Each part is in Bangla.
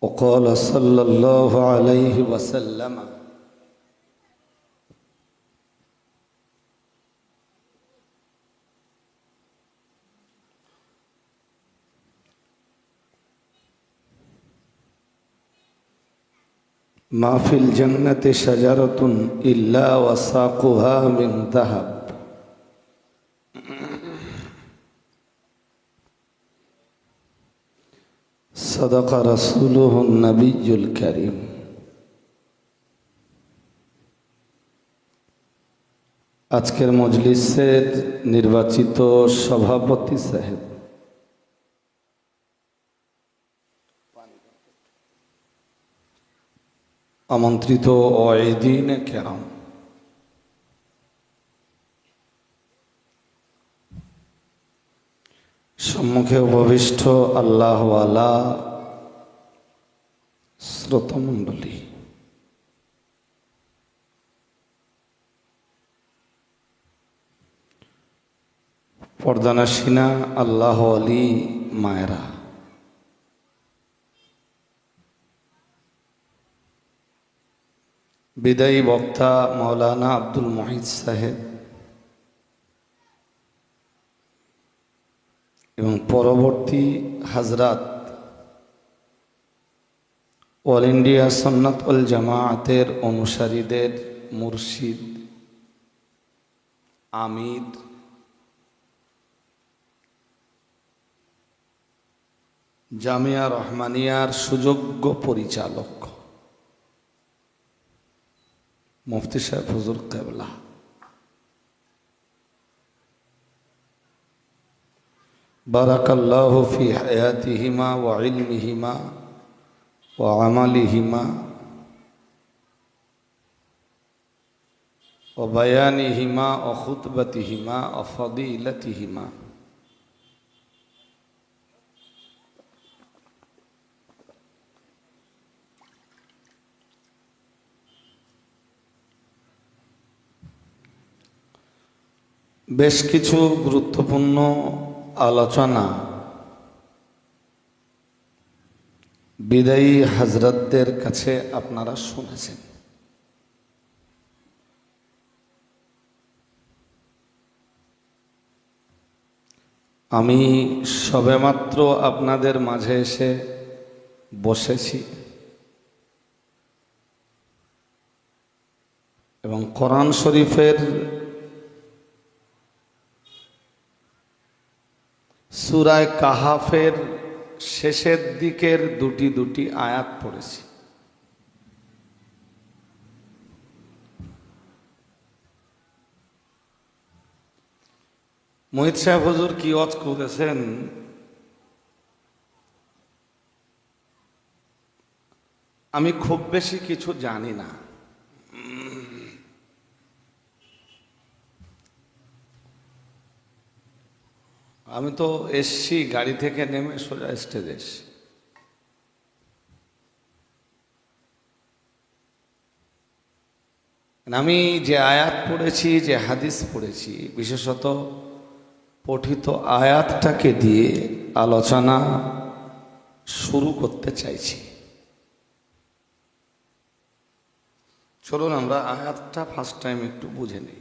وقال صلى الله عليه وسلم ما في الجنة شجرة إلا وساقها من ذهب صدق رسوله النبي الكريم। আজকের মজলিসের নির্বাচিত সভাপতি সাহেব, আমন্ত্রিত ওয়াইদিন কেরাম, সম্মুখে উপবিষ্ট আল্লাহওয়ালা শ্রোতমণ্ডলী, পর্দানাসীনা আল্লাহ আলী মায়েরা, বিদায়ী বক্তা মাওলানা আব্দুল মুহিত সাহেব এবং পরবর্তী হাজরাত অল ইন্ডিয়া সুন্নাত ওয়াল জামাআতের অনুসারীদের মুর্শিদ, আমির, জামিয়া রহমানিয়ার সুযোগ্য পরিচালক মুফতি সাহেব হুজুর কেবলা, বারাকাল্লাহু ফি হায়াতিহিমা ওয়া ইলমিহিমা ওয়া আমালিহিমা ওয়া বায়ানিহিমা ওয়া খুতবাতিহিমা ওয়া ফাদিলাতিহিমা। বেশ কিছু গুরুত্বপূর্ণ আলোচনা বিদায়ী হযরতদের কাছে আপনারা শুনেছেন। আমি সবেমাত্র আপনাদের মাঝে এসে বসেছি এবং কোরআন শরীফের সূরা কাহাফের শেষের দিকের দুটি আয়াত পড়েছি। মুহিত সাহেব হুজুর কি ওয়াজ করেছেন আমি খুব বেশি কিছু জানি না, আমি তো এসছি গাড়ি থেকে নেমে সোজা স্টেজে এসছি। আমি যে আয়াত পড়েছি, যে হাদিস পড়েছি, বিশেষত পঠিত আয়াতটাকে দিয়ে আলোচনা শুরু করতে চাইছি। চলুন আমরা আয়াতটা ফার্স্ট টাইম একটু বুঝে নিই।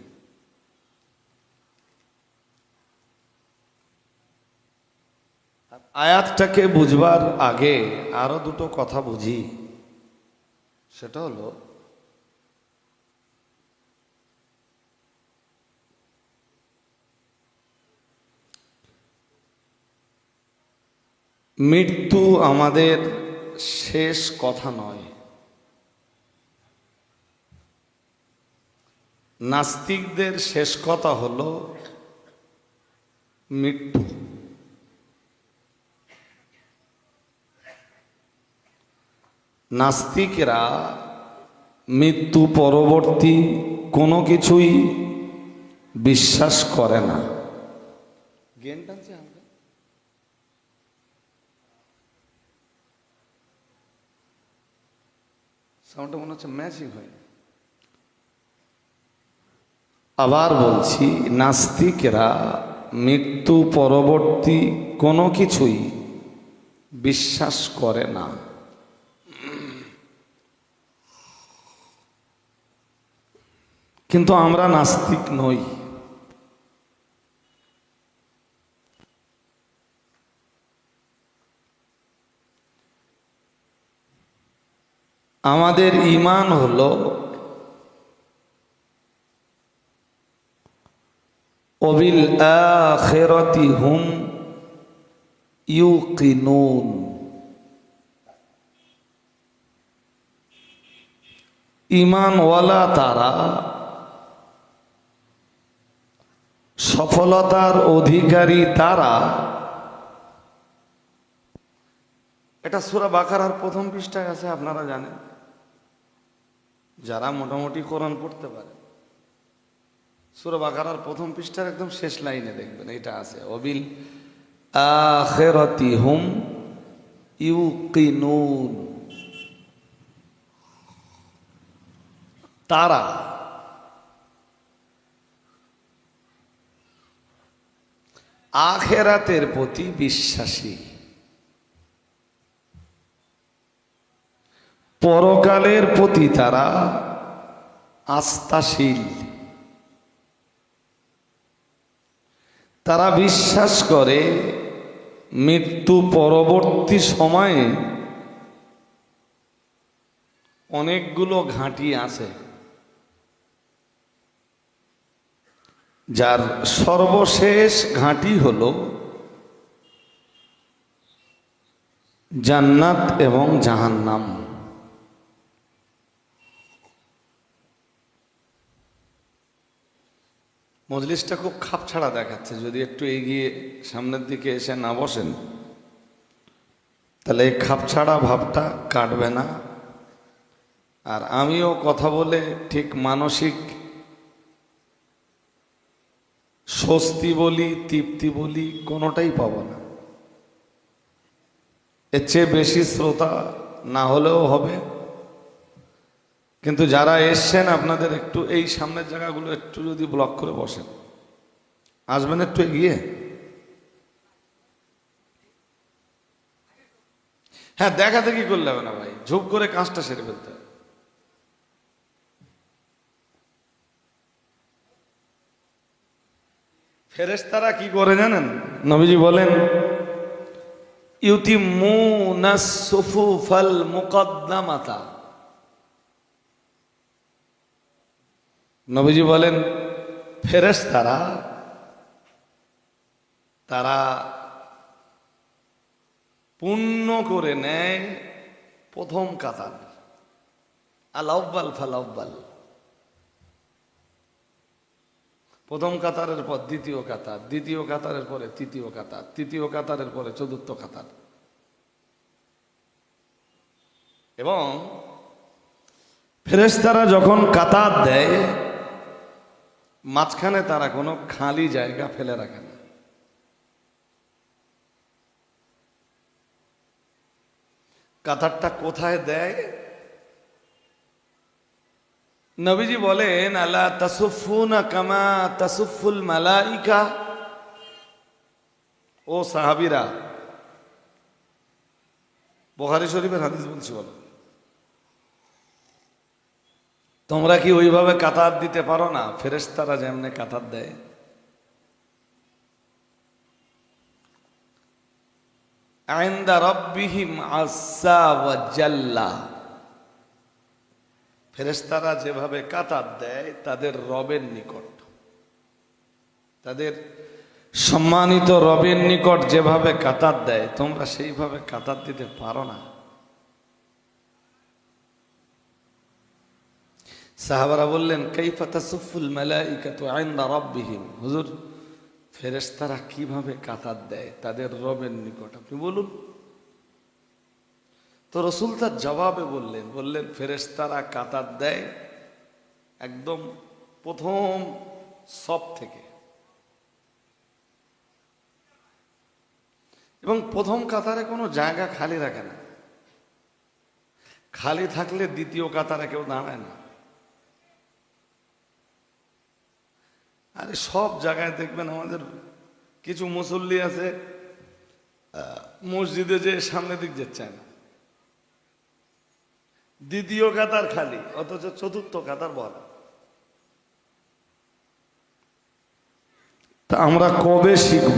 আয়াতটাকে বুঝবার আগে আরো দুটো কথা বুঝি। সেটা হলো, মৃত্যু আমাদের শেষ কথা নয়। নাস্তিকদের শেষ কথা হলো মৃত্যু। নাস্তিকরা মৃত্যু পরবর্তী কোনো কিছুই বিশ্বাস করে না। সাউন্ডটা মনে হচ্ছে ম্যাচিং হয়। আবার বলছি, নাস্তিকরা মৃত্যু পরবর্তী কোনো কিছুই বিশ্বাস করে না। কিন্তু আমরা নাস্তিক নই। আমাদের ঈমান হলো ওয়াবিল আখিরাতি হুম ইউকিনুন। ঈমানওয়ালা তারা, সফলতার অধিকারী তারা। এটা সূরা বাকারার প্রথম পৃষ্ঠায় আছে, আপনারা জানেন, যারা মোটামুটি কোরআন পড়তে পারে। সূরা বাকারার প্রথম পৃষ্ঠার একদম শেষ লাইনে দেখবেন এটা আছে, ওয়াবিল আখিরাতি হুম ইউকিনুন। তারা আখিরাতের প্রতি বিশ্বাসী, পরকালের প্রতি তারা আস্থাশীল। তারা বিশ্বাস করে মৃত্যু পরবর্তী সময়ে অনেকগুলো ঘাঁটি আছে, যার সর্বশেষ ঘাঁটি হলো জান্নাত এবং জাহান্নাম। মজলিসটা খুব খাপছাড়া দেখাচ্ছে, যদি একটু এগিয়ে সামনের দিকে এসে না বসেন তাহলে এই খাপছাড়া ভাবটা কাটবে না। আর আমিও কথা বলে ঠিক মানসিক স্বস্তি বলি, তৃপ্তি বলি, কোনোটাই পাবো না। এর চেয়ে বেশি শ্রোতা না হলেও হবে, কিন্তু যারা এসছেন আপনাদের একটু এই সামনের জায়গাগুলো একটু যদি ব্লক করে বসেন, আসবেন একটু এগিয়ে। হ্যাঁ, দেখা দেখি করলে হবে না ভাই, ঝুপ করে কাজটা সেরে ফেলতে হবে। ফেরেশতারা কি করে জানেন? নবীজি বলেন ইউতিমুনাস সুফুফাল মুকদ্দামাতা। নবীজি বলেন ফেরেশতারা তারা পূর্ণ করে নেয় প্রথম কাতার, আল আউয়াল ফাল আউয়াল। প্রথম কাতারের পর দ্বিতীয় কাতার, দ্বিতীয় কাতারের পরে তৃতীয় কাতার, তৃতীয় কাতারের পরে চতুর্থ কাতার। এবং ফেরেশতারা যখন কাতার দেয় মাঝখানে তারা কোনো খালি জায়গা ফেলে রাখে না। কাতারটা কোথায় দেয়? নবীজি বলেন আলা তাসুফুনা কামা তাসুফুল মালাইকা। ও সাহাবীরা, বুখারী শরীফের হাদিস বলছি, বলো তোমরা কি ওইভাবে কাতার দিতে পারো না ফেরেশতারা যেমনে কাতার দেয়? ইনদা রাব্বিহিম আযজা ওয়া জাল্লা। ফেরেশতারা যেভাবে কাতার দেয় তাদের রবের নিকট, তাদের সম্মানিত রবের নিকট যেভাবে কাতার দেয়, তোমরা সেইভাবে কাতার দিতে পারো না। সাহাবারা বললেন কাইফা তাসুফুল মালাইকাতু ইনদা রাব্বিহিম। হুজুর, ফেরেশতারা কিভাবে কাতার দেয় তাদের রবের নিকট, আপনি বলুন। তো রাসূল তার জবাবে বললেন ফেরেশতারা কাতার দেয় একদম প্রথম সফ থেকে, এবং প্রথম কাতারে কোনো জায়গা খালি রাখে না। খালি থাকলে দ্বিতীয় কাতারে কেউ দাঁড়ায় না। আরে সব জায়গায় দেখবেন আমাদের কিছু মুসল্লি আছে মসজিদে যে সামনের দিক যেতে না, দ্বিতীয় কাতার খালি, অথচ চতুর্থ কাতার ভরা। তা আমরা কবে শিখব?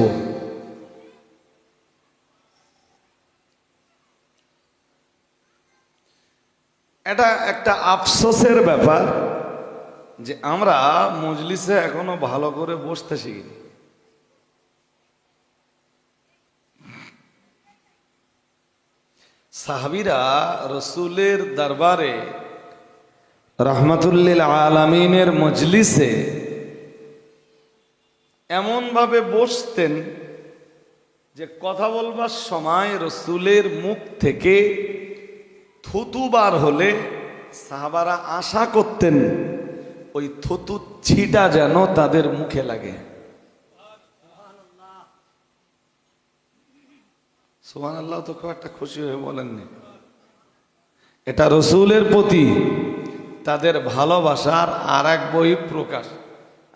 এটা একটা আফসোসের ব্যাপার যে আমরা মজলিসে এখনো ভালো করে বসতে শিখিনি। সাহাবীরা রসুলের দরবারে রহমতুল্লিল আলামিনের মজলিসে এমন ভাবে বসতেন যে কথা বলবার সময় রসুলের মুখ থেকে থুতু বার হলে সাহাবারা আশা করতেন ওই থুতু ছিটা যেন তাদের মুখে লাগে। সুবহানাল্লাহ, তো খুব একটা খুশি হয়ে বলেননি। এটা রসুলের প্রতি তাদের ভালোবাসার আর এক বহিঃপ্রকাশ।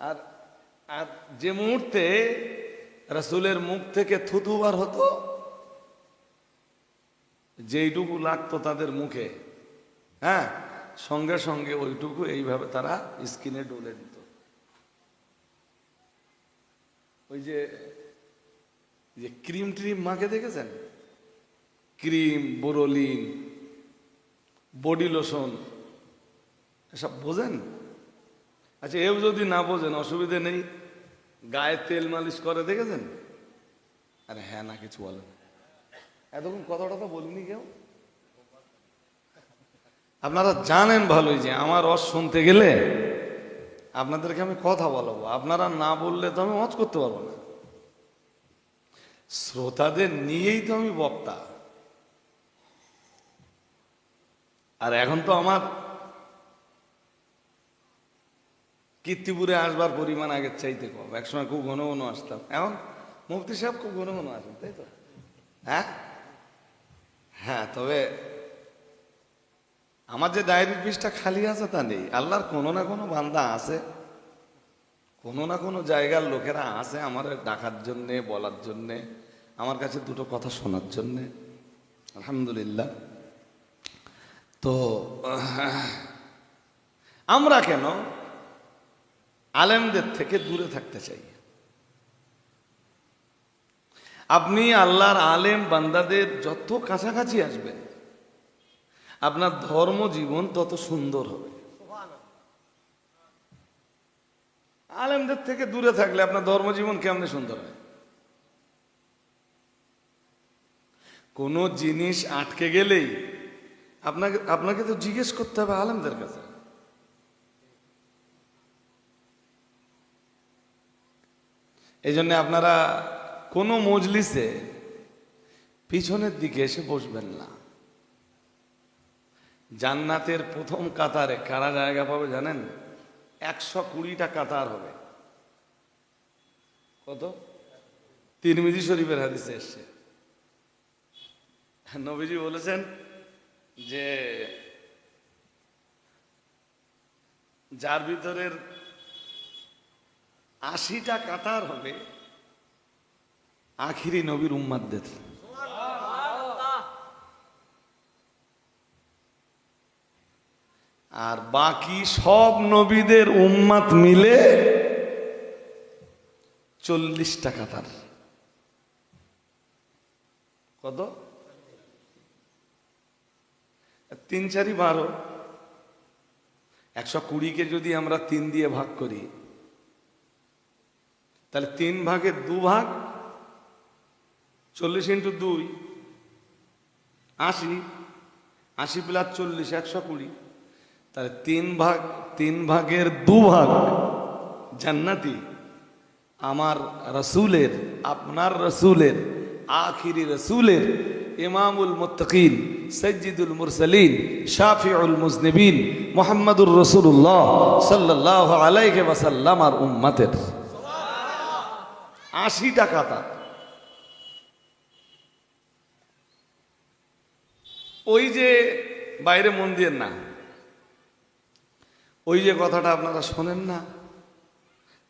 আর আর যে মুহূর্তে রসুলের মুখ থেকে থুতু বার হতো, যেইটুকু লাগতো তাদের মুখে, হ্যাঁ, সঙ্গে সঙ্গে ওইটুকু এইভাবে তারা স্কিনে ডলে দিত। ওই যে ক্রিম ট্রিম মাকে দেখেছেন, ক্রিম, বোরোলিন, বডি লোশন, এসব বোঝেন? আচ্ছা, এও যদি না বোঝেন অসুবিধে নেই, গায়ে তেল মালিশ করে দেখেছেন? আরে হ্যাঁ না কিছু বলেন, এতক্ষণ কথাটা তো বলিনি কেউ। আপনারা জানেন ভালোই যে আমার ওয়াজ শুনতে গেলে আপনাদেরকে আমি কথা বলাবো, আপনারা না বললে তো আমি ওয়াজ করতে পারবো না। শ্রোতাদের নিয়েই তো আমি বক্তা। আর এখন তো আমার কীর্তিপুরে আসবার পরিমাণ আগের চাইতে কম। একসময় খুব ঘন ঘন আসতাম, এখন মুফতি সাহেব খুব ঘন ঘন আসেন, তাই তো? হ্যাঁ হ্যাঁ, তবে আমার যে ডায়েরির পিসটা খালি আছে তা নেই। আল্লাহর কোনো না কোনো বান্দা আছে, কোনো না কোনো জায়গার লোকেরা আছে আমার ডাকার জন্যে, বলার জন্যে, আমার কাছে দুটো কথা শোনার জন্যে। আলহামদুলিল্লাহ। তো আমরা কেন আলেমদের থেকে দূরে থাকতে চাই? আপনি আল্লাহর আলেম বান্দাদের যত কাছাকাছি আসবেন আপনার ধর্ম জীবন তত সুন্দর হবে। আলেমদের থেকে দূরে থাকলে আপনার ধর্মজীবন কেমনে সুন্দর হয়? কোনো জিনিস আটকে গেলেই আপনাকে তো জিজ্ঞেস করতে হবে আলেমদের কাছে। এই জন্য আপনারা কোনো মজলিসে পিছনের দিকে এসে বসবেন না। জান্নাতের প্রথম কাতারে কারা জায়গা পাবে জানেন? 120টা কাতার হবে। কত? তিরমিজি শরীফের হাদিসে এসছে, নবীজি বলেছেন যে যার ভিতরের 80টা কাতার হবে আখিরি নবীর উম্মাতদের। আর বাকি সব নবীদের উম্মাত মিলে 40টা কাতার। কত? 3 4 12। 120কে যদি আমরা 3 দিয়ে ভাগ করি তাহলে 3 ভাগের 2 ভাগ, 40 × 2 80, 80 + 40 120। তাহলে 3 ভাগের 2 ভাগ জান্নাতি আমার রসুলের, আপনার রসুলের, আখিরি রসুলের, ইমামুল মুত্তাকিন, সাইয়্যিদুল মুরসালিন, শাফিউল মুজনিবিন মুহাম্মাদুর রাসূলুল্লাহ সাল্লাল্লাহু আলাইহি ওয়াসাল্লাম আর উম্মতের 80টা কাতার। ওই যে বাইরে মন দিয়ে না, ওই যে কথাটা আপনারা শোনেন না,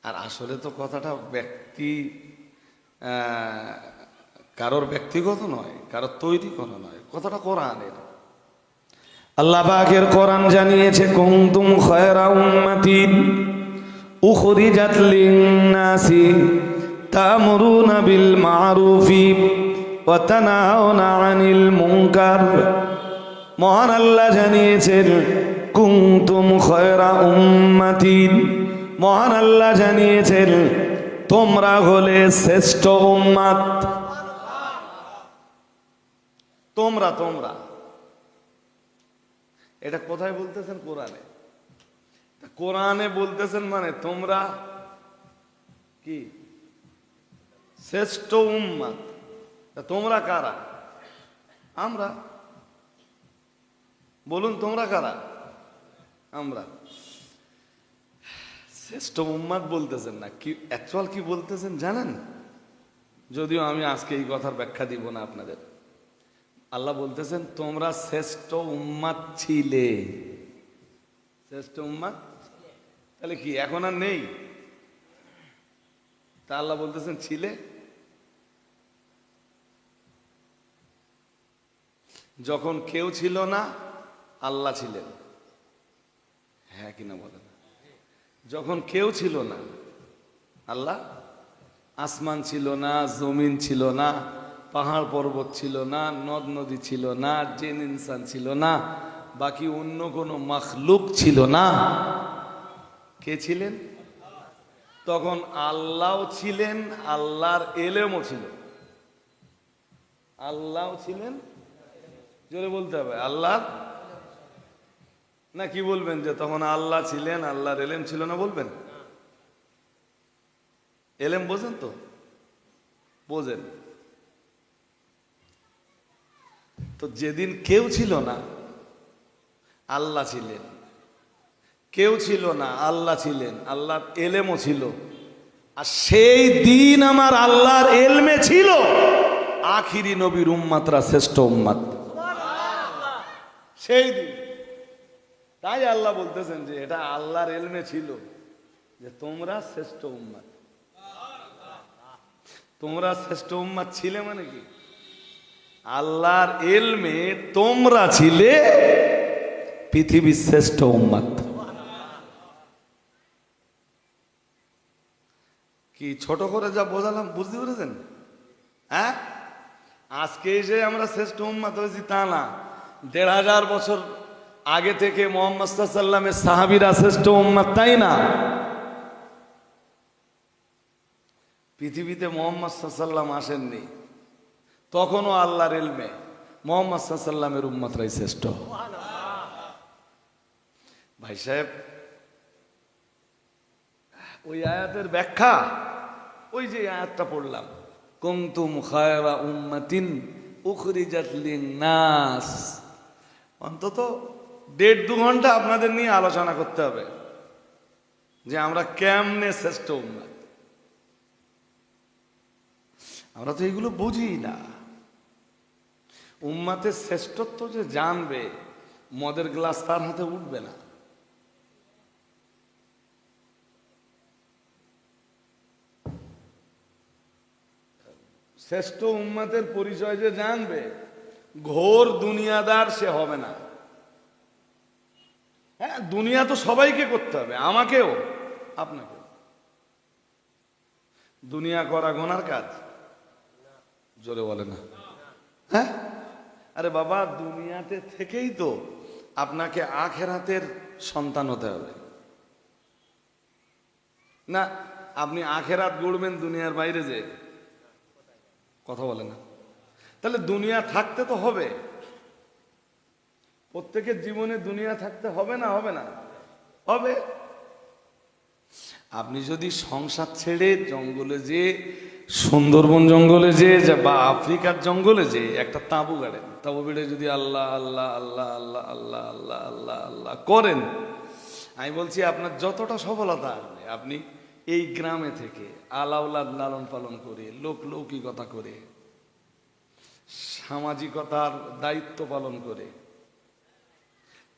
আর আসলে তো কথাটা কারোর ব্যক্তিগত নয়, কারোর তৈরি করা নয়, কথাটা কোরআনের। আল্লাহ পাকের কোরআন জানিয়েছে, কুনতুম খায়রা উম্মাতিন উখরিজাত লিন-নাসি তা'মুরুনা বিল মা'রুফি ওয়া তানহাউনা আনিল মুনকার। মহান আল্লাহ জানিয়েছেন কুনতুম খায়রা উম্মাতিন, মহান আল্লাহ জানিয়েছেন তোমরা হলে শ্রেষ্ঠ উম্মাত। তোমরা তোমরা এটা কোথায় বলতেছেন? কোরআনে। কোরআনে বলতেছেন মানে তোমরা কি শ্রেষ্ঠ উম্মাত। তোমরা কারা? আমরা। বলুন তোমরা কারা? আমরা। শ্রেষ্ঠ উম্মাত বলতেছেন না, কি অ্যাকচুয়াল কি বলতেছেন জানেন? যদিও আমি আজকে এই কথার ব্যাখ্যা দিব না আপনাদের। আল্লাহ বলতেছেন তোমরা শ্রেষ্ঠ উম্মাত ছিলে। শ্রেষ্ঠ উম্মাত তাহলে কি এখন আর নেই? তা আল্লাহ বলতেছেন ছিলে। যখন কেউ ছিল না আল্লাহ ছিলেন, হ্যাঁ কিনা বলেন? যখন কেউ ছিল না আল্লাহ, আসমান ছিল না, জমিন ছিল না, পাহাড় পর্বত ছিল না, নদ নদী ছিল না, জিন ইনসান ছিল না, বাকি অন্য কোনো মাখলুক ছিল না। কে ছিলেন? তখন আল্লাহও ছিলেন, আল্লাহর এলেমও ছিল। আল্লাহও ছিলেন, জোরে বলতে হবে আল্লাহ। না কি বলবেন যে তখন আল্লাহ ছিলেন, আল্লাহর এলেম ছিল না বলবেন? এলেম বোঝেন তো? বোঝেন তো। যেদিন কেউ ছিল না আল্লাহ ছিলেন, কেউ ছিল না আল্লাহ ছিলেন, আল্লাহর এলেমও ছিল। আর সেই দিন আমার আল্লাহর এলমে ছিল আখিরি নবীর উম্মাতরা শ্রেষ্ঠ উম্মাত। সেই দিন। তাই আল্লাহ বলতেছেন যে এটা আল্লাহর এলমে ছিল যে তোমরা শ্রেষ্ঠ উম্মাত। তোমরা শ্রেষ্ঠ উম্মাত ছিলে মানে কি? আল্লাহর এলমে তোমরা ছিলে পৃথিবীর শ্রেষ্ঠ উম্মাত। কি ছোট করে যা বোঝালাম বুঝতে পেরেছেন? হ্যাঁ, আজকে এসে আমরা শ্রেষ্ঠ উম্মাত হয়েছি তা না। ১৫০০ বছর আগে থেকে মুহাম্মদ সাল্লাল্লাহু আলাইহি ওয়াসাল্লামের সাহাবীরা শ্রেষ্ঠ উম্মাত, তাই না? পৃথিবীতে মুহাম্মদ সাল্লাল্লাহু আলাইহি ওয়াসাল্লাম আসেননি, তখনও আল্লাহর ইলমে মুহাম্মদ সাল্লাল্লাহু আলাইহি ওয়াসাল্লামের উম্মতরাই শ্রেষ্ঠ। ভাই সাহেব, ওই আয়াতের ব্যাখ্যা, ওই যে আয়াতটা পড়লাম, কুনতুম খায়রা উম্মাতিন উখরিজাত লিন-নাস, অন্তত ১.৫-২ ঘন্টা আপনাদের নিয়ে আলোচনা করতে হবে যে আমরা কেমনে শ্রেষ্ঠ উম্মাত। আমরা তো এগুলো বুঝি না। উম্মাতের শ্রেষ্ঠত্ব যে জানবে, মদের গ্লাস তার হাতে উঠবে না। শ্রেষ্ঠ উম্মাতের পরিচয় যে জানবে, ঘোর দুনিয়াদার সে হবে না। হ্যাঁ, দুনিয়া তো সবাইকে করতে হবে, আমাকেও আপনাকেও। দুনিয়া করা গুনার কাজ? জোরে বলে না। হ্যাঁ, আরে বাবা, দুনিয়াতে থেকেই তো আপনাকে আখিরাতের সন্তান হতে হবে না। আপনি আখিরাত গড়বেন দুনিয়ার বাইরে যে, কথা বলে না। তাহলে দুনিয়া থাকতে তো হবে, প্রত্যেকের জীবনে দুনিয়া থাকতে হবে না? হবে না? হবে। আপনি যদি সংসার ছেড়ে জঙ্গলে যে, সুন্দরবন জঙ্গলে যে বা আফ্রিকার জঙ্গলে যে একটা তাঁবু গাড়েন, তাঁবু বেড়ে যদি আল্লাহ আল্লাহ আল্লাহ আল্লাহ আল্লাহ আল্লাহ আল্লাহ আল্লাহ করেন, আমি বলছি আপনার যতটা সফলতা আসবে, আপনি এই গ্রামে থেকে আলাউলাদ লালন পালন করে, লৌকিকতা করে, সামাজিকতার দায়িত্ব পালন করে,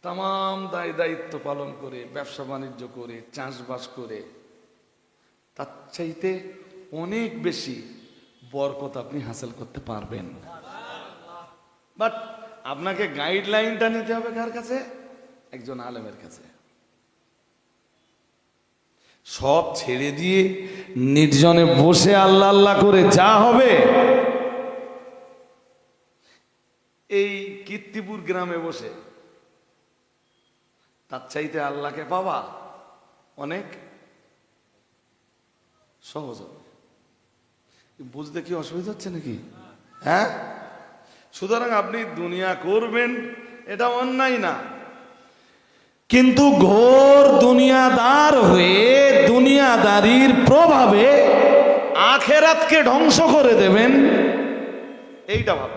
তাম দায়িত্ব পালন করে, ব্যবসা বাণিজ্য করে, চাষবাস করে, তার চাইতে অনেক বেশি বরকত আপনি হাসিল করতে পারবেন। বাট আপনাকে গাইডলাইনটা নিতে হবে কার কাছে? একজন আলেমের কাছে। সব ছেড়ে দিয়ে নির্জনে বসে আল্লাহ আল্লাহ করে যা হবে। এই কীর্তিপুর গ্রামে বসে তার চাইতে আল্লাহকে পাওয়া অনেক সহজ হবে। বুঝতে কি অসুবিধা হচ্ছে নাকি? হ্যাঁ, সুতরাং আপনি দুনিয়া করবেন এটা অন্যায় না, কিন্তু ঘোর দুনিয়াদার হয়ে দুনিয়াদারির প্রভাবে আখেরাতকে ধ্বংস করে দেবেন, এইটা ভালো।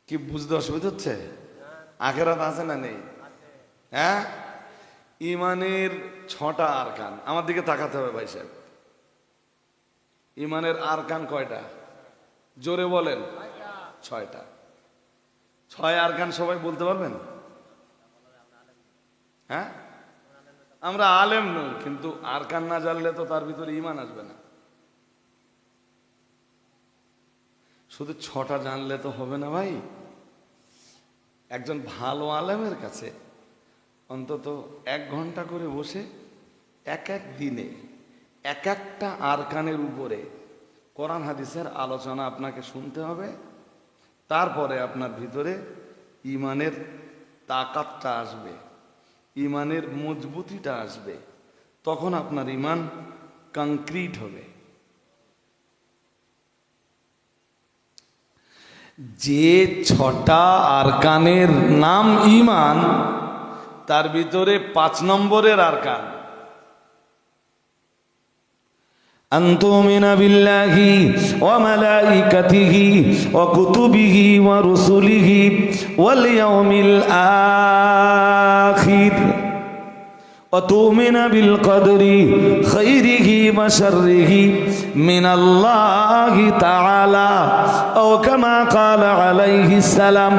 কি বুঝতে অসুবিধা হচ্ছে? আখেরাত আছে না নেই? হ্যাঁ, ইমানের 6টা আরকান। আমার দিকে তাকাতে হবে ভাই সাহেব। ইমানের আরকান কয়টা? জোরে বলেন। 6টা। 6 আরকান সবাই বলতে পারবেন? হ্যাঁ, আমরা আলেম নই, কিন্তু আরকান না জানলে তো তার ভিতরে ইমান আসবে না। শুধু 6টা জানলে তো হবে না ভাই। একজন ভালো আলেমের কাছে অন্তত 1 ঘন্টা করে বসে এক এক দিনে এক একটা আরকানের উপরে কোরআন হাদিসের আলোচনা আপনাকে শুনতে হবে। তারপরে আপনার ভিতরে ইমানের তাকাতটা আসবে, ইমানের মজবুতিটা আসবে, তখন আপনার ইমান কংক্রিট হবে। যে 6টা আরকানের নাম ইমান, তার ভিতরে 5 নম্বরের আরকান আন তুমিনা বিল্লাহি ওয়া মালাইকাতিহি ওয়া কুতুবিহি ওয়া রুসুলিহি ওয়াল ইয়াউমিল আখির ওয়া তুমিনা বিল কদরি খাইরিহি ওয়া শাররিহি মিনাল্লাহি তাআলা ও কামা ক্বালা আলাইহিস সালাম।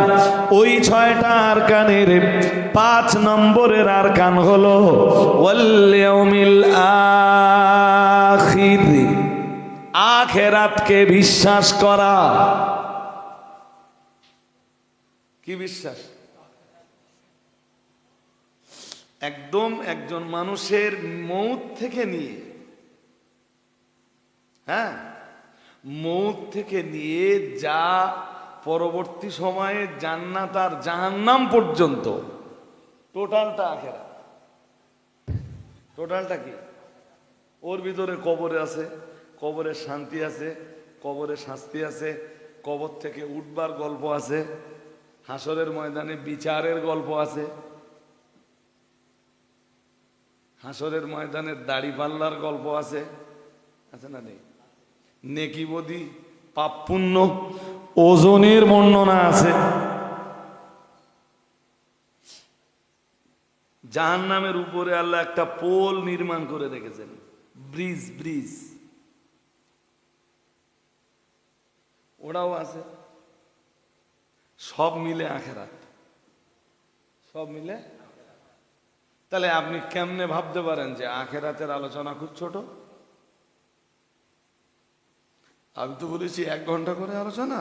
ওই 6টা আরকানের 5 নম্বরের আরকান হলো ওয়াল ইয়াউমিল আখির, আখিরাতকে বিশ্বাস করা। কি বিশ্বাস? একদম একজন মানুষের মৌত থেকে নিয়ে, হ্যাঁ, মৌত থেকে নিয়ে যা পরবর্তী সময়ে জান্নাত আর জাহান্নাম পর্যন্ত টোটালটা আখিরাত। টোটালটা কি? ওর ভিতরে কবরে আছে, কবরের শান্তি আছে, কবরে শাস্তি আছে, কবর থেকে উঠবার গল্প আছে, হাসরের ময়দানে বিচারের গল্প আছে, হাসরের ময়দানের দাড়ি পাল্লার গল্প আছে, আছে না নেই? নেকি বদি পাপ পুণ্য ওজনের বর্ণনা আছে। জাহান্নামের উপরে আল্লাহ একটা পোল নির্মাণ করে রেখেছেন, ব্রিজ, ওটাও আছে। সব মিলে আখেরাত, সব মিলে। তাহলে আপনি কেমনে ভাবতে পারেন যে আখেরাতের আলোচনা খুব ছোট? আমি তো বলেছি 1 ঘন্টা করে আলোচনা।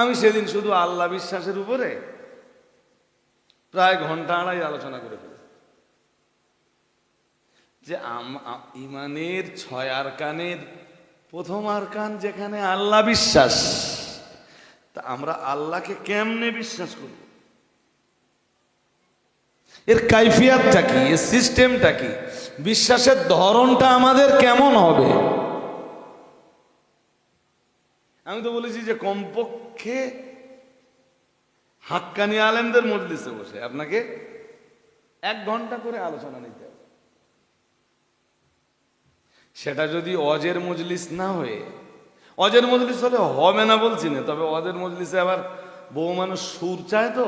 আমি সেদিন শুধু আল্লাহ বিশ্বাসের উপরে প্রায় 1.5 ঘন্টা আলোচনা করে ফেলেছি। যে ইমানের 6 আরকানের প্রথম আরকান যেখানে আল্লাহ বিশ্বাস, তা আমরা আল্লাহকে কেমনে বিশ্বাস করব? এর কাইফিয়াতটা কি? এর সিস্টেমটা কি? বিশ্বাসের ধরনটা আমাদের কেমন হবে? আমি তো বলেছি যে কমপক্ষে হাক্কানি আলেমদের মজলিসে বসে আপনাকে 1 ঘন্টা করে আলোচনা নিতে হবে। সেটা যদি অজের মজলিস না হয়ে, অজের মজলিস হলে হবে না বলছি না, তবে অজের মজলিসে আবার বহু মানুষ সুর চায়, তো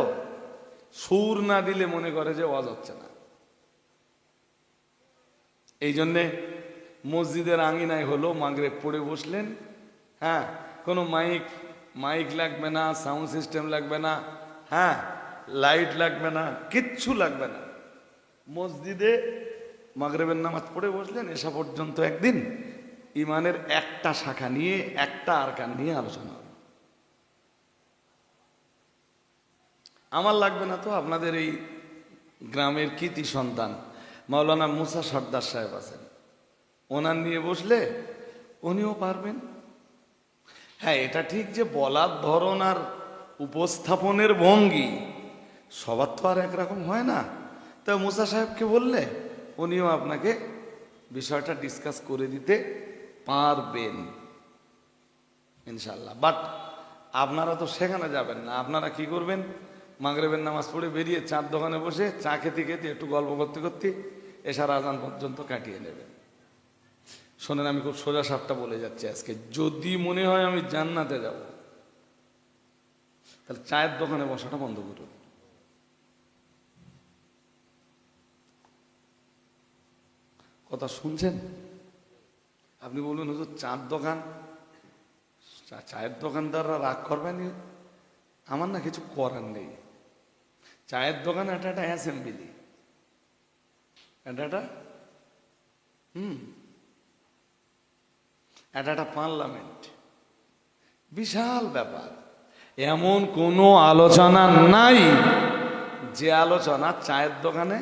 সুর না দিলে মনে করে যে ওয়াজ হচ্ছে না। এই জন্যে মসজিদের আঙিনায় হলো মাগরিব পড়ে বসলেন, হ্যাঁ, কোনো মাইক লাগবে না, সাউন্ড সিস্টেম লাগবে না, হ্যাঁ, লাইট লাগবে না, কিচ্ছু লাগবে না। মসজিদে মাগরিবের নামাজ পড়ে বসলেন, এসা পর্যন্ত একদিন ইমানের একটা শাখা নিয়ে, একটা আরকান নিয়ে আলোচনা হবে। আমার লাগবে না তো, আপনাদের এই গ্রামের কৃতি সন্তান মাওলানা মুসা সর্দার সাহেব আছেন, ওনার নিয়ে বসলে উনিও পারবেন। হ্যাঁ, এটা ঠিক যে বলার ধরন আর উপস্থাপনের ভঙ্গি সবার তো আর একরকম হয় না। তা মুসা সাহেবকে বললে উনিও আপনাকে বিষয়টা ডিসকাস করে দিতে পারবেন ইনশাল্লাহ। বাট আপনারা তো সেখানে যাবেন না, আপনারা কি করবেন, মাগরিবের নামাজ পড়ে বেরিয়ে চার দোকানে বসে চা খেতে খেতে একটু গল্প করতে করতে এশার আজান পর্যন্ত কাটিয়ে নেবেন। শোনেন, আমি খুব সোজা সাপটা বলে যাচ্ছি আজকে, যদি মনে হয় আমি জান্নাতে যাব, তাহলে চায়ের দোকানে বসাটা বন্ধ করুন। কথা শুনছেন? আপনি বলবেন হুজুর চার দোকান, চায়ের দোকানদাররা রাগ করবেন, আমার না কিছু করার নেই। চায়ের দোকান এটা একটা অ্যাসেম্বলি, এটা একটা পার্লামেন্ট, বিশাল ব্যাপার। এমন কোনো আলোচনা নাই যে আলোচনা চায়ের দোকানে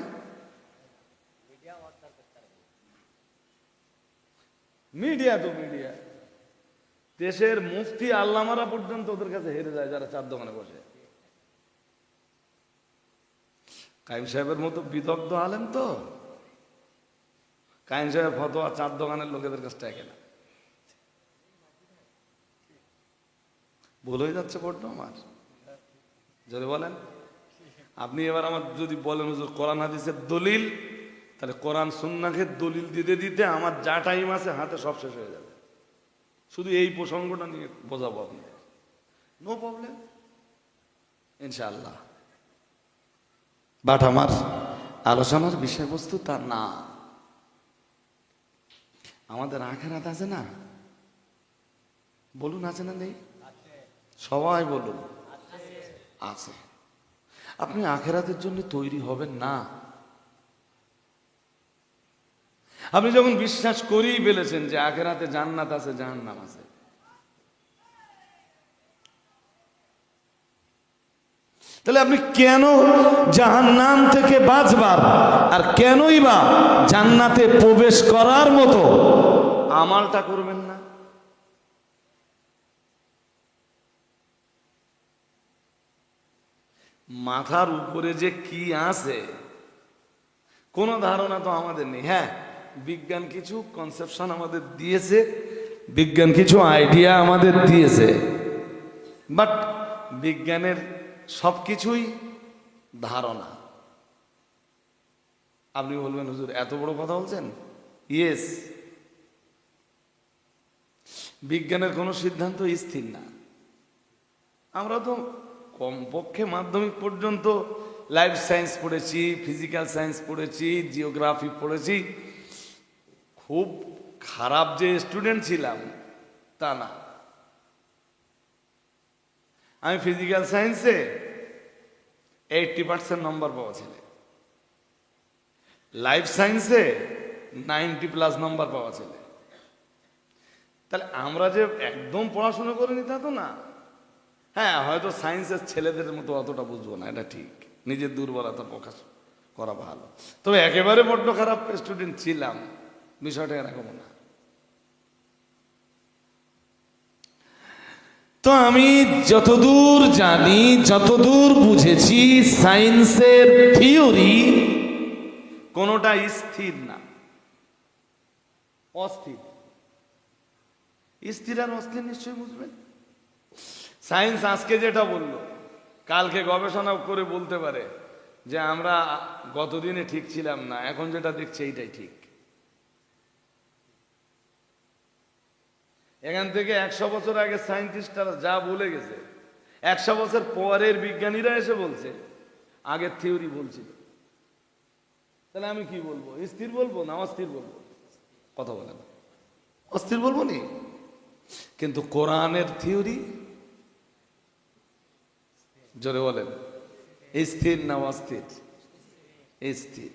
মিডিয়া, তো মিডিয়া দেশের মুফতি আল্লামারা পর্যন্ত ওদের কাছে হেরে যায় যারা চার দোকানে বসে। কাইম সাহেবের মতো বিদগ্ধ আলেম তো, কাইম সাহেব ফতোয়া চার দোকানের লোকেদের কাছ থেকে না। ভুল হয়ে যাচ্ছে বড্ড আমার, যদি বলেন আপনি এবার আমার যদি বলেন হুজুর কোরআন হাদিসের দলিল, তাহলে কোরআন সুন্নাহকে দলিল দিতে দিতে আমার যা টাইম আছে হাতে সব শেষ হয়ে যাবে। শুধু এই প্রসঙ্গটা নিয়ে বোঝাবো আপনাকে, নো প্রবলেম ইনশাআল্লাহ। বাট আমার আলোচনার বিষয়বস্তু তা না। আমাদের আখেরাত আছে না, বলুন আছে না নেই? সবাই বলুন আছে। আপনি আখেরাতের জন্য তৈরি হবেন না। আপনি যখন বিশ্বাস করেই ফেলেছেন যে আখেরাতে জান্নাত আছে জাহান্নাম আছে, তাহলে আপনি কেন জাহান্নাম থেকে বাঁচবার আর কেনই বা জান্নাতে প্রবেশ করার মতো আমালটা করবেন না? মাথার উপরে যে কি আছে কোনো ধারণা তো আমাদের নেই। হ্যাঁ, বিজ্ঞান কিছু কনসেপশন আমাদের দিয়েছে, বিজ্ঞান কিছু আইডিয়া আমাদের দিয়েছে, বাট বিজ্ঞানের সবকিছুই ধারণা। আপনি বলবেন হুজুর এত বড় কথা বলছেন। ইয়েস, বিজ্ঞানের কোনো সিদ্ধান্ত স্থির না। আমরা তো কমপক্ষে মাধ্যমিক পর্যন্ত লাইফ সায়েন্স পড়েছি, ফিজিক্যাল সায়েন্স পড়েছি, জিওগ্রাফি পড়েছি। খুব খারাপ যে স্টুডেন্ট ছিলাম তা না। আমি ফিজিক্যাল সায়েন্সে 80% নম্বর পাওয়া ছিল, লাইফ সায়েন্সে 90+ নম্বর পাওয়া ছিল। তাহলে আমরা যে একদম পড়াশোনা করিনি তা তো না। হ্যাঁ, হয়তো সায়েন্সের ছেলেদের মতো অতটা বুঝবো না, এটা ঠিক, নিজের দুর্বলতা প্রকাশ করা ভালো। তবে একেবারে বড্ড খারাপ স্টুডেন্ট ছিলাম, বিষয়টা এরকম না। তো আমি যতদূর জানি, যতদূর বুঝেছি, সায়েন্সের থিওরি কোনোটা স্থির না, অস্থির। স্থির আর অস্থির নিশ্চয়ই বুঝবেন। সায়েন্স আজকে যেটা বললো, কালকে গবেষণা করে বলতে পারে যে আমরা গতদিনে ঠিক ছিলাম না, এখন যেটা দেখছি এইটাই ঠিক। এখান থেকে 100 বছর আগে সায়েন্টিস্টরা যা বলে গেছে, 100 বছর পরের বিজ্ঞানীরা এসে বলছে আগের থিওরি বলছিল। তাহলে আমি কি বলবো, স্থির বলবো না অস্থির বলবো? কথা বলেন, অস্থির বলবো নি? কিন্তু কোরআনের থিওরি, জোরে বলেন, স্থির না অস্থির? স্থির।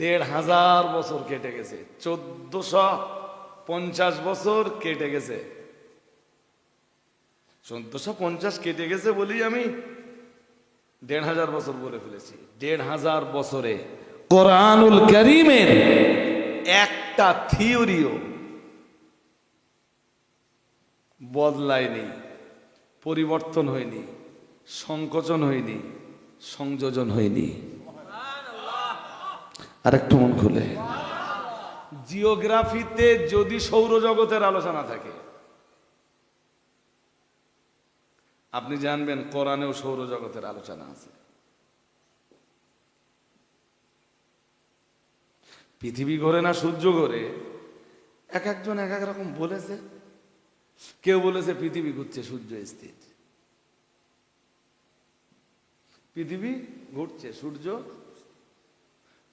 1500 বছর কেটে গেছে, 1450 বছর কেটে গেছে। 1450 কেটে গেছে বলি আমি ১,৫০০ বছর বলে ফেলেছি। ১,৫০০ বছরে কোরআনুল কারীমের একটা থিওরিও বদলায়নি, পরিবর্তন হয়নি, সংকোচন হয়নি, সংযোজন হয়নি। আরেকটু মন খুলে, জিওগ্রাফিতে যদি সৌরজগতের আলোচনা থাকে, আপনি জানবেন কোরআনেও সৌরজগতের আলোচনা আছে। পৃথিবী ঘোরে না সূর্য ঘোরে, এক একজন এক এক রকম বলেছে। কেউ বলেছে পৃথিবী ঘুরছে, সূর্য স্থির। পৃথিবী ঘুরছে, সূর্য,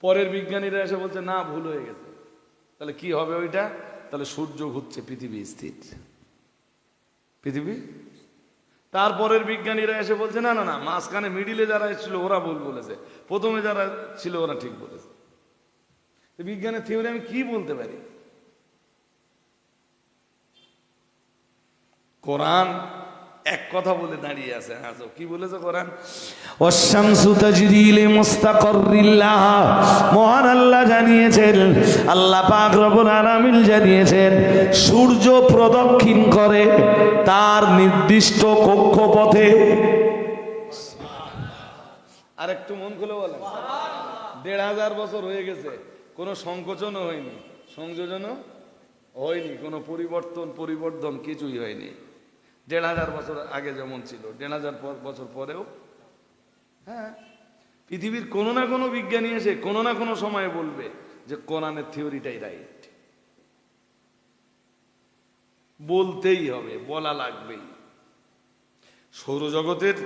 পরের বিজ্ঞানীরা এসে বলছে না, ভুল হয়ে গেছে। তাহলে কি হবে ওইটা? তাহলে সূর্য ঘুরছে, পৃথিবী স্থির। পৃথিবী, তারপরের বিজ্ঞানীরা এসে বলছে না না না, মাঝখানে মিডিলে যারা ছিল ওরা ভুল বলেছে, প্রথমে যারা ছিল ওরা ঠিক বলেছে। বিজ্ঞানের থিওরি আমি কি বলতে পারি? কোরআন এক কথা বলে দাঁড়িয়ে আছে। কি বলেছে কোরআন? ওয়াশ-শামসু তাজরি লিমুস্তাকাররিল লাহা, মহান আল্লাহ জানিয়েছেন, আল্লাহ পাক রব্বুল আলামিন জানিয়েছেন, সূর্য প্রদক্ষিণ করে তার নির্দিষ্ট কক্ষপথে। আর একটু মন খুলে বলেন, ১,৫০০ বছর হয়ে গেছে, কোনো সংকোচনও হয়নি, সংযোজনও হয়নি, কোনো পরিবর্তন কিছুই হয়নি। ১,৫০০ বছর আগে যেমন ছিল, ১,৫০০ বছর পরেও। হ্যাঁ, পৃথিবীর কোনো না কোনো বিজ্ঞানী এসে কোনো না কোনো সময়ে বলবে যে কোরআনের থিওরিটাই রাইট। বলতেই হবে, বলা লাগবেই। সৌরজগতের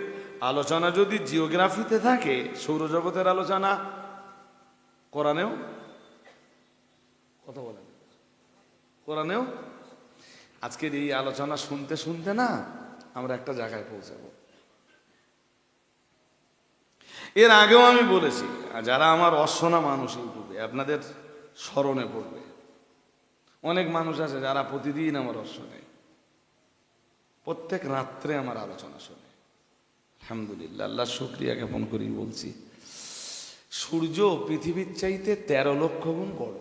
আলোচনা যদি জিওগ্রাফিতে থাকে, সৌরজগতের আলোচনা কোরআনেও, কথা বলেন, কোরআনেও। আজকের এই আলোচনা শুনতে শুনতে না আমরা একটা জায়গায় পৌঁছাবো। এর আগেও আমি বলেছি, যারা আমার অশোনা মানুষ ইউটিউবে, আপনাদের স্মরণে পড়বে, অনেক মানুষ আছে যারা প্রতিদিন আমার শোনে, প্রত্যেক রাত্রে আমার আলোচনা শোনে। আলহামদুলিল্লাহ, আল্লাহ শুকরিয়া জ্ঞাপন করি বলছি, সূর্য পৃথিবীর চাইতে ১৩ লক্ষ গুণ বড়।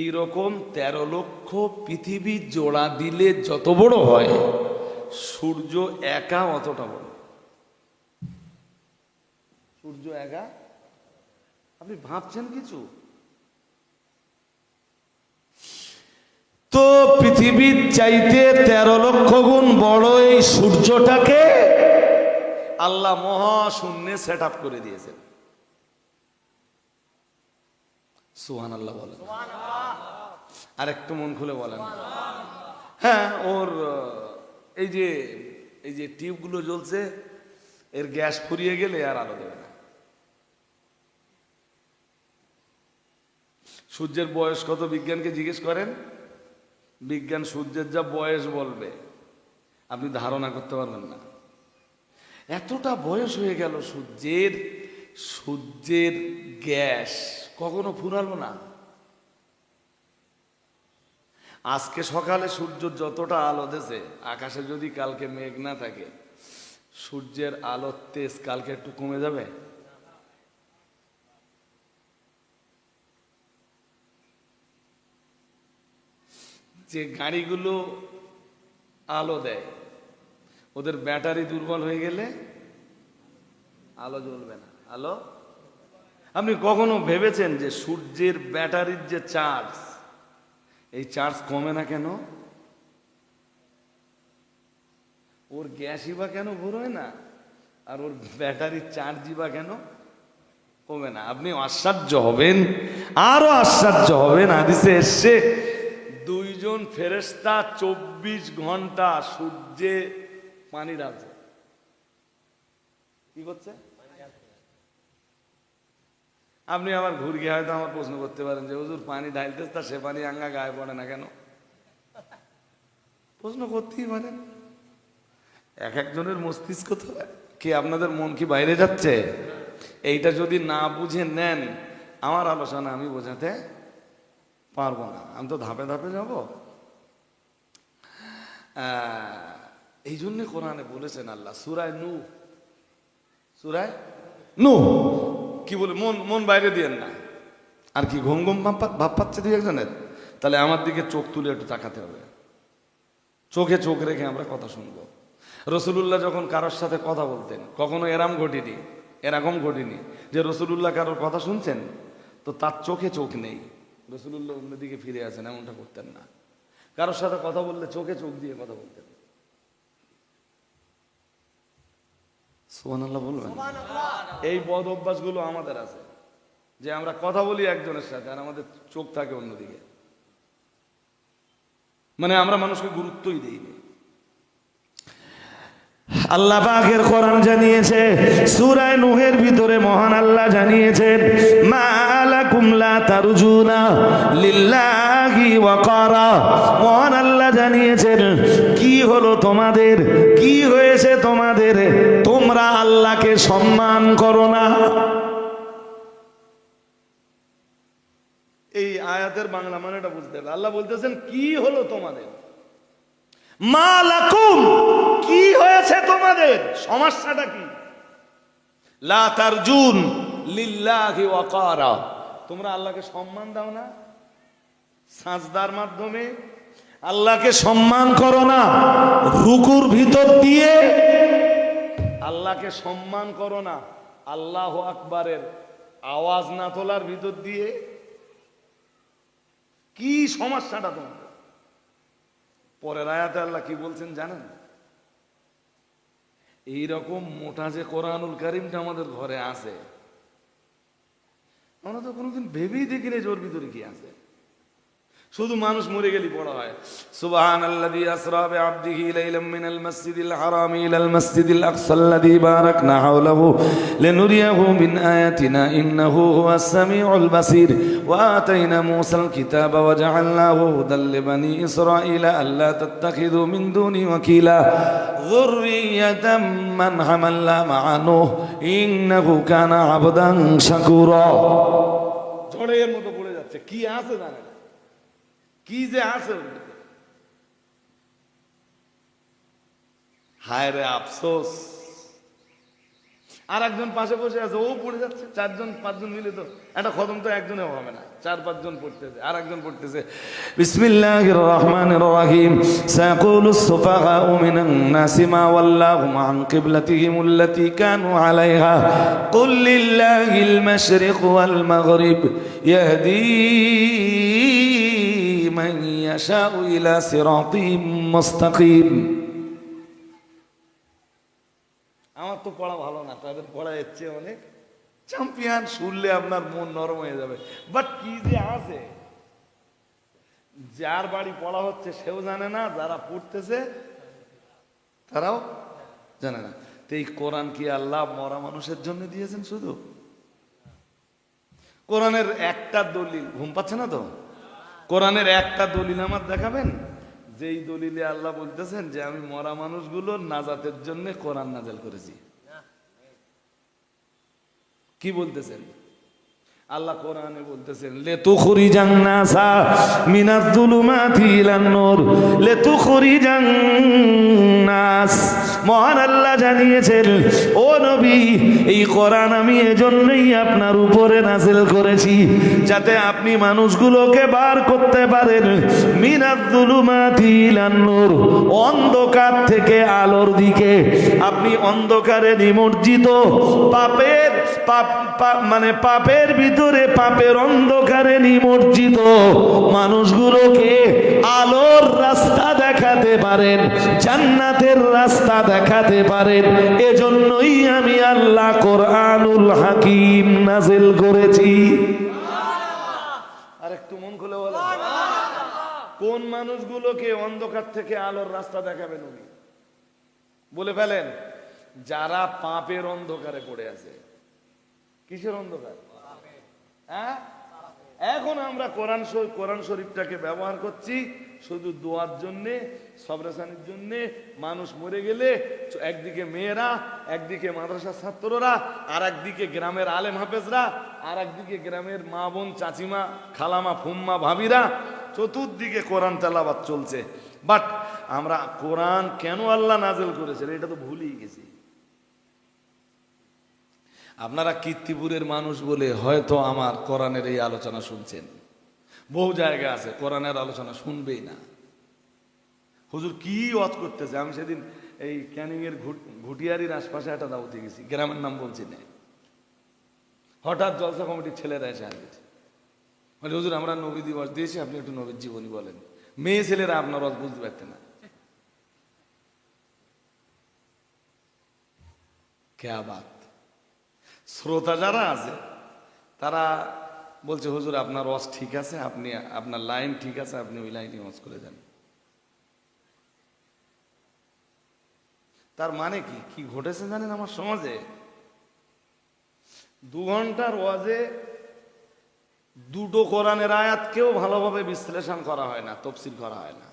এইরকম ১৩ লক্ষ পৃথিবী জোড়া দিলে যত বড় হয়, সূর্য একা অতটা বড়। সূর্য একা, আপনি ভাবছেন কিছু? তো পৃথিবীর চাইতে ১৩ লক্ষ গুণ বড় এই সূর্যটাকে আল্লাহ মহাশূন্যে সেট আপ করে দিয়েছেন। সুবহানাল্লাহ বলেন, আর একটু মন খুলে বলেন। হ্যাঁ, ওর এই যে টিউবগুলো জ্বলছে, এর গ্যাস ফুরিয়ে গেলে আর আলো দেবে না। সূর্যের বয়স কত বিজ্ঞানকে জিজ্ঞেস করেন, বিজ্ঞান সূর্যের যা বয়স বলবে আপনি ধারণা করতে পারবেন না। এতটা বয়স হয়ে গেল সূর্যের গ্যাস কখনো ফুরালো না। আজকে সকালে সূর্য যতটা আলো দিয়েছে, আকাশে যদি কালকে মেঘ না থাকে, সূর্যের আলোর তেজ কালকে একটু কমে যাবে? যে গাড়িগুলো আলো দেয়, ওদের ব্যাটারি দুর্বল হয়ে গেলে আলো জ্বলবে না। আলো, আপনি কখনো ভেবেছেন যে সূর্যের ব্যাটারির যে চার্জ, এই চার্জ কমে না কেন? ওর গ্যাসই বা কেন ভরোয় না, আর ওর ব্যাটারির চার্জই বা কেন কমে না? আপনি আশ্চর্য হবেন, আরো আশ্চর্য হবেন। হাদিসে এসছে, দুইজন ফেরেশতা 24 ঘন্টা সূর্যে পানি ঢালছে। কি করছে? আপনি আবার ঘুর গিয়ে হয়তো আমার প্রশ্ন করতে পারেন যে হুজুর পানি ঢালতেছে, তা সে পানি আঙ্গা গায়ে পড়ে না কেন? প্রশ্ন করতেই পারেন। এক একজনের মস্তিষ্ক তো, কি আপনাদের মন কি বাইরে যাচ্ছে? এইটা যদি না বুঝে নেন, আমার আলোচনা আমি বোঝাতে পারবো না। আমি তো ধাপে ধাপে যাব। এই জন্য কোরআনে বলেছেন আল্লাহ, সূরা নূহ সূরা নূহ। কি বলে, মন মন বাইরে দিয়েন না। আর কি ঘুম ঘুম ভাব পাচ্ছে দুই একজনের? তাহলে আমার দিকে চোখ তুলে একটু তাকাতে হবে, চোখে চোখ রেখে আমরা কথা শুনবো। রসুলুল্লাহ যখন কারোর সাথে কথা বলতেন, কখনো এরকম ঘটিনি যে রসুলুল্লাহ কারোর কথা শুনছেন তো তার চোখে চোখ নেই, রসুলুল্লাহ অন্যদিকে ফিরে আসেন, এমনটা করতেন না। কারোর সাথে কথা বললে চোখে চোখ দিয়ে কথা বলতেন। সুবহানাল্লাহ বলবেন। এই বদ অভ্যাসগুলো আমাদের আছে যে আমরা কথা বলি একজনের সাথে আর আমাদের চোখ থাকে অন্যদিকে, মানে আমরা মানুষকে গুরুত্বই দিইনি। আল্লাহ পাকের কোরআন জানিয়েছে, সূরা নূহের ভিতরে মহান আল্লাহ জানিয়েছেন, মা লাকুম লা তারজুনা লিল্লাহি ওয়াকারা। মহান আল্লাহ জানিয়েছেন, কি হলো তোমাদের, কি হয়েছে তোমাদের, তোমরা আল্লাহকে সম্মান করো না। এই আয়াতের বাংলা মানেটা বুঝতে হবে। আল্লাহ বলতেছেন কি হলো তোমাদের, মা লাকুম, কি হয়েছে তোমাদের, সমস্যাটা কি? লা তারজুন লিল্লাহি ওয়াকারা, তোমরা আল্লাহকে সম্মান দাও না, সাজদার মাধ্যমে আল্লাহকে সম্মান করো না, রুকুর ভিতর দিয়ে আল্লাহকে সম্মান করো না, আল্লাহু আকবারের আওয়াজ না তোলার ভিতর দিয়ে। কি সমস্যাটা তোমাদের? পরের আয়াতে আল্লাহ কি বলছেন জানেন? এইরকম মোটা যে কোরআনুল কারীমটা আমাদের ঘরে আছে, আমরা তো কোনোদিন ভেবেই দেখিনি যে ওর ভিতরে কি আছে। শুধু মানুষ মরে গেলি পড়া হয়, সুবহানাল্লাযী আসরা বিআবদিহি লাইলাম মিনাল মাসজিদিল হারাম ইলাল মাসজিদিল আকসাল্লাযী বারাকনা হাওলাহু লিনুরিয়াহু মিন আয়াতিনা ইন্নাহু হুয়াস সামিউল বাসীর ওয়া আতাইনা মূসাল কিতাবা ওয়া জাআলনাহু হুদাল লিবানী ইসরাঈলা আল্লা তাত্তাখিযু মিন দুনি ওয়াকিলা যুররিয়াতাম মান হামালনা মা'a নূহ ইন্নাহু কানা আবদান শাকুরা। ঝড়ের মতো পড়ে যাচ্ছে, কি আছে জানেন? কি যে আছে, হায় রে আফসোস। আর একজন পাশে বসে আছে, ও পড়ে যাচ্ছে। 4জন 5জন মিলে তো একটা খতম তো একজনে হবে না, 4-5 জন পড়তেছে, আর একজন পড়তেছে বিসমিল্লাহির রহমানির রহিম সায়াকুলুস সুফাহাউ মিনান নাসি মা ওয়াল্লাহুম আন কিবলাতিহিম আল্লাতী কানু আলাইহা কুল লিল্লাহিল মাশরিক ওয়াল মাগরিব ইয়াহদি মান ইয়াশাউ ইলা সিরাতিম মুস্তাকিম। আমার তো পড়া ভালো না, তাদের পড়া এসছে অনেক চ্যাম্পিয়ন, শুনলে আপনার মন নরম হয়ে যাবে। বাট কি যে আছে, যার বাড়ি পড়া হচ্ছে সেও জানে না, যারা পড়তেছে তারাও জানে না। তো এই কোরআন কি আল্লাহ মরা মানুষের জন্য দিয়েছেন শুধু? কোরআনের একটা দলিল, ঘুম পাচ্ছে না তো? কোরআনের একটা দলিল আমার দেখাবেন যেই দলিলে আল্লাহ বলতেছেন যে আমি মরা মানুষগুলোর নাজাতের জন্য কোরআন নাযিল করেছি। কি বলতেছেন আল্লাহ? কোরআনে বলতেছেন লিতুখরিজান নাসা মিনাজ যুলুমাতি ইলান নূর, লিতুখরিজান নাস। মহান আল্লাহ জানিয়েছেন, ও নবী, এই কোরআন আমি এজন্যই আপনার উপরে নাযিল করেছি যাতে আপনি মানুষগুলোকে বার করতে পারেন মিনাজ যুলুমাতি ইলান নূর, অন্ধকার থেকে আলোর দিকে। আপনি অন্ধকারে নিমজ্জিত, পাপের মানে পাপের ভিতরে, পাপের অন্ধকারে নিমজ্জিত মানুষগুলোকে আলোর রাস্তা দেখাতে পারেন, জান্নাতের রাস্তা দেখাতে পারেন। এজন্যই আমি আল্লাহ কোরআনুল হাকিম নাযিল করেছি। আর একটু মন খুলে বলেন, কোন মানুষগুলোকে অন্ধকার থেকে আলোর রাস্তা দেখাবেন উনি? বলে ফেলেন, যারা পাপের অন্ধকারে পড়ে আছে। কিসের অন্ধকার? হ্যাঁ, এখন আমরা কোরআন শরীফটাকে ব্যবহার করছি শুধু দোয়ার জন্যে, সবরাসানির জন্যে। মানুষ মরে গেলে একদিকে মেয়েরা, একদিকে মাদ্রাসার ছাত্ররা, আর একদিকে গ্রামের আলেম হাফেজরা, আর একদিকে গ্রামের মা বোন, চাচিমা, খালামা, ফুম্মা, ভাবিরা, চতুর্দিকে কোরআন তেলাওয়াত চলছে। বাট আমরা কোরআন কেন আল্লাহ নাযিল করেছেন এটা তো ভুলেই গেছি। আপনারা কীর্তিপুরের মানুষ বলে হয়তো আমার কোরআনের এই আলোচনা শুনছেন। বহু জায়গা আছে কোরআনের আলোচনা শুনবেই না। হুজুর কি ওয়াজ করতেছে। আমি সেদিন এই ক্যানিং এর ঘুটিয়ারির আশপাশে একটা দাওয়াতে গেছি, গ্রামের নাম বলছি না। হঠাৎ জলসা কমিটির ছেলেরা এসে হাজির, মানে হুজুর আমরা নবী দিবস দিয়েছি, আপনি একটু নবীর জীবনী বলেন। মেয়ে ছেলেরা আপনার ওয়াজ বুঝতে পারতেন না। ক্যা বাত। শ্রোতা যারা আছে তারা বলছে হুজুর আপনার ওয়াজ ঠিক আছে, আপনি আপনার লাইন ঠিক আছে, আপনি ওই লাইনে ওয়াজ করে যান। তার মানে কি কি ঘটেছে জানেন আমার সমাজে? 2 ঘন্টার ওয়াজে দুটো কোরআনের আয়াতকেও ভালোভাবে বিশ্লেষণ করা হয় না, তফসির করা হয় না।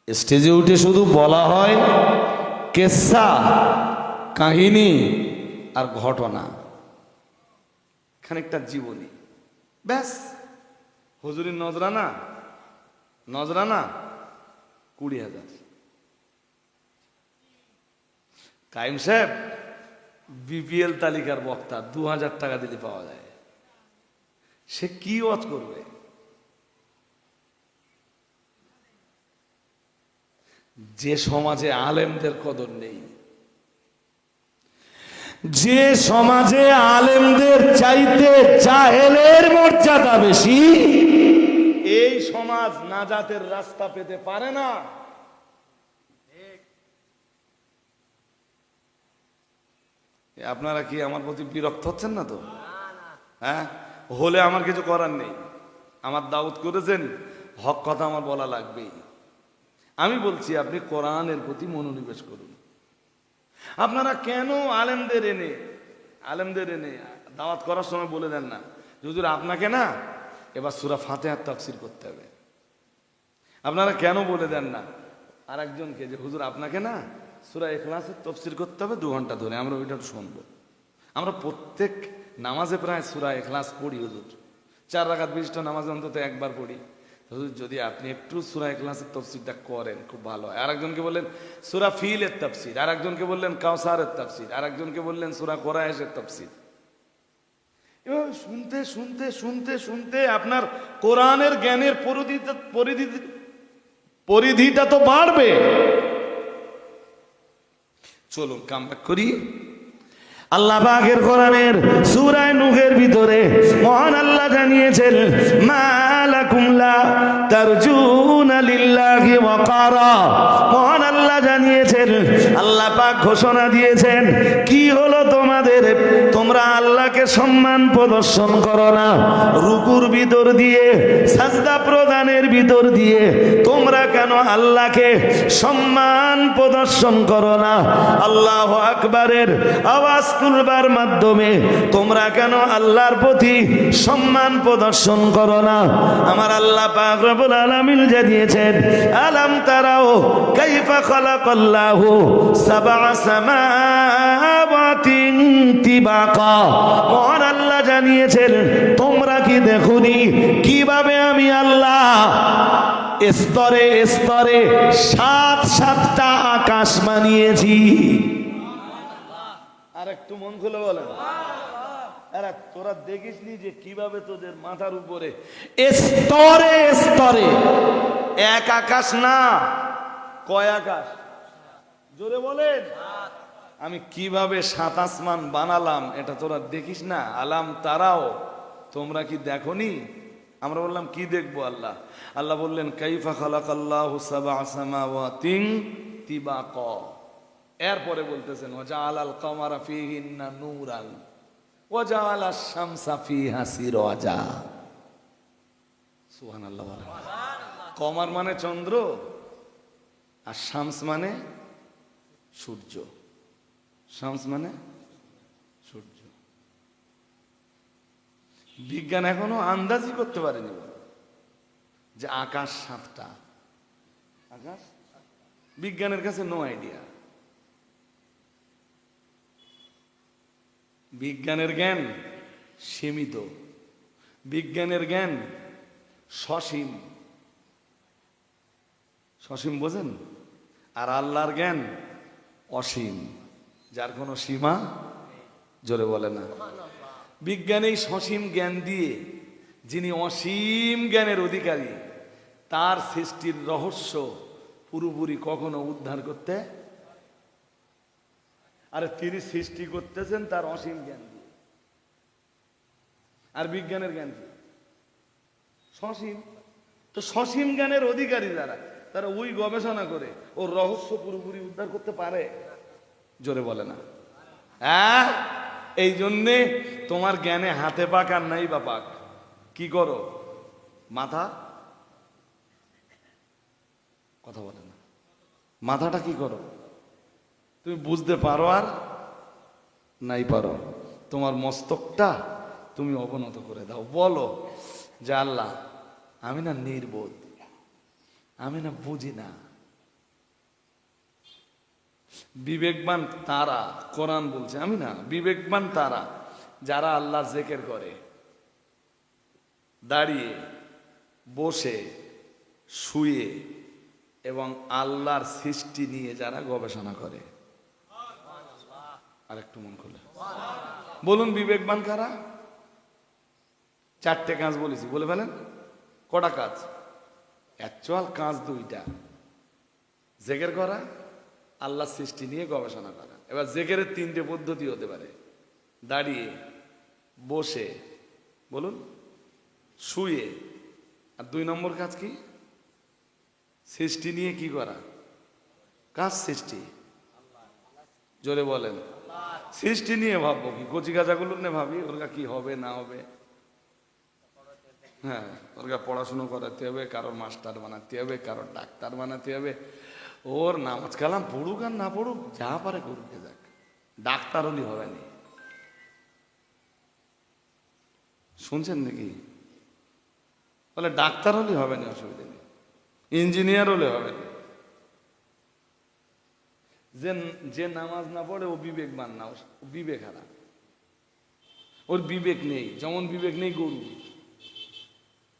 স্টেজে উঠে শুধু বলা হয় কেসা, কাহিনী আর ঘটনা, খানিকটা জীবনী, ব্যাস। হুজুরের নজরানা 20,000। কাইম সাহেব বিপিএল তালিকার বক্তা, 2,000 টাকা দিলে পাওয়া যায়। সে কি ওয়াজ করবে? যে সমাজে আলেমদের কদর নেই, যে সমাজে আলেমদের চাইতে জাহেলের মর্যাদা বেশি, এই সমাজ নাজাতের রাস্তা পেতে পারে না। আপনারা কি আমার প্রতি বিরক্ত হচ্ছেন না তো? হ্যাঁ, হলে আমার কিছু করার নেই। আমার দাওয়াত করেছেন, হক কথা আমার বলা লাগবেই। আমি বলছি আপনি কোরআনের প্রতি মনোনিবেশ করুন। আপনারা কেন আলেমদের এনে দাওয়াত করার সময় বলে দেন না হুজুর আপনাকে না এবার সূরা ফাতিহার তাফসীর করতে হবে? আপনারা কেন বলে দেন না আর একজনকে যে হুজুর আপনাকে না সূরা ইখলাসের তাফসীর করতে হবে 2 ঘন্টা ধরে, আমরা ওইটা শুনবো। আমরা প্রত্যেক নামাজে প্রায় সূরা ইখলাস পড়ি হুজুর, 4 রাকাত বিশিষ্ট নামাজে অন্তত একবার পড়ি। হুজুর যদি আপনি একটু সূরা ইখলাসের তাফসীরটা করেন খুব ভালো হয়। আরেকজনকে বললেন সূরা ফিলের তাফসীর, আরেকজনকে বললেন কাউসারের তাফসীর, আরেকজনকে বললেন সূরা কুরাইশের তাফসীর। এভাবে শুনতে শুনতে শুনতে শুনতে আপনার কোরআনের জ্ঞানের পরিধিটা তো বাড়বে। চলুন কামব্যাক করি। আল্লাহ পাকের কোরআনের সূরা নূহের ভিতরে মহান আল্লাহ জানিয়েছেন মালাকুম লা তারজুনা লিল্লাহি ওয়াকারা। মহান আল্লাহ জানিয়েছেন, আল্লাহ পাক ঘোষণা দিয়েছেন কি হলো তোমাদের, তোমরা আল্লাহকে সম্মান প্রদর্শন করো না। রুকুর ভিতর দিয়ে সাজদা প্রদানের ভিতর দিয়ে তোমরা কেন আল্লাহকে সম্মান প্রদর্শন করো না? আল্লাহু আকবারের আওয়াজ তুলবার মাধ্যমে তোমরা কেন আল্লাহর প্রতি সম্মান প্রদর্শন করো না? আমার আল্লাহ পাক রব্বুল আলামিন জানিয়েছেন আলাম তারাও কাইফা খালাকাল্লাহু সাবআ সামাওয়াতিন তিবাকা। মহান আল্লাহ জানিয়েছেন তোমরা কি দেখোনি কিভাবে আমি আল্লাহ স্তরে স্তরে 7-7টা আকাশ বানিয়েছি। আর একটু মন খুলে বলেন, আরে তোরা দেখিসনি যে কিভাবে তোদের মাথার উপরে স্তরে স্তরে, এক আকাশ না কয় আকাশ? জোরে বলেন। আমি কিভাবে 7 আসমান বানালাম এটা তোরা দেখিস না? আলাম তারাও, তোমরা কি দেখোনি? আমরা বললাম কি দেখবো? আল্লাহ বললেন কাইফা খালাকাল্লাহু সাবআ সামাওয়াতিন তিবাকা। এরপরে বলতেছেন ওয়াজাআলাল কামারা ফীহিন্না নূরান ওয়াজাআলাশ শামসা ফীহা সিরাজা। সুবহানাল্লাহ। কমার মানে চন্দ্র আর শামস মানে সূর্য। শামস মানে সূর্য। বিজ্ঞান এখনো আন্দাজই করতে পারেনি যে আকাশ 7টা। আকাশ বিজ্ঞানের কাছে নো আইডিয়া। বিজ্ঞানের জ্ঞান সীমিত, বিজ্ঞানের জ্ঞান সসীম। সসীম বোঝেন? আর আল্লাহর জ্ঞান অসীম, যার কোনো সীমা, জোরে বলে না। বিজ্ঞান এই সসীম জ্ঞান দিয়ে যিনি অসীম জ্ঞানের অধিকারী, তার সৃষ্টির রহস্য পুরোপুরি কখনো উদ্ধার করতে, আরে তিনি সৃষ্টি করতেছেন তার অসীম জ্ঞান দিয়ে, আর বিজ্ঞানের জ্ঞান কি? সসীম। তো সসীম জ্ঞানের অধিকারী যারা, তারা ওই গবেষণা করে ওর রহস্য পুরোপুরি উদ্ধার করতে পারে, জোরে বলে না। হ্যাঁ, এই জন্যে তোমার জ্ঞানে হাতে পাক আর নাই বা পাক, কি করো? মাথা, কথা বলে না, মাথাটা কি করো? তুমি বুঝতে পারো আর নাই পারো, তোমার মস্তকটা তুমি অবনত করে দাও। বলো যে আল্লাহ, আমি না নির্বোধ, আমি না বুঝি না। বিবেকবান তারা, কোরআন বলছে, আমি না, বিবেকবান তারা যারা আল্লাহ জিকির করে, দাঁড়িয়ে, বসে, শুয়ে এবং আল্লাহর সৃষ্টি নিয়ে যারা গবেষণা করে। আর একটু মন খুলে বলুন, বিবেকবান কারা? চারটে কাজ বলেছি, বলে ফেলেন। কটা কাজ? অ্যাকচুয়াল কাজ দুইটা, জিকির করা, আল্লাহর সৃষ্টি নিয়ে গবেষণা করা। এবার জিকিরের তিনটে পদ্ধতি হতে পারে, দাঁড়িয়ে, বসে, বলুন, শুয়ে। আর দুই নম্বর কাজ কি? সৃষ্টি নিয়ে কি করা? কাজ সৃষ্টি, জোরে বলেন। সৃষ্টি নিয়ে ভাববো কি? কচি গাছাগুলো নিয়ে ভাবি, ওরা কি হবে না হবে। হ্যাঁ, ওরা পড়াশুনো করাতে হবে, কারোর মাস্টার বানাতে হবে, কারোর ডাক্তার বানাতে হবে। ওর নামাজ কালাম পড়ুক আর না পড়ুক, যা পারে করুক, যাক, ডাক্তার হলে হবে না। শুনছেন নাকি? বলে ডাক্তার হলে হবে না, অসুবিধা নেই, ইঞ্জিনিয়ার হলে হবে না। যে নামাজ না পড়ে ও বিবেকবান না, ও বিবেক হারা, ওর বিবেক নেই। যেমন বিবেক নেই গরু,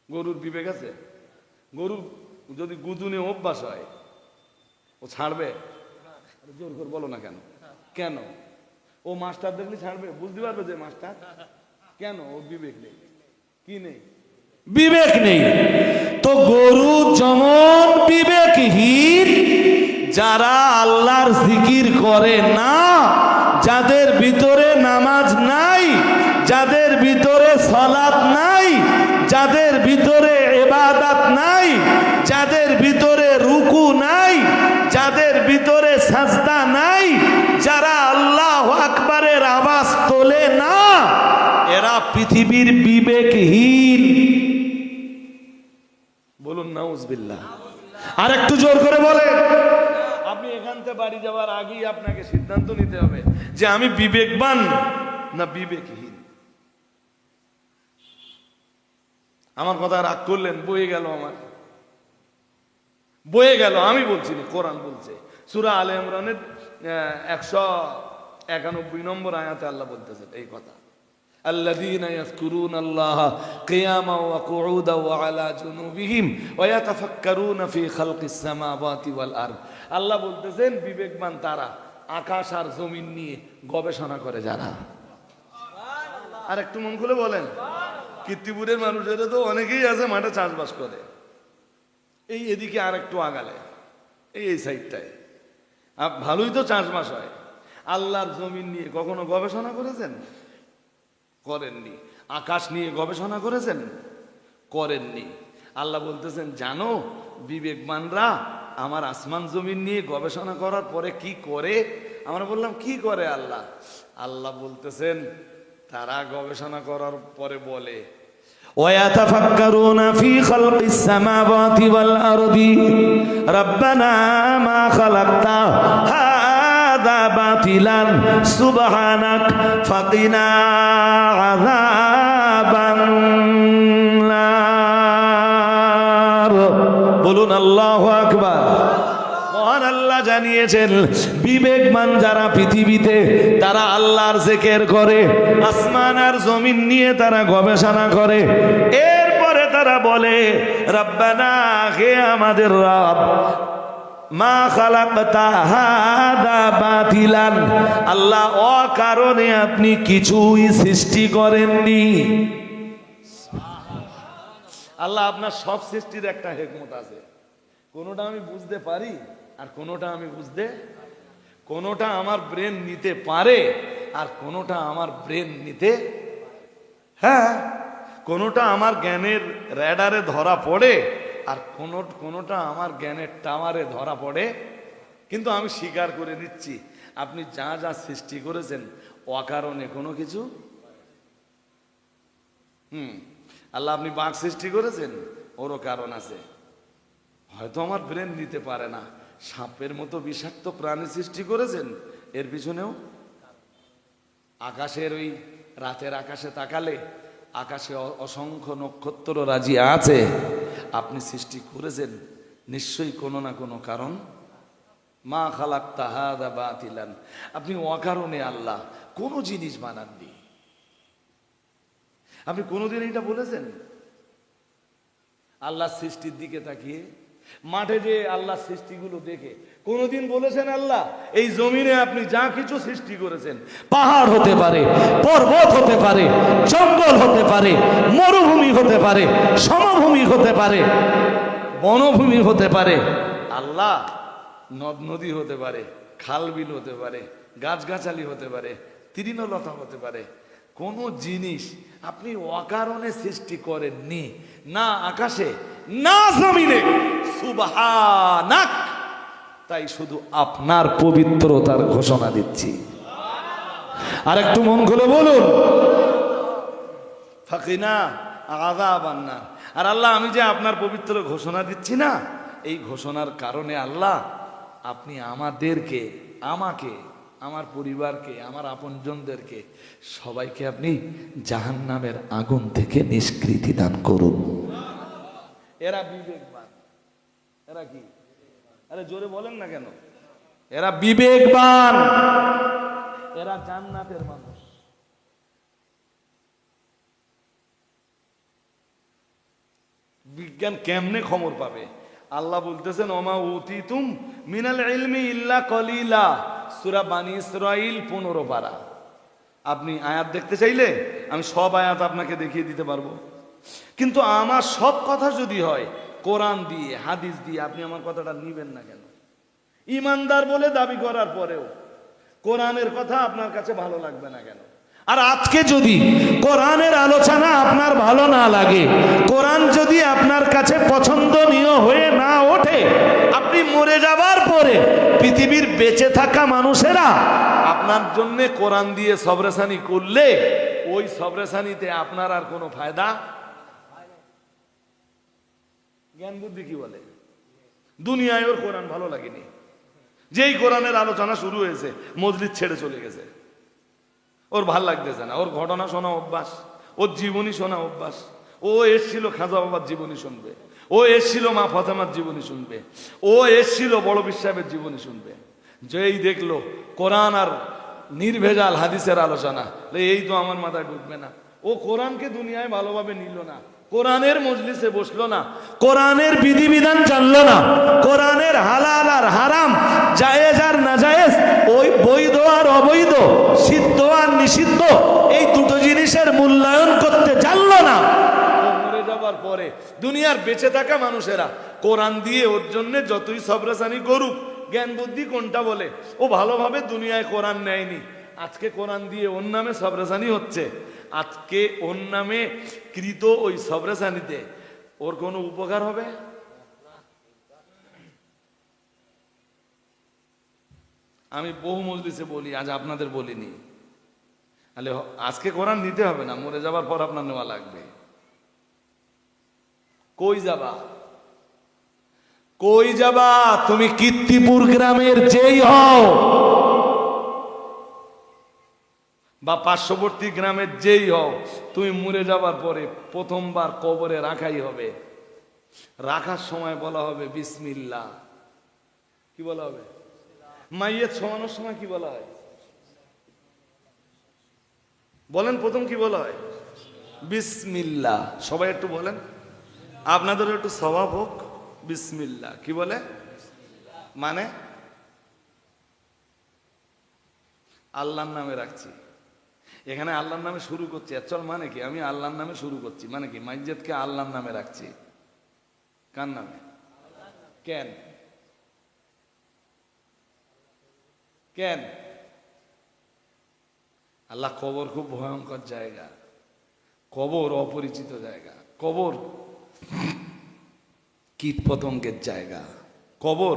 গরুর বিবেক আছে? গরুর যদি গুদুনে অভ্যাস হয়, ও ছাড়বে? জোর করে বলো না, কেন? কেন? ও মাস্টার দেখলে ছাড়বে? বুঝতে পারবে যে মাস্টার। কেন? ওর বিবেক নেই। কি নেই? বিবেক নেই। তো গরু যেমন বিবেকহীন, যারা আল্লাহর জিকির করে না, যাদের ভিতরে নামাজ নাই, যাদের ভিতরে সালাত নাই, যাদের ভিতরে ইবাদত নাই, যাদের ভিতরে রুকু নাই, যাদের ভিতরে সাজদা নাই, যারা আল্লাহু আকবারের আওয়াজ তোলে না, এরা পৃথিবীর বিবেকহীন। বলুন নাউজুবিল্লাহ। আর একটু জোর করে বলেন। আপনি এখান থেকে বাড়ি যাওয়ার আগেই আপনাকে সিদ্ধান্ত নিতে হবে যে আমি বিবেকবান না বিবেকহীন। আমার কথা রাগ করলেন? বয়ে গেল, আমার বয়ে গেল, আমি বলছি না, কোরআন বলছে। সূরা আলে ইমরানের 191 নম্বর আয়াতে আল্লাহ বলতেছেন এই কথা, আল্লাযীনা ইয়াযকুরুনাল্লাহা কিয়ামান ওয়া কুউদান ওয়া আলা জুনুবিহিম ওয়া ইয়াতাফাক্কারুনা ফি খালকিস সামাওয়াতি ওয়াল আরদ। আল্লাহ বলতেছেন বিবেকবান তারা, আকাশ আর জমিন নিয়ে গবেষণা করে যারা। আর একটু মন খুলে বলেন। কীর্তিপুরের মানুষেরা তো অনেকেই আছে মাঠে চাষবাস করে, এই এদিকে আর একটু আগালে, এই সাইডটায় ভালোই তো চাষবাস হয়। আল্লাহর জমিন নিয়ে কখনো গবেষণা করেছেন? করেননি। আকাশ নিয়ে গবেষণা করেছেন? করেননি। আল্লাহ বলতেছেন, জানো বিবেকবানরা আমার আসমান জমিন নিয়ে গবেষণা করার পরে কি করে? আমরা বললাম কি করে আল্লাহ? আল্লাহ বলতেছেন তারা গবেষণা করার পরে বলে, وَيَتَفَكَّرُونَ فِي خَلْقِ السَّمَاوَاتِ وَالْأَرْضِ رَبَّنَا مَا خَلَقْتَ هَذَا بَاطِلًا سُبْحَانَكَ فَقِنَا عَذَابَ النَّارِ। বলুন আল্লাহু আকবার। মহান আল্লাহ জানিয়েছেন বিবেকমান যারা পৃথিবীতে, তারা আল্লাহর জিকির করে, আসমান আর জমিন নিয়ে তারা গবেষণা করে, এরপরে তারা বলে রব্বানা, হে আমাদের রব, মা খালাকতা হাদা বাতিলান, আল্লাহ অকারণে আপনি কিছুই সৃষ্টি করেননি। আল্লাহ আপনার সব সৃষ্টির একটা হিকমত আছে, কোনোটা আমি বুঝতে পারি আর কোনোটা আমি বুঝতে, কোনোটা আমার ব্রেন নিতে পারে আর কোনোটা আমার ব্রেন নিতে, হ্যাঁ, কোনোটা আমার জ্ঞানের র্যাডারে ধরা পড়ে আর কোনোটা আমার জ্ঞানের টাওয়ারে ধরা পড়ে। কিন্তু আমি স্বীকার করে নিচ্ছি আপনি যা যা সৃষ্টি করেছেন অকারণে কোনো কিছু। আল্লাহ আপনি বাঘ সৃষ্টি করেছেন, ওরও কারণ আছে, হয়তো আমার ব্রেন নিতে পারে না। সাপের মতো বিষাক্ত প্রাণী সৃষ্টি করেছেন, এর পিছনেও। আকাশের ওই রাতের আকাশে তাকালে আকাশে অসংখ্য নক্ষত্র রাজি আছে, আপনি সৃষ্টি করেছেন নিশ্চয়ই কোনো না কোনো কারণ। মা খালাকতা হাদা বাতিলান, আপনি অকারণে আল্লাহ কোনো জিনিস বানাননি। আপনি কোনোদিন এটা বলেছেন? আল্লাহ সৃষ্টির দিকে তাকিয়ে মাঠে যে আল্লাহ সৃষ্টিগুলো দেখে কোনোদিন বলেছেন আল্লাহ এই জমিনে আপনি যা কিছু সৃষ্টি করেছেন, পাহাড় হতে পারে, পর্বত হতে পারে, জঙ্গল হতে পারে, মরুভূমি হতে পারে, সমভূমি হতে পারে, বনভূমি হতে পারে, আল্লাহ নদ নদী হতে পারে, খাল বিল হতে পারে, গাছগাছালি হতে পারে, তৃণলতা হতে পারে, কোনো জিনিস আপনি অকারণে সৃষ্টি করেননি, না আকাশে না জমিনে। সুবহানাক, তাই শুধু আপনার পবিত্রতার ঘোষণা দিচ্ছি। আর একটু মন খুলে বলুন, ফাকিনা আযাবান নার। আর আল্লাহ আমি যে আপনার পবিত্র ঘোষণা দিচ্ছি না, এই ঘোষণার কারণে আল্লাহ আপনি আমাদেরকে, আমাকে, আমার পরিবারকে, আমার আপনজনদেরকে সবাইকে আপনি জাহান্নামের আগুন থেকে নিষ্কৃতি দান করুন। এরা বিবেকবান। এরা কি? আরে জোরে বলেন না কেন? এরা বিবেকবান, এরা জান্নাতের মানুষ। বিজ্ঞান কেমনে খবর পাবে? আল্লাহ বলতেছেন ওমা উতিতুম মিনাল ইলমি ইল্লা কলিলা, সূরা বানী ইসরাঈল 15 পারা। আপনি আয়াত দেখতে চাইলে আমি সব আয়াত আপনাকে দেখিয়ে দিতে পারবো, কিন্তু আমার সব কথা যদি হয় কোরআন দিয়ে হাদিস দিয়ে, আপনি আমার কথাটা নিবেন না কেন? ইমানদার বলে দাবি করার পরেও কোরআনের কথা আপনার কাছে ভালো লাগবে না কেন? আর আজকে যদি কোরআনের আলোচনা আপনার ভালো না লাগে, কোরআন যদি আপনার কাছে পছন্দনীয় হয়ে না ওঠে, আপনি মরে যাবার পরে পৃথিবীর বেঁচে থাকা মানুষেরা আপনার জন্য কোরআন দিয়ে সবরেসানি করলে ওই সবরেসানিতে আপনার আর কোনো ফায়দা। জ্ঞান বুদ্ধি কি বলে? দুনিয়ায় ওর কোরআন ভালো লাগেনি, যেই কোরআনের আলোচনা শুরু হয়েছে মজলিস ছেড়ে চলে গেছে, ওর ভাল লাগতেছে না, ওর ঘটনা শোনা অভ্যাস, ওর জীবনী শোনা অভ্যাস। ও এসছিল খাজা বাবার জীবনী শুনবে, ও এসছিল মা ফাতেমার জীবনী শুনবে, ও এসছিল বড় পীর সাহেবের জীবনী শুনবে। যেই দেখলো কোরআন আর নির্ভেজাল হাদিসের আলোচনা, এই তো আমার মাথায় ঢুকবে না। ও কোরআনকে দুনিয়ায় ভালোভাবে নিল না, কোরআনের মজলিসে বসলো না, কোরআনের বিধিবিধান জানলো না, কোরআনের হালাল আর হারাম, জায়েজ আর নাজায়েজ, ওই বৈধ আর অবৈধ, সিদ্ধ আর নিষিদ্ধ, এই দুটো জিনিসের মূল্যায়ন করতে জানলো না। ও মরে যাবার পরে দুনিয়ার বেঁচে থাকা মানুষেরা কোরআন দিয়ে ওর জন্য যতই সবরেসানি করুক, জ্ঞান বুদ্ধি কোনটা বলে, ও ভালোভাবে দুনিয়ায় কোরআন নেয়নি। আজকে কোরআন দিয়ে ওর নামে সবরেসানি হচ্ছে, আজকে ওর নামে কৃত ওই সবরেসানিতে ওর কোনো উপকার হবে? আমি বহু মজলিসে বলি, আজ আপনাদের বলিনি। তাহলে আজকে কোরআন নিতে হবে না, মরে যাবার পর আপনার নেওয়া লাগবে। কই যাবা? কই যাবা? তুমি কীর্তিপুর গ্রামের যেই হও বা পার্শ্ববর্তী গ্রামের যেই হও, তুমি মরে যাবার পরে প্রথমবার কবরে রাখাই হবে। রাখার সময় বলা হবে বিসমিল্লাহ। কি বলা হবে? মাইয়েত শোয়ানোর সময় কি বলা হয় বলেন? প্রথম কি বলা হয়? বিসমিল্লাহ। সবাই একটু বলেন, আপনাদের একটু স্বভাব হোক। বিসমিল্লাহ কি বলে? মানে আল্লাহর নামে রাখছি। এখানে আল্লাহর নামে শুরু করছি, চল মানে কি আমি আল্লাহর নামে শুরু করছি, মানে কি মাইজ্জতকে আল্লাহর নামে রাখছি। কার নামে? কেন কেন? আল্লাহ কবর খুব ভয়ঙ্কর জায়গা, কবর অপরিচিত জায়গা, কবর কীট পতঙ্গের জায়গা, কবর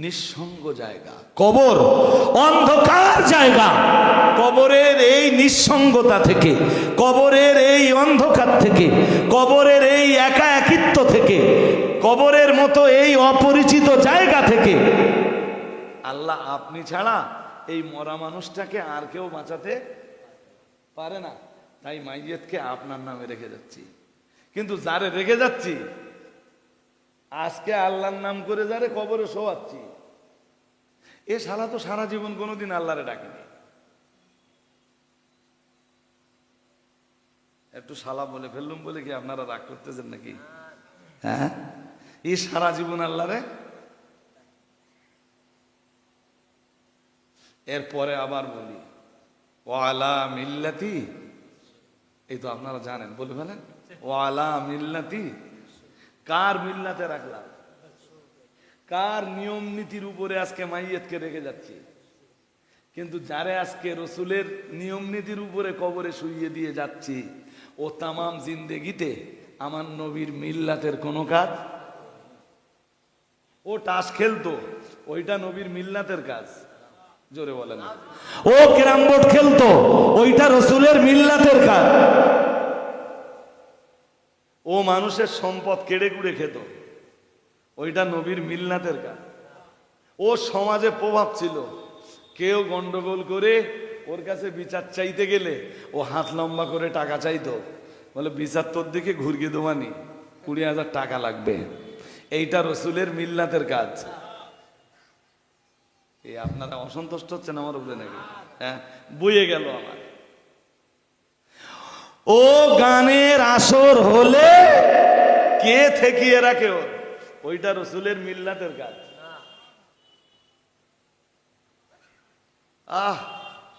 নিঃসঙ্গ জায়গা, কবর অন্ধকার জায়গা। কবরের এই নিঃসঙ্গতা থেকে, কবরের এই অন্ধকার থেকে, কবরের এই একা একিত্ব থেকে, কবরের মতো এই অপরিচিত জায়গা থেকে আল্লাহ আপনি ছাড়া এই মরা মানুষটাকে আর কেউ বাঁচাতে পারে না। তাই মাইয়িতকে আপনার নামে রেখে যাচ্ছি। কিন্তু যারে রেখে যাচ্ছি আজকে আল্লাহর নাম করে যারে কবরে শোয়াচ্ছি, এ শালা তো সারা জীবন কোনোদিন আল্লাহরে ডাকেনি। একটু শালা বলে ফেললুম বলে কি আপনারা রাগ করতেছেন নাকি? হ্যাঁ, এই সারা জীবন আল্লাহরে। এরপরে আবার বলি ওয়ালা মিল্লাতি, এই তো আপনারা জানেন, বলে ফেলেন ওয়ালা মিল্লাতি। কার মিল্লাতে রাখলাম? কার নিয়ম নীতির উপরে আজকে মাইয়িতকে রেখে যাচ্ছি? কিন্তু যারে আজকে রসুলের নিয়ম নীতির উপরে কবরে শুইয়ে দিয়ে যাচ্ছি, ও তামাম জিন্দেগিতে আমার নবীর মিল্লাতের কোনো কাজ। ও তাস খেলতো, ওইটা নবীর মিল্লাতের কাজ। জোরে বলে না। ও ক্যারাম বোর্ড খেলতো, ওইটা রসুলের মিল্লাতের কাজ। ও মানুষের সম্পদ কেড়ে কুড়ে খেত, ওইটা নবীর মিল্লাতের কাজ। ও সমাজে প্রভাব ছিল, কেউ গন্ডগোল করে ওর কাছে বিচার চাইতে গেলে ও হাত লম্বা করে টাকা চাইতো, বলে বিচার তোর দিকে ঘুরিয়ে দেওয়ানি, 20,000 টাকা লাগবে। এইটা রসুলের মিল্লাতের কাজ। এই আপনারা অসন্তুষ্ট হচ্ছেন আমার উপরে নাকি? হ্যাঁ, বইয়ে গেল আমার। ও গানের আসর হলে কে ঠেকিয়ে রাখে ওর, ওইটা রসুলের মিল্লাতের কাজ।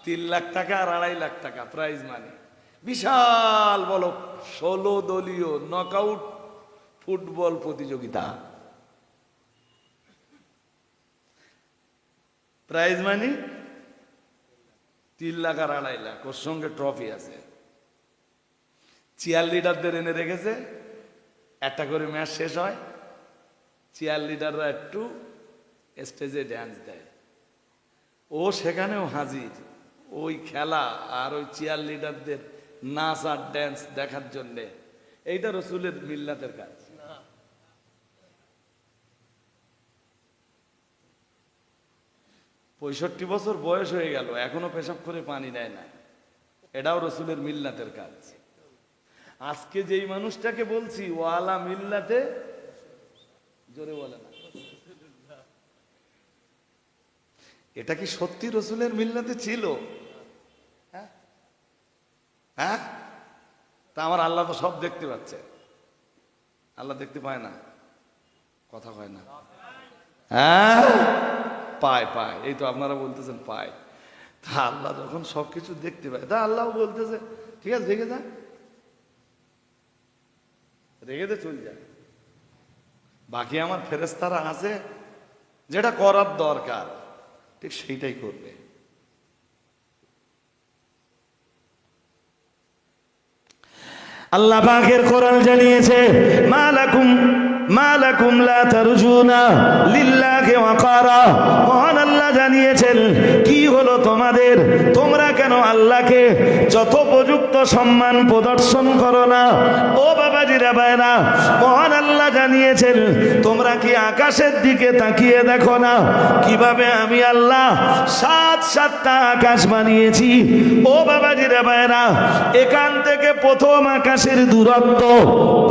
3 লাখ টাকা আর 2.5 লাখ টাকা প্রাইজ মানি, বিশাল বড় 16 দলীয় নকআউট ফুটবল প্রতিযোগিতা। প্রাইজ মানি 3 লাখ আর 2.5 লাখ, ওর সঙ্গে ট্রফি আছে। চিয়ার লিডারদের এনে রেখেছে, একটা করে ম্যাচ শেষ হয়, চিয়ার লিডাররা একটু স্টেজে ড্যান্স দেয়, ও সেখানেও হাজির ওই খেলা আর ওই চিয়ার লিডারদের নাচ আর ড্যান্স দেখার জন্যে। এইটা রসুলের মিল্লাতের কাজ। 65 বছর বয়স হয়ে গেল, এখনো পেশাব করে পানি দেয় না, এটাও রসুলের মিল্লাতের কাজ। আজকে যেই মানুষটাকে বলছি ওয়ালা মিল্লাতে, জোরে বলে না, এটা কি সত্যি রসুলের মিল্লাতে ছিল? হ্যাঁ, তা আমার আল্লাহ তো সব দেখতে পাচ্ছে। আল্লাহ দেখতে পায় না? কথা হয় না? হ্যাঁ, পায় পায়। এই তো আপনারা বলতেছেন পায়। তা আল্লাহ যখন সবকিছু দেখতে পায়, তা আল্লাহ বলতেছে ঠিক আছে রেখে যা, রেখে দে, চল যা। বাকি আমার ফেরেশতারা আছে, যেটা করার দরকার ঠিক সেইটাই করবে। আল্লাহ পাকের কোরআন জানিয়েছে মালাকুম লা তারজুনা লিল্লাহি ওয়াকারা। মহান আল্লাহ জানিয়েছেন কি হলো তোমাদের, তোমরা কেন আল্লাহকে যথোপযুক্ত সম্মান প্রদর্শন করো না? ও বাবাজিরা ভাইরা, মহান আল্লাহ জানিয়েছেন তোমরা কি আকাশের দিকে তাকিয়ে দেখো না কিভাবে আমি আল্লাহ 7টা আকাশ বানিয়েছি? ও বাবাজিরা ভাইরা, এখান থেকে প্রথম আকাশের দূরত্ব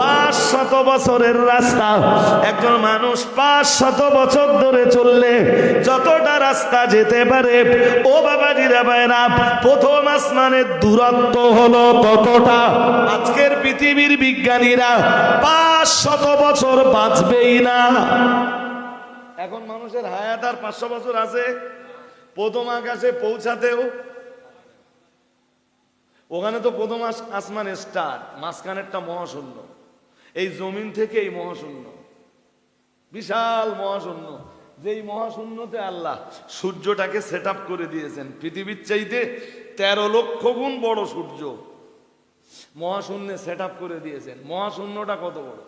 500 বছরের রাস্তা। একজন মানুষ 500 বছর ধরে চললে যতটা রাস্তা যেতে পারে, ও বাবাজিরা ভাইরা, প্রথম আসমানের দূরত্ব হলো ততটা। আজকের পৃথিবীর বিজ্ঞানীরা 500 বছর বাঁচবেই না। এখন মানুষের হায়াত আর 500 বছর আছে। প্রথম আকাশে পৌঁছাতেও ওখানে তো প্রথম আসমানে স্টার, মাঝখানেরটা মহাশূন্য, এই জমিন থেকে এই মহাশূন্য, বিশাল মহাশূন্য। যেই মহাশূন্যতে আল্লাহ সূর্যটাকে সেট আপ করে দিয়েছেন, পৃথিবীর চাইতে 13 লক্ষ গুণ বড় সূর্য মহাশূন্যে সেট আপ করে দিয়েছেন। মহাশূন্যটা কত বড়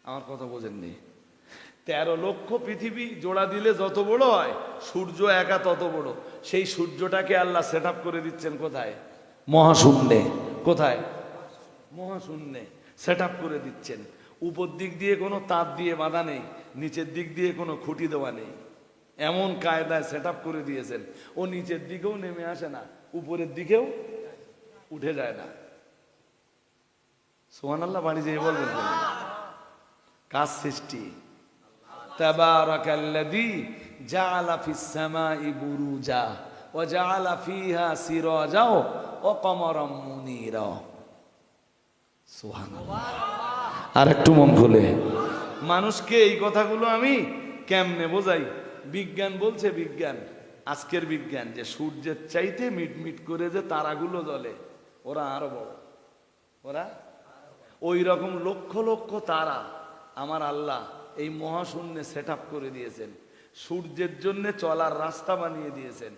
আমার কথা বোঝেননি? 13 লক্ষ পৃথিবী জোড়া দিলে যত বড় হয়, সূর্য একা তত বড়। সেই সূর্যটাকে আল্লাহ সেট আপ করে দিচ্ছেন কোথায়? মহাশূন্যে। কোথায়? মহাশূন্যে সেট আপ করে দিচ্ছেন। উপর দিক দিয়ে কোনো তার দিয়ে বাঁধা নেই, নিচের দিক দিয়ে কোনো খুঁটি দেওয়া নেই, এমন কায়দায় সেট আপ করে দিয়েছেন। ও নিচের দিকেও নেমে আসে না, উপরের দিকেও উঠে যায় না। সুবহানাল্লাহ বাড়ি যেয়ে বলবেন কাজ সৃষ্টি। তাবারাকাল্লাযী জাআলা ফিস সামাই বুরুজা ওয়া জাআলা ফিহা সিরাজা ওয়া কমারাম মুনীরা। সুবহানাল্লাহ। আর একটু মন খুলে মানুষকে এই কথাগুলো আমি কেমনে বোঝাই? বিজ্ঞান বলছে, বিজ্ঞান, আজকের বিজ্ঞান, যে সূর্যের চাইতে মিটমিট করে যে তারাগুলো জ্বলে, ওরা আরো বড়, ওরা ওই রকম লক্ষ লক্ষ তারা আমার আল্লাহ এই মহাশূন্যে সেট আপ করে দিয়েছেন। সূর্যের জন্য চলার রাস্তা বানিয়ে দিয়েছেন,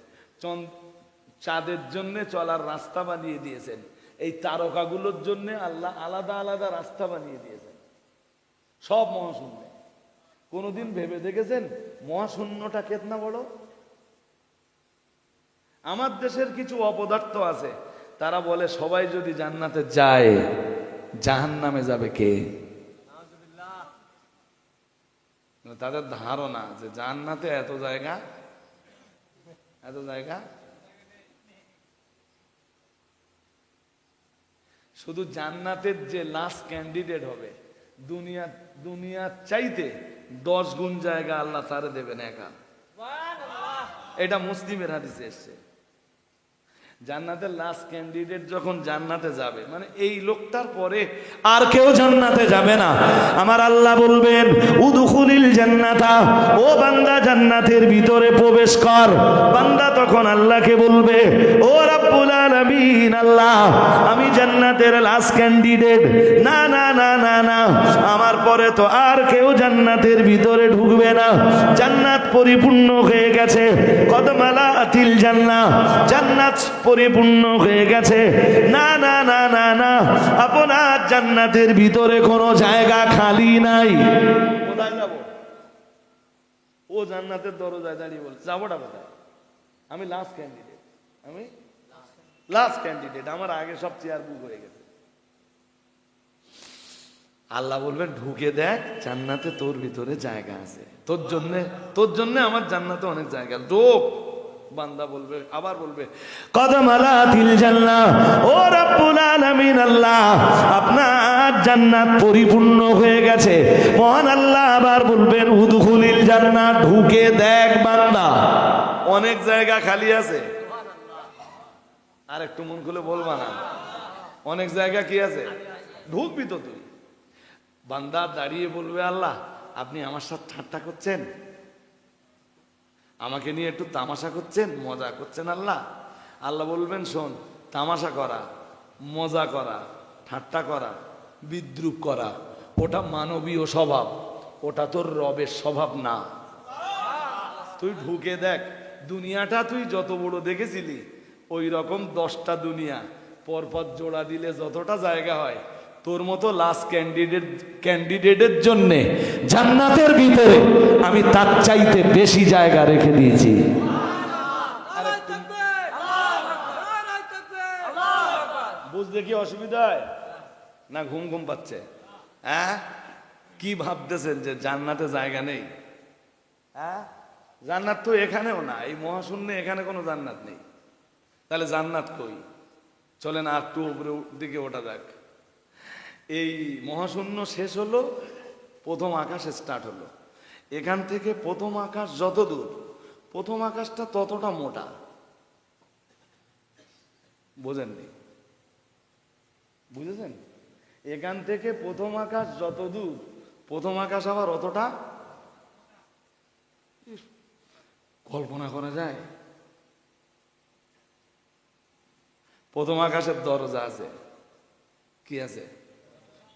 চাঁদের জন্য চলার রাস্তা বানিয়ে দিয়েছেন, এই তারকাগুলোর জন্য আল্লাহ আলাদা আলাদা রাস্তা বানিয়ে দিয়েছেন, সব মহাশূন্যে। কোনোদিন ভেবে দেখেছেন মহাশূন্যটা কেতনা বড়? আমার দেশের কিছু অপদার্থ আছে, তারা বলে সবাই যদি জান্নাতে যায়, জাহান্নামে যাবে কে? তাদের ধারণা যে জান্নাতে এত জায়গা, এত জায়গা। শুধু জান্নাতের যে লাস্ট ক্যান্ডিডেট হবে, দুনিয়ার চাইতে 10 গুণ জায়গা আল্লাহ তারে দেবেন একা। এটা মুসলিমের হাদিসে এসছে। জান্নাতের লাস্ট ক্যান্ডিডেট যখন জান্নাতে যাবে, মানে এই লোকটার পরে আর কেউ জান্নাতে যাবে না, আমার আল্লাহ বলবেন উদখুলিল জান্নাতা, ও বান্দা জান্নাতের ভিতরে প্রবেশ কর। বান্দা তখন আল্লাহকে বলবে, ও রাব্বুল আলামিন, আল্লাহ আমি জান্নাতের লাস্ট ক্যান্ডিডেট, না না না না না, আমার পরে তো আর কেউ জান্নাতের ভিতরে ঢুকবে না, জান্নাত পরিপূর্ণ হয়ে গেছে। কদ মালাতিল জান্নাহ, জান্নাত পরিপূর্ণ হয়ে গেছে। না না না না না, আপনার জান্নাতের ভিতরে কোনো জায়গা খালি নাই। কোথায় যাব? ও জান্নাতের দরজায় দাঁড়িয়ে বল, যাবোটা কোথায়? আমি লাস্ট ক্যান্ডিডেট, আমি লাস্ট ক্যান্ডিডেট, আমার আগে সব চেয়ার বুক হয়ে গেছে। আল্লাহ বলবেন ঢুকে দেখ, জান্নাতে তোর ভিতরে জায়গা আছে, তোর জন্য আমার জান্নাতে অনেক জায়গা। ঢোক। বান্দা বলবে, আবার বলবে কদমালাতিল জান্নাহ, ও রাব্বুল আলামিন, আল্লাহ আপনার জান্নাত পরিপূর্ণ হয়ে গেছে। মহান আল্লাহ আবার বলবেন উদখুলিল জান্নাহ, ঢুকে দেখ বান্দা, অনেক জায়গা খালি আছে। আর একটু মন খুলে বলবা না, অনেক জায়গা কি আছে? ঢুকবি তো তুই। বান্দা দাঁড়িয়ে বলবে, আল্লাহ আপনি আমার সাথে ঠাট্টা করছেন, আমাকে নিয়ে একটু তামাশা করছেন, মজা করছেন আল্লাহ। আল্লাহ বলবেন শোন, তামাশা করা, মজা করা, ঠাট্টা করা, বিদ্রুপ করা, ওটা মানবীয় স্বভাব, ওটা তোর রবের স্বভাব না। তুই ঢুকে দেখ, দুনিয়াটা তুই যত বড় দেখেছিলি, ওই রকম 10টা দুনিয়া পরপর জোড়া দিলে যতটা জায়গা হয়, তোর মতো লাস্ট ক্যান্ডিডেটের জন্য জান্নাতের ভিতরে আমি তার চাইতে বেশি জায়গা রেখে দিয়েছি। বুঝতে কি অসুবিধা হয় না? ঘুম ঘুম পাচ্ছে? হ্যাঁ, কি ভাবতেছেন যে জান্নাতে জায়গা নেই? হ্যাঁ, জান্নাত তো এখানেও না, এই মহাশূন্যে এখানে কোনো জান্নাত নেই। তাহলে জান্নাত কই? চলেন আর একটু উপরে দিকে ওঠা যাক। এই মহাশূন্য শেষ হলো, প্রথম আকাশে স্টার্ট হলো। এখান থেকে প্রথম আকাশ যত দূর, প্রথম আকাশটা ততটা মোটা। বোঝেননি? বুঝেছেন? এখান থেকে প্রথম আকাশ যত দূর, প্রথম আকাশ আবার অতটা কল্পনা করা যায়? প্রথম আকাশের দরজা আছে, কি আছে?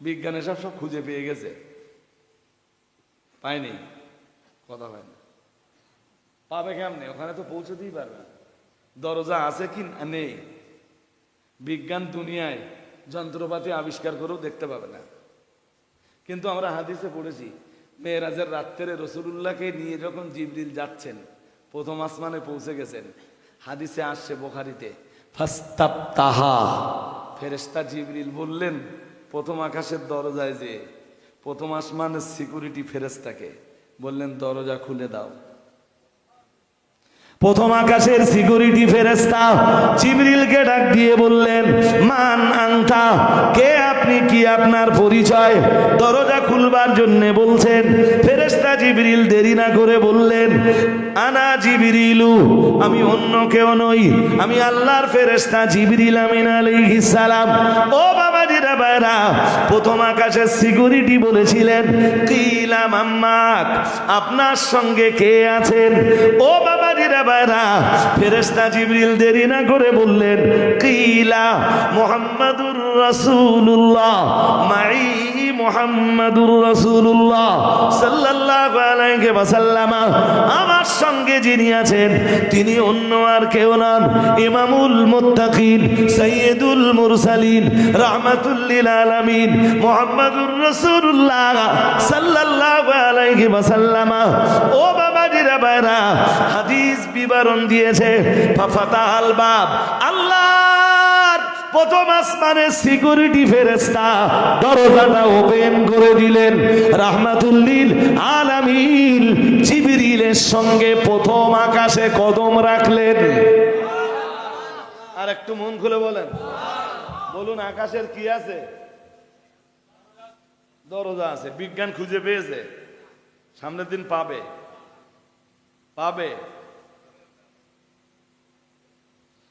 বিজ্ঞানে সব সব খুঁজে পেয়ে গেছে, পায়নি, কথা হয় না। পাবে কেমনে? ওখানে তো পৌঁছতেই পারবে না। দরজা আছে কি নেই, বিজ্ঞান দুনিয়ায় যন্ত্রপাতি আবিষ্কার করেও দেখতে পাবে না। কিন্তু আমরা হাদিসে পড়েছি, মেরাজের রাত্রে রসুলুল্লাহকে নিয়ে যখন জিবরিল যাচ্ছেন, প্রথম আসমানে পৌঁছে গেছেন। হাদিসে আসছে বুখারীতে, ফাস্তাফতাহা, ফেরেশতা জিবরিল বললেন প্রথম আকাশের দরজায় যে প্রথম আসমানের সিকিউরিটি ফেরেশতাকে বললেন, দরজা খুলে দাও। প্রথম আকাশের সিকিউরিটি ফেরেশতা জিবরিলকে ডাক দিয়ে বললেন, মান আনতা, কে আপনি, কি আপনার পরিচয়? দরজা খুলবার জন্য বলছেন। ফেরেশতা জিবরিল দেরি না করে বললেন, আনা জিবরিলু, আমি অন্য কেউ নই, আমি আল্লাহর ফেরেশতা জিবরিল আমিন আলাইহিস সালাম। ও বাবাজিরা ভাইরা, প্রথম আকাশের সিকিউরিটি বলেছিলেন, কিলা মাম্মাক, আপনার সঙ্গে কে আছেন? ও বাবাজিরা ভাইরা, ফেরেশতা জিবরিল দেরি না করে বললেন, কিলা মুহাম্মাদুর রাসূলুল্লাহ মাই, মুহাম্মাদুর রাসূলুল্লাহ সাল্লাল্লাহু আলাইহি ওয়াসাল্লাম, আমার সঙ্গে যিনি আছেন তিনি অন্য আর কেউ নন, ইমামুল মুত্তাকিন, সাইয়্যিদুল মুরসালিন, রাহমাতুল লিল আলামিন, মুহাম্মাদুর রাসূলুল্লাহ সাল্লাল্লাহু আলাইহি ওয়াসাল্লাম। ও বাবাজিরা ভাইরা, হাদিস বিবরণ দিয়েছে, ফাফাতাল বাব, আল্লাহর প্রথম আসমানের সিকিউরিটি ফেরেশতা দরজাটা ওপেন করে দিলেন। রাহমাতুল লিল আলামিন জিবরিলের সঙ্গে প্রথম আকাশে কদম রাখলেন। আর একটু মন খুলে বলেন, বলুন আকাশের কি আছে? দরজা আছে। বিজ্ঞান খুঁজে পেয়েছে, সামনের দিন পাবে, পাবে।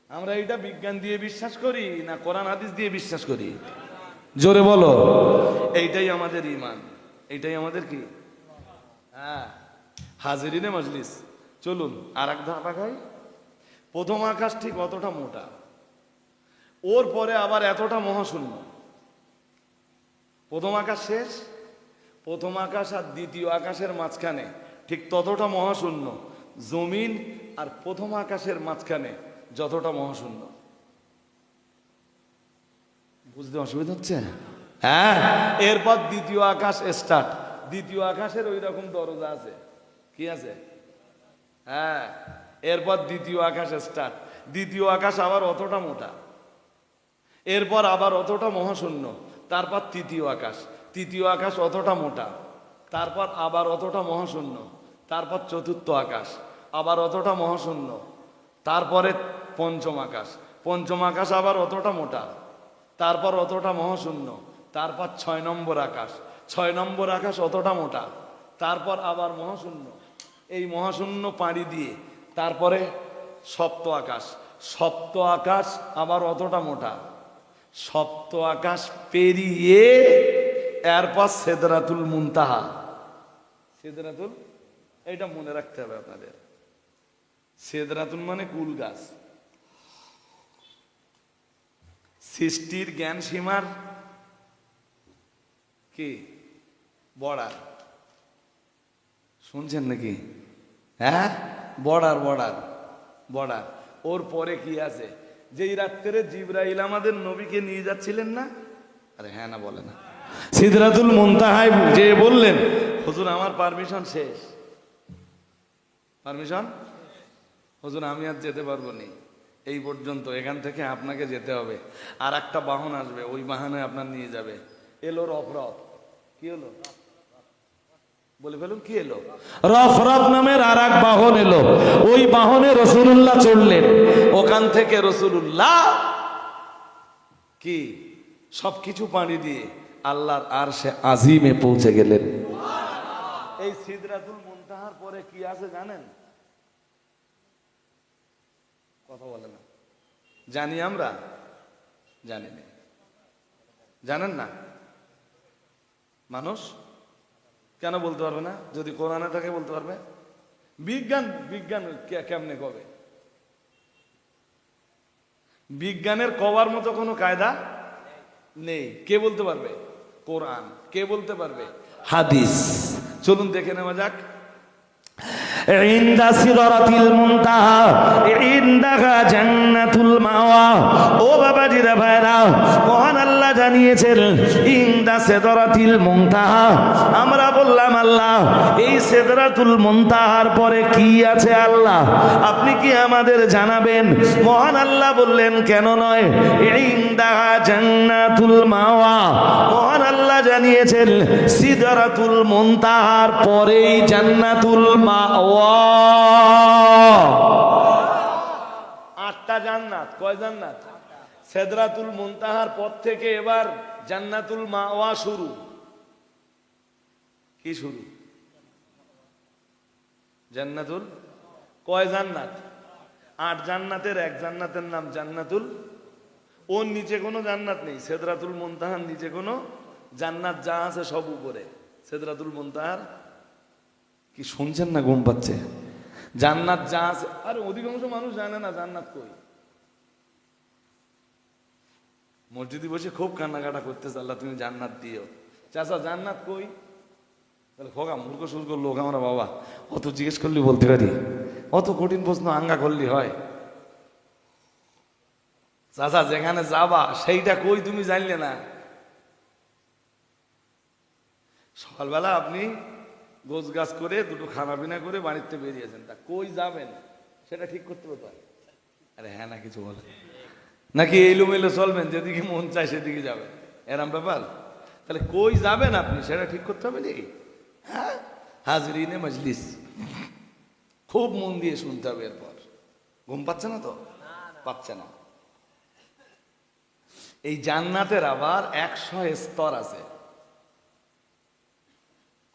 আমরা এটা বিজ্ঞান দিয়ে বিশ্বাস করি না কোরআন হাদিস দিয়ে বিশ্বাস করি? জোরে বলো। এইটাই আমাদের ঈমান, এইটাই আমাদের কি? হ্যাঁ, হাজিরিনে মজলিস। চলুন আর এক ধাপ আগাই। প্রথম আকাশ ঠিক অতটা মোটা, ওর পরে আবার এতটা মহাশূন্য। প্রথম আকাশ শেষ, প্রথম আকাশ আর দ্বিতীয় আকাশের মাঝখানে ঠিক ততটা মহাশূন্য। জমিন আর প্রথম আকাশের মাঝখানে যতটা মহাশূন্য। বুঝতে অসুবিধা হচ্ছে? হ্যাঁ। এরপর দ্বিতীয় আকাশ স্টার্ট। দ্বিতীয় আকাশের ওই রকম দরজা আছে, কি আছে? হ্যাঁ। এরপর দ্বিতীয় আকাশ স্টার্ট। দ্বিতীয় আকাশ আবার অতটা মোটা, এরপর আবার অতটা মহাশূন্য। তারপর তৃতীয় আকাশ, তৃতীয় আকাশ অতটা মোটা, তারপর আবার অতটা মহাশূন্য। তারপর চতুর্থ আকাশ, আবার অতটা মহাশূন্য। তারপরে পঞ্চম আকাশ, পঞ্চম আকাশ আবার অতটা মোটা, তারপর অতটা মহাশূন্য। তারপর 6 নম্বর আকাশ, 6 নম্বর আকাশ অতটা মোটা, তারপর আবার মহাশূন্য। এই মহাশূন্য পাড়ি দিয়ে তারপরে সপ্ত আকাশ, সপ্ত আকাশ আবার অতটা মোটা, সপ্ত আকাশ পেরিয়ে এরপর সিদরাতুল মুনতাহা। সিদরাতুল, এটা মনে রাখতে হবে আপনাদের। সিদরাতুল মানে কুল গাছ। সৃষ্টির জ্ঞান সীমার কি বর্ডার, শুনছেন নাকি? হ্যাঁ, বর্ডার বর্ডার বর্ডার। ওর পরে কি আছে? যেই রাত্রে জিবরাইল আমাদের নবীকে নিয়ে যাচ্ছিলেন না, আরে হ্যাঁ না বলে না, সিদরাতুল মুনতাহায় যে বললেন, হুজুর আমার পারমিশন শেষ, পারমিশন হুজুর আমি আর যেতে পারবো না, এই পর্যন্ত, এখান থেকে আপনাকে যেতে হবে। আর একটা বাহন আসবে, ওই বাহনে আপনার নিয়ে যাবে। এলো রফ রফ। কি হলো বলে ফেলুন, কি এলো? রফ রফ নামের আর এক বাহন এলো। ওই বাহনে রাসূলুল্লাহ চড়লেন। ওখান থেকে রাসূলুল্লাহ কি সবকিছু পানি দিয়ে আল্লাহর আরশে আজিমে পৌঁছে গেলেন। এই সিদরাতুল মুনতাহার পরে কি আছে জানেন? কথা বলে না। জানি আমরা? জানি না। জানেন না? মানুষ কেন বলতে পারবে না? যদি কোরআনে থাকে বলতে পারবে। বিজ্ঞান বিজ্ঞান কেমনে কবে? বিজ্ঞানের কবার মতো কোনো কায়দা নেই। কে বলতে পারবে? কোরআন। কে বলতে পারবে? হাদিস। চলুন দেখে নেওয়া যাক। ইনদা সিদরাতিল মুনতাহা ইনদাহা জান্নাতুল মাওয়া। ও বাবাজিরা ভাইরা, মহান আল্লাহ জানিয়েছেন ইনদা সিদরাতিল মুনতাহা। আমরা বললাম আল্লাহ, এই সিদরাতুল মুনতাহার পরে কি আছে আল্লাহ আপনি কি আমাদের জানাবেন? মহান আল্লাহ বললেন কেন নয়, ইনদাহা জান্নাতুল মাওয়া। মহান আল্লাহ জানিয়েছেন সিদরাতুল মুনতাহার পরেই জান্নাতুল মাওয়া। আটটা জান্নাত। কয় জান্নাত? সিদরাতুল মুনতাহার পর থেকে এবার জান্নাতুল মাওয়া শুরু। কি শুরু? জান্নাতুল। কয় জান্নাত? 8 জান্নাতের এক জান্নাতের নাম জান্নাতুল। ওর নিচে কোনো জান্নাত নেই। সিদরাতুল মুনতাহার নিচে কোনো জান্নাত যা আছে সব উপরে। সিদরাতুল মুনতাহার কি শুনছেন না? ঘুম পাচ্ছে। জান্নাত যা আছে, আর অধিকাংশ মানুষ জানে না জান্নাত কই। মসজিদে বসে খুব কান্নাকাটা করতেছে, আল্লাহ তুমি জান্নাত দিও। চাচা জান্নাত কই? তাহলে খোকা মূর্খ সুর্খ লোক আমরা বাবা, অত জিজ্ঞেস করলি বলতে পারি? অত কঠিন প্রশ্ন আঙ্গা করলি হয়? চাচা যেখানে যাবা সেইটা কই তুমি জানলে না? সকালবেলা আপনি গোছ গাছ করে দুটো খানা পিনা করে বাড়িতে বেরিয়েছেন, তা কই যাবেন সেটা ঠিক করতে হতো। আরে হ্যাঁ না কিছু বলে নাকি এলোমেলো চলবেন, যেদিকে মন চায় সেদিকে যাবেন, এরম ব্যাপার? তাহলে কই যাবেন আপনি সেটা ঠিক করতে হবে নি? হ্যাঁ, হাজরিনে মজলিস খুব মন দিয়ে শুনতে হবে। এরপর ঘুম পাচ্ছে না তো? পাচ্ছে না। এই জান্নাতের আবার 100 স্তর আছে।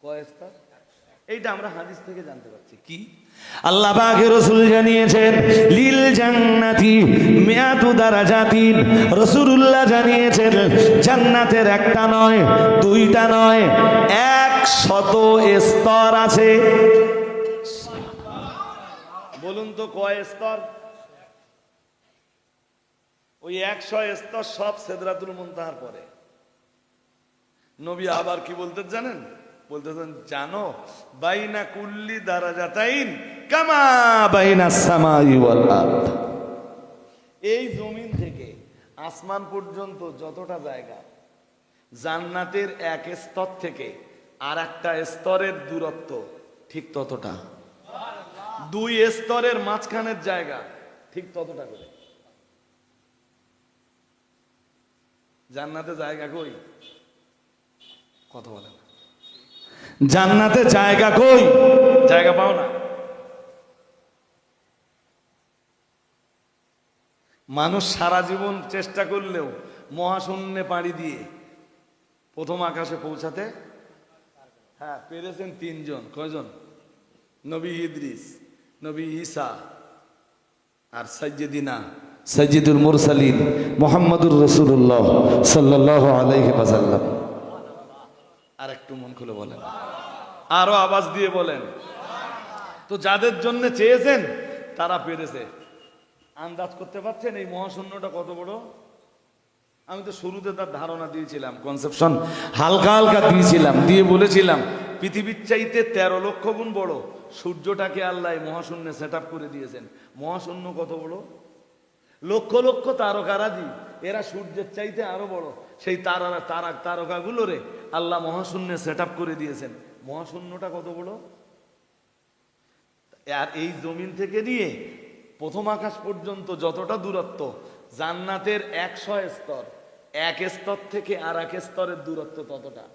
কয় স্তর? এইটা আমরা হাদিস থেকে জানতে পারছি। কি? আল্লাহ পাকের রাসূল জানিয়েছেন লিল জান্নাতি মিয়াতু দারাজাতিন। রাসূলুল্লাহ জানিয়েছেন জান্নাতের একটা নয়, দুইটা নয়, 100 স্তর আছে। বলুন তো কয় স্তর? ওই 100 স্তর সব সিদরাতুল মুনতাহার পরে। নবী আবার কি বলতে জানেন? বলতেছেন জানো, বাইনা কুল্লি দারাজাতাইন কামা বাইনাস সামাই ওয়াল আরদ। এই জমিন থেকে আসমান পর্যন্ত যতটা জায়গা, জান্নাতের এক স্তর থেকে আর একটা স্তরের দূরত্ব ঠিক ততটা। 2 স্তরের মাঝখানের জায়গা ঠিক ততটা করে। জান্নাতে জায়গা কই? কথা বলে না। জান্নাতে জায়গা কই? জায়গা পাও না। মানুষ সারা জীবন চেষ্টা করলেও মহাশূন্যে পাড়ি দিয়ে প্রথম আকাশে পৌঁছাতে হ্যাঁ পেরেছেন 3 জন। কয়জন? নবী ইদ্রিস, নবী ঈসা আর সাইয়্যিদুল মুরসালিন মুহাম্মদুর রাসূলুল্লাহ সাল্লাল্লাহু আলাইহি ওয়াসাল্লাম। আর একটু মন খুলে বলেন, আরো আওয়াজ দিয়ে বলেন। তো যাদের জন্য চেয়েছেন তারা পেরেছে। আন্দাজ করতে পারছেন এই মহাশূন্যটা কত বড়? আমি তো শুরুতে তার ধারণা দিয়েছিলাম, কনসেপশন হালকা হালকা দিয়েছিলাম, দিয়ে বলেছিলাম পৃথিবীর চাইতে 13 লক্ষ গুণ বড় সূর্যটাকে আল্লাহ মহাশূন্যে সেট আপ করে দিয়েছেন। মহাশূন্য কত বড়? লক্ষ লক্ষ তারকারাজি, এরা সূর্যের চাইতে আরো বড়। সেই তারকাগুলোরে আল্লাহ মহাশূন্যে সেট আপ করে দিয়েছেন। মহাশূন্যটা কত বড়? আর এই জমিন থেকে নিয়ে প্রথম আকাশ পর্যন্ত যতটা দূরত্ব, জান্নাতের 100 স্তর, এক স্তর থেকে আর এক স্তরের দূরত্ব ততটা।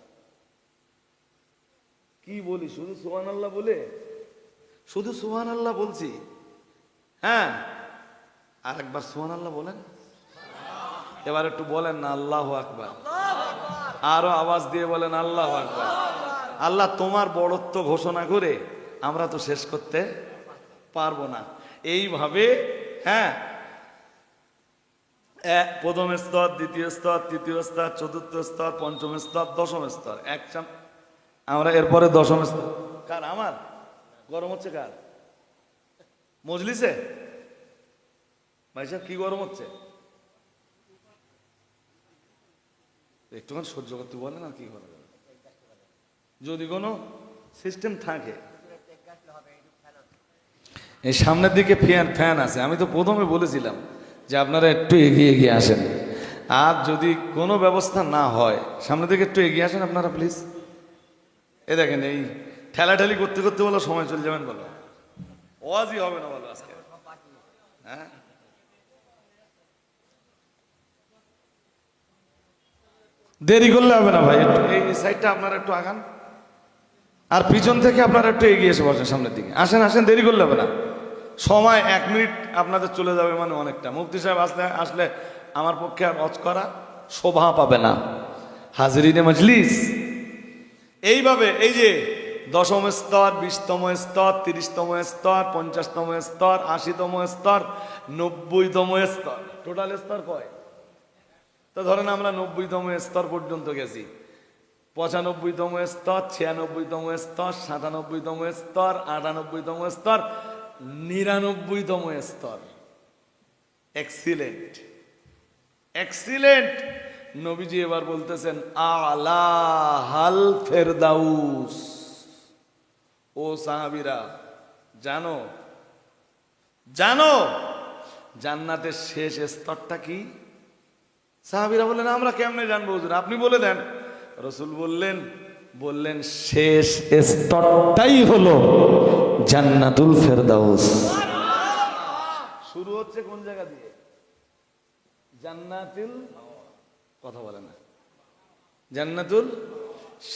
কি বলি? শুধু সুবহানাল্লাহ বলে, শুধু সুবহানাল্লাহ বলছি। হ্যাঁ, আর একবার সুবহানাল্লাহ বলেন। এবার একটু বলেন না আল্লাহু আকবার। আরো আওয়াজ দিয়ে বলেন আল্লাহু আকবার। আল্লাহ তোমার বড়ত্ব ঘোষণা করে আমরা তো শেষ করতে পারবো না। এইভাবে হ্যাঁ, প্রথম স্তর, দ্বিতীয় স্তর, তৃতীয় স্তর, চতুর্থ স্তর, পঞ্চম স্তর, দশম স্তর। আমরা এরপরে দশম স্তর। কার? আমার গরম হচ্ছে কার? মজলিসে? ভাই সাহেব কি গরম হচ্ছে? একটুখানি সহ্য করতে বলেন আর কি করা যাবে। যদি কোনো সিস্টেম থাকে। এই সামনের দিকে ফ্যান আছে, আমি তো প্রথমে বলেছিলাম যে আপনারা একটু এগিয়ে এগিয়ে আসেন, আর যদি কোনো ব্যবস্থা না হয় সামনের দিকে একটু এগিয়ে আসেন আপনারা প্লিজ। এ দেখেন এই ঠেলাঠেলি করতে করতে বলো সময় চলে যাবেন, বলো ওয়াজই হবে না বলো আজকে। হ্যাঁ, দেরি করলে হবে না ভাই, একটু এই সাইডটা আপনারা একটু আগান, আর পিছন থেকে আপনারা একটু এগিয়ে এসে বসেন সামনের দিকে। আসেন আসেন, দেরি করলে হবে না, সময় 1 মিনিট আপনাদের চলে যাবে মানে অনেকটা। মুফতি সাহেব আসলে আমার পক্ষে আর ওয়াজ করা শোভা পাবে না। হাজরিনে মজলিস, এইভাবে এই যে 10ম স্তর, 20তম স্তর, 30তম স্তর, 50তম স্তর, 80তম স্তর, 90তম স্তর, টোটাল স্তর কয়? তো ধরেন আমরা 90তম স্তর পর্যন্ত গেছি। 95তম স্তর, 96তম স্তর, 97তম স্তর, 98তম স্তর, 99তম স্তর। Excellent, excellent. নবীজি এবার বলতেছেন আলা হাল ফেরদাউস। ও সাহাবীরা, জানো জানো জান্নাতের শেষ স্তরটা কি? সাহাবীরা বললেন আমরা কেমনে জানবো হুজুর, আপনি বলে দেন। রাসূল বললেন শেষ স্তরটাই হলো জান্নাতুল ফেরদাউস। শুরু হচ্ছে কোন জায়গা দিয়ে? জান্নাতুল, কথা বলে না, জান্নাতুল।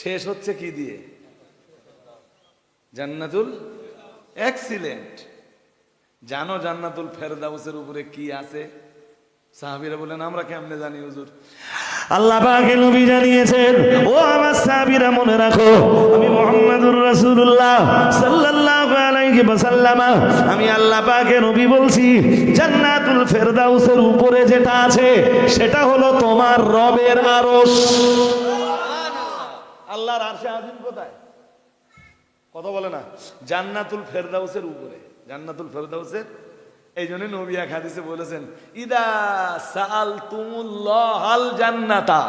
শেষ হচ্ছে কি দিয়ে? জান্নাতুল। এক্সিলেন্ট। জানো জান্নাতুল ফেরদাউসের উপরে কি আছে? সাহাবীরা বলেন আমরা কেমনে জানি হুজুর? আল্লাহ পাকের নবী জানিয়েছেন, ও আমার সাহাবীরা মনে রাখো, আমি মুহাম্মাদুর রাসূলুল্লাহ সাল্লাল্লাহু আলাইহি ওয়াসাল্লাম, আমি আল্লাহ পাকের নবী বলছি, জান্নাতুল ফেরদাউসের উপরে যেটা আছে সেটা হলো তোমার রবের আরশ। আল্লাহর আরশে আজিম কোথায়? কথা বলে না। জান্নাতুল ফেরদাউসের উপরে, জান্নাতুল ফেরদাউসের। এই জন্য নবী এক হাদিসে বলেছেন ইদা সাআলতুমুল্লাহাল জান্নাতা,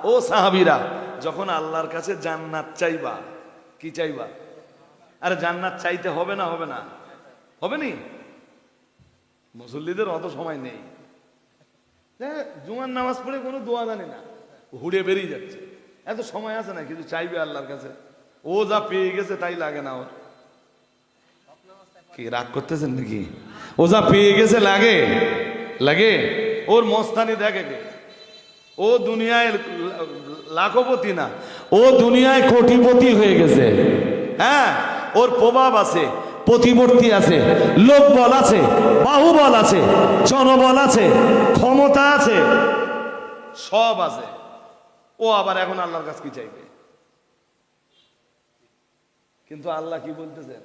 ও সাহাবীরা যখন আল্লাহর কাছে জান্নাত চাইবা, কি চাইবা? আরে জান্নাত চাইতে হবে না? হবে না? হবে নি? মুসল্লিদের অত সময় নেই, জুমার নামাজ পড়ে কোনো দোয়া জানে না, হুড়ে বেরিয়ে যাচ্ছে। এত সময় আছে না কিছু চাইবে আল্লাহর কাছে? ও যা পেয়ে গেছে তাই লাগে না ওর? কি রাগ করতেছেন নাকি? ও যা পেয়ে গেছে লাগে লাগে? ওর মস্তানি দেখে কে? ও দুনিয়ায় লাখপতি না, ও দুনিয়ায় কোটিপতি হয়ে গেছে। হ্যাঁ, ওর প্রভাব আছে, প্রতিবর্তী আছে, লোকবল আছে, বাহুবল আছে, জনবল আছে, ক্ষমতা আছে, সব আছে। ও আবার এখন আল্লাহর কাছে কি চাইবে? কিন্তু আল্লাহ কি বলতেছেন?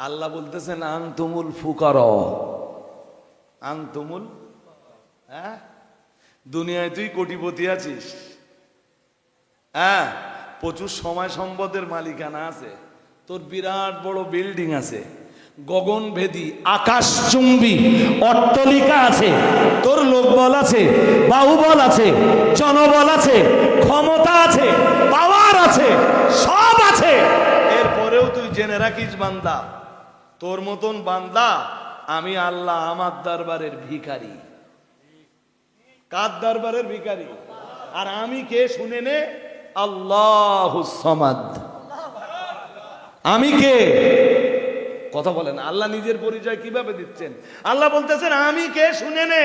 আল্লাহ বলতেছেন আনতুমুল ফুকারা, আনতুমুল। হ্যাঁ, দুনিয়ায় তুই কোটিপতি আছিস, হ্যাঁ, প্রচুর সময় সম্পদের মালিকানা আছে, তোর বিরাট বড় বিল্ডিং আছে, গগনভেদী আকাশচুম্বী অট্টালিকা আছে, তোর লোকবল আছে, বাহুবল আছে, জনবল আছে, ক্ষমতা আছে, পাওয়ার আছে, সব আছে। এরপরেও তুই জেনে রাখিস বান্দা, তোর মতন বান্দা আমি আল্লাহ আমার দরবারের ভিখারি। কার দরবারের ভিখারি? আর আমি কে শুনে নে, আল্লাহুস সামাদ। আমি কে? কথা বলেন। আল্লাহ নিজের পরিচয় কিভাবে দিচ্ছেন? আল্লাহ বলতেছেন আমি কে শুনে নে।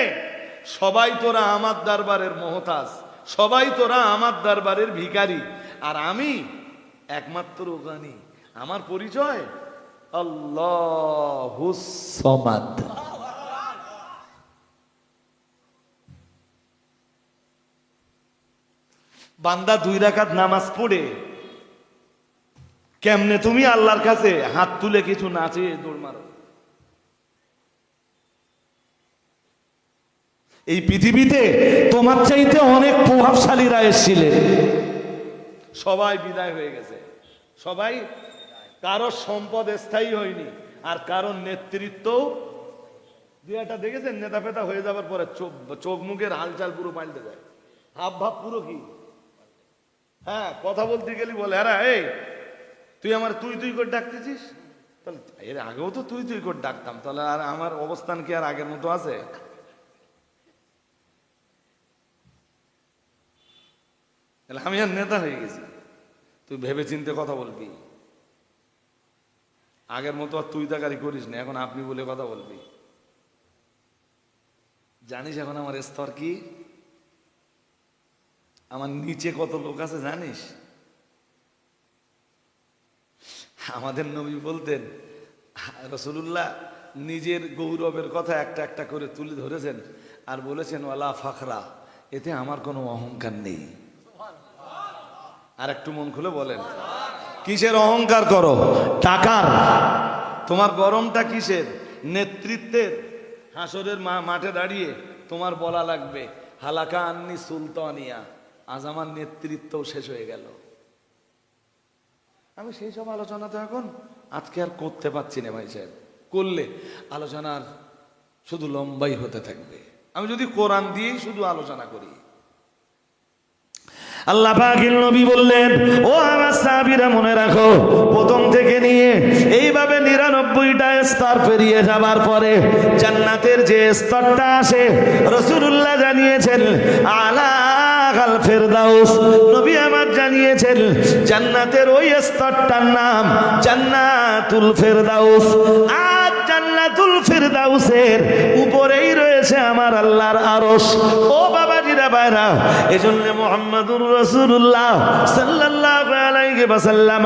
সবাই তোরা আমার দরবারের মুহতাজ, সবাই তোরা আমার দরবারের ভিখারি, আর আমি একমাত্র গানি। আমার পরিচয় আল্লাহুস সামাদ। বান্দা 2 রাকাত নামাজ পড়ে কেমনে তুমি আল্লাহর কাছে হাত তুলে কিছু না চেয়ে দৌড় মারো? এই পৃথিবীতে তোমার চাইতে অনেক প্রভাবশালীরা এসেছিলেন, সবাই বিদায় হয়ে গেছে, সবাই, কারোর সম্পদ স্থায়ী হয়নি, আর কারোর নেতৃত্ব দুই একটা দেখেছেন নেতা ফেতা হয়ে যাবার পরে চোখ মুখের হালচাল পুরো পাল্টে যায়, হাব ভাব পুরো কি, হ্যাঁ কথা বলতে গেলি বলে আরে এই তুই আমার তুই তুই করে ডাকতেছিস, তাহলে এর আগেও তো তুই তুই করে ডাকতাম, তাহলে আর আমার অবস্থান কি আর আগের মতো আছে? তাহলে আমি আর নেতা হয়ে গেছি, তুই ভেবে চিন্তে কথা বলবি, আগের মতো আর তুই তাকারি করিস না, এখন আপনি বলে কথা বলবি। জানিস এখন আমার স্তর কি, আমার নিচে কত লোক আছে জানিস? আমাদের নবী বলতেন, রাসূলুল্লাহ নিজের গৌরবের কথা একটা একটা করে তুলে ধরেছেন আর বলেছেন ওয়ালা ফাখরা, এতে আমার কোনো অহংকার নেই। আর একটু মন খুলে বলেন, কিসের অহংকার করো? টাকার। তোমার গরমটা কিসের? নেতৃত্বের। হাসরের মাঠে দাঁড়িয়ে তোমার বলা লাগবে হালাকা আন্নি সুলতানিয়া, আজ আমার নেতৃত্বও শেষ হয়ে গেল। আমি সেই সব আলোচনা তো এখন আজকে আর করতে পারছি না ভাই সাহেব, করলে আলোচনার শুধু লম্বাই হতে থাকবে। আমি যদি কোরআন দিয়েই শুধু আলোচনা করি। আল্লাহ পাকের নবী বললেন, ও আমার সাহাবীরা মনে রাখো, প্রথম থেকে নিয়ে এইভাবে 99টা স্তর পেরিয়ে যাবার পরে জান্নাতের যে স্তরটা আসে, রাসূলুল্লাহ জানিয়েছেন আলা আল ফেরদাউস। নবী আমার জানিয়েছেন জান্নাতের ওই স্তরটার নাম জান্নাতুল ফেরদাউস। আর জান্নাতুল ফেরদাউসের উপরেই রয়েছে আমার আল্লাহর আরশ। ও বাবাজিরা ভাইরা, এজন্য মুহাম্মাদুর রাসূলুল্লাহ সাল্লাল্লাহু আলাইহি ওয়াসাল্লাম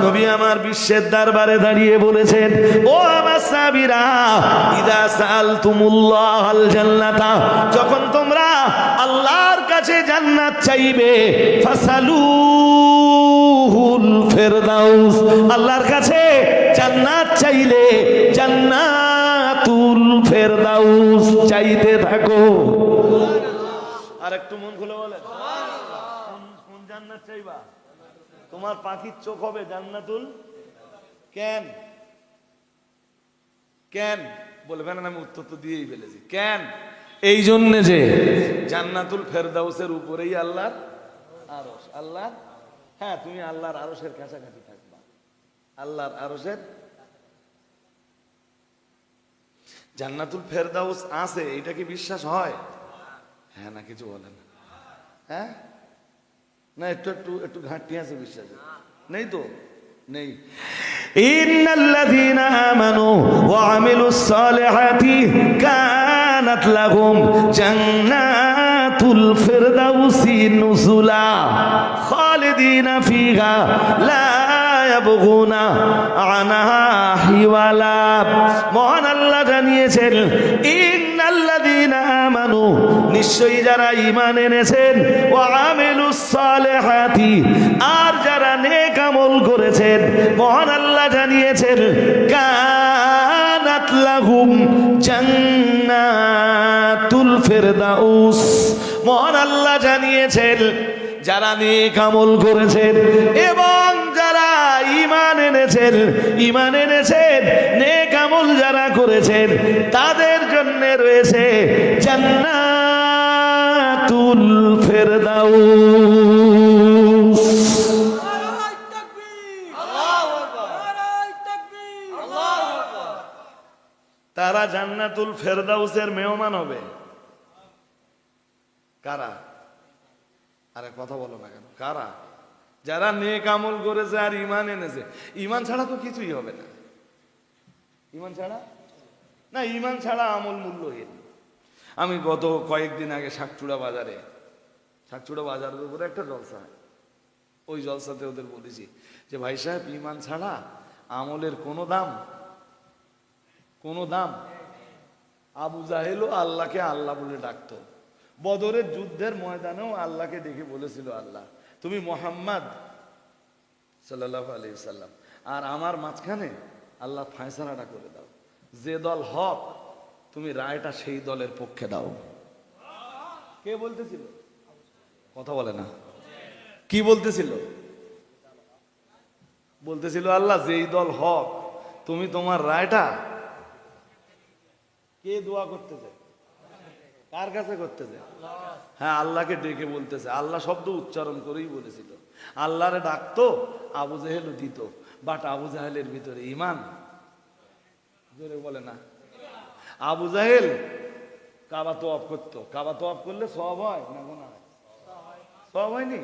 নবী আমার বিশ্বের দরবারে দাঁড়িয়ে বলেছেন, ও আমার সাহাবীরা, ইদা সাআলতুমুল্লাহাল জান্নাতা, যখন তোমরা আল্লাহর কাছে জান্নাত চাইবে, ফাসালুহুল ফেরদাউস, আল্লাহর কাছে জান্নাত চাইলে জান্নাতুল ফেরদাউস চাইতে থাকো। আর একটু মন খুলে বলেন, কোন জান্নাত চাইবা? তোমার পাখির চোখ হবে জান্নাতুল। কেন কেন বলবেন না, আমি উত্তর তো দিয়েই ফেলেছি। কেন? এই জন্য যে জান্নাতুল ফেরদাউসের উপরেই আল্লাহর আরশ। আল্লাহ, হ্যাঁ তুমি আল্লাহর আরশের কাছাকাছি থাকবা, আল্লাহর আরশের। জান্নাতুল ফেরদাউস আছে, এটা কি বিশ্বাস হয়? হ্যাঁ না কিছু বলেন, হ্যাঁ না একটু একটু একটু ঘাটতি আছে বিশ্বাসে, নেই তো নেই। ইন্নাল্লাযীনা আমানু ওয়া আমিলুস সালিহাতি কানাত লাহুম জান্নাতুল ফিরদাউসি নুজুলা খালিদিনা ফিহা লা ইয়াবগুনা আনহা হিওয়ালা। মহান আল্লাহ জানিয়েছেন, ইন্নাল্লাযীনা আমানু, নিশ্চয়ই যারা ঈমান এনেছেন, ওয়া আমিলুস সালিহাতি, আর যারা নেক আমল করেছেন, মহান আল্লাহ জানিয়েছেন কানাত লাহুম জান্নাতুল ফিরদাউস। মহান আল্লাহ জানিয়েছেন যারা নেক আমল করেছেন এবং যারা ঈমান এনেছেন, নেক আমল যারা করেছেন, তাদের জন্য রয়েছে জান্নাতুল ফিরদাউস। তারা জান্নাতুল ফেরদাউসের মেহমান হবে। কারা? আরে কথা বলো না কেন? কারা? যারা নেক আমল করেছে আর ঈমান এনেছে। ঈমান ছাড়া তো কিছুই হবে না। ঈমান ছাড়া না, ঈমান ছাড়া আমল মূল্যহীন। আমি গত কয়েকদিন আগে শাকচুড়া বাজারের উপরে একটা জলসা হয়, ওই জলসাতে ওদের বলেছি যে ভাই সাহেব, ঈমান ছাড়া আমলের কোনো দাম। আবু জাহেলও আল্লাহকে আল্লাহ বলে ডাকতো। বদরের যুদ্ধের ময়দানেও আল্লাহকে দেখে বলেছিল, আল্লাহ তুমি মুহাম্মদ সাল্লাল্লাহু আলাইহি সাল্লাম আর আমার মাঝখানে আল্লাহ ফয়সালাটা করে দাও, যে দল হক তুমি রায়টা সেই দলের পক্ষে দাও। কে বলতেছিল? কথা বলে না। কি বলতেছিল? বলতেছিল আল্লাহ যেই দল হক, তুমি তোমার রায়টা কে দোয়া করতেছে? কার কাছে করতেছে? হ্যাঁ, আল্লাহকে ডেকে বলতেছে। আল্লাহ শব্দ উচ্চারণ করেই বলেছিল। আল্লাহরে ডাকতো, আবু জাহেলও দিত, বাট আবু জাহেলের ভিতরে ঈমান। জোরে বলে না। আবু জাহেল কাবা তোয়াফ করতো। কাবা তোয়াফ করলে সওয়াব হয় না গুনাহ হয়? সওয়াব হয়নি?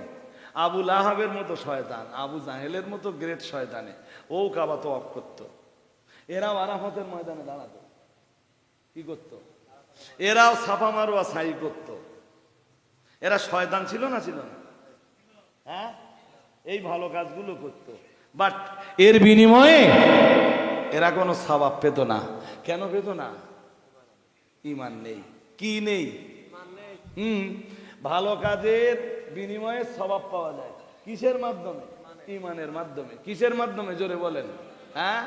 আবু লাহাবের মতো শয়তান, আবু জাহেলের মতো গ্রেট শয়তানে ও কাবা তোয়াফ করতো। এরাও আরাফাতের ময়দানে দাঁড়াতো, কি করতো? এরাও সাফা মারোয়া সাই করতো। এরা শয়তান ছিল না, ছিল না? হ্যাঁ, এই ভালো কাজগুলো করতো, বাট এর বিনিময়ে এরা কোনো সওয়াব পেত না। কেন পেত না? ঈমান নেই। কি নেই? ভালো কাজের বিনিময়ে সওয়াব পাওয়া যায় কিসের মাধ্যমে? ঈমানের মাধ্যমে। কিসের মাধ্যমে? জোরে বলেন। হ্যাঁ,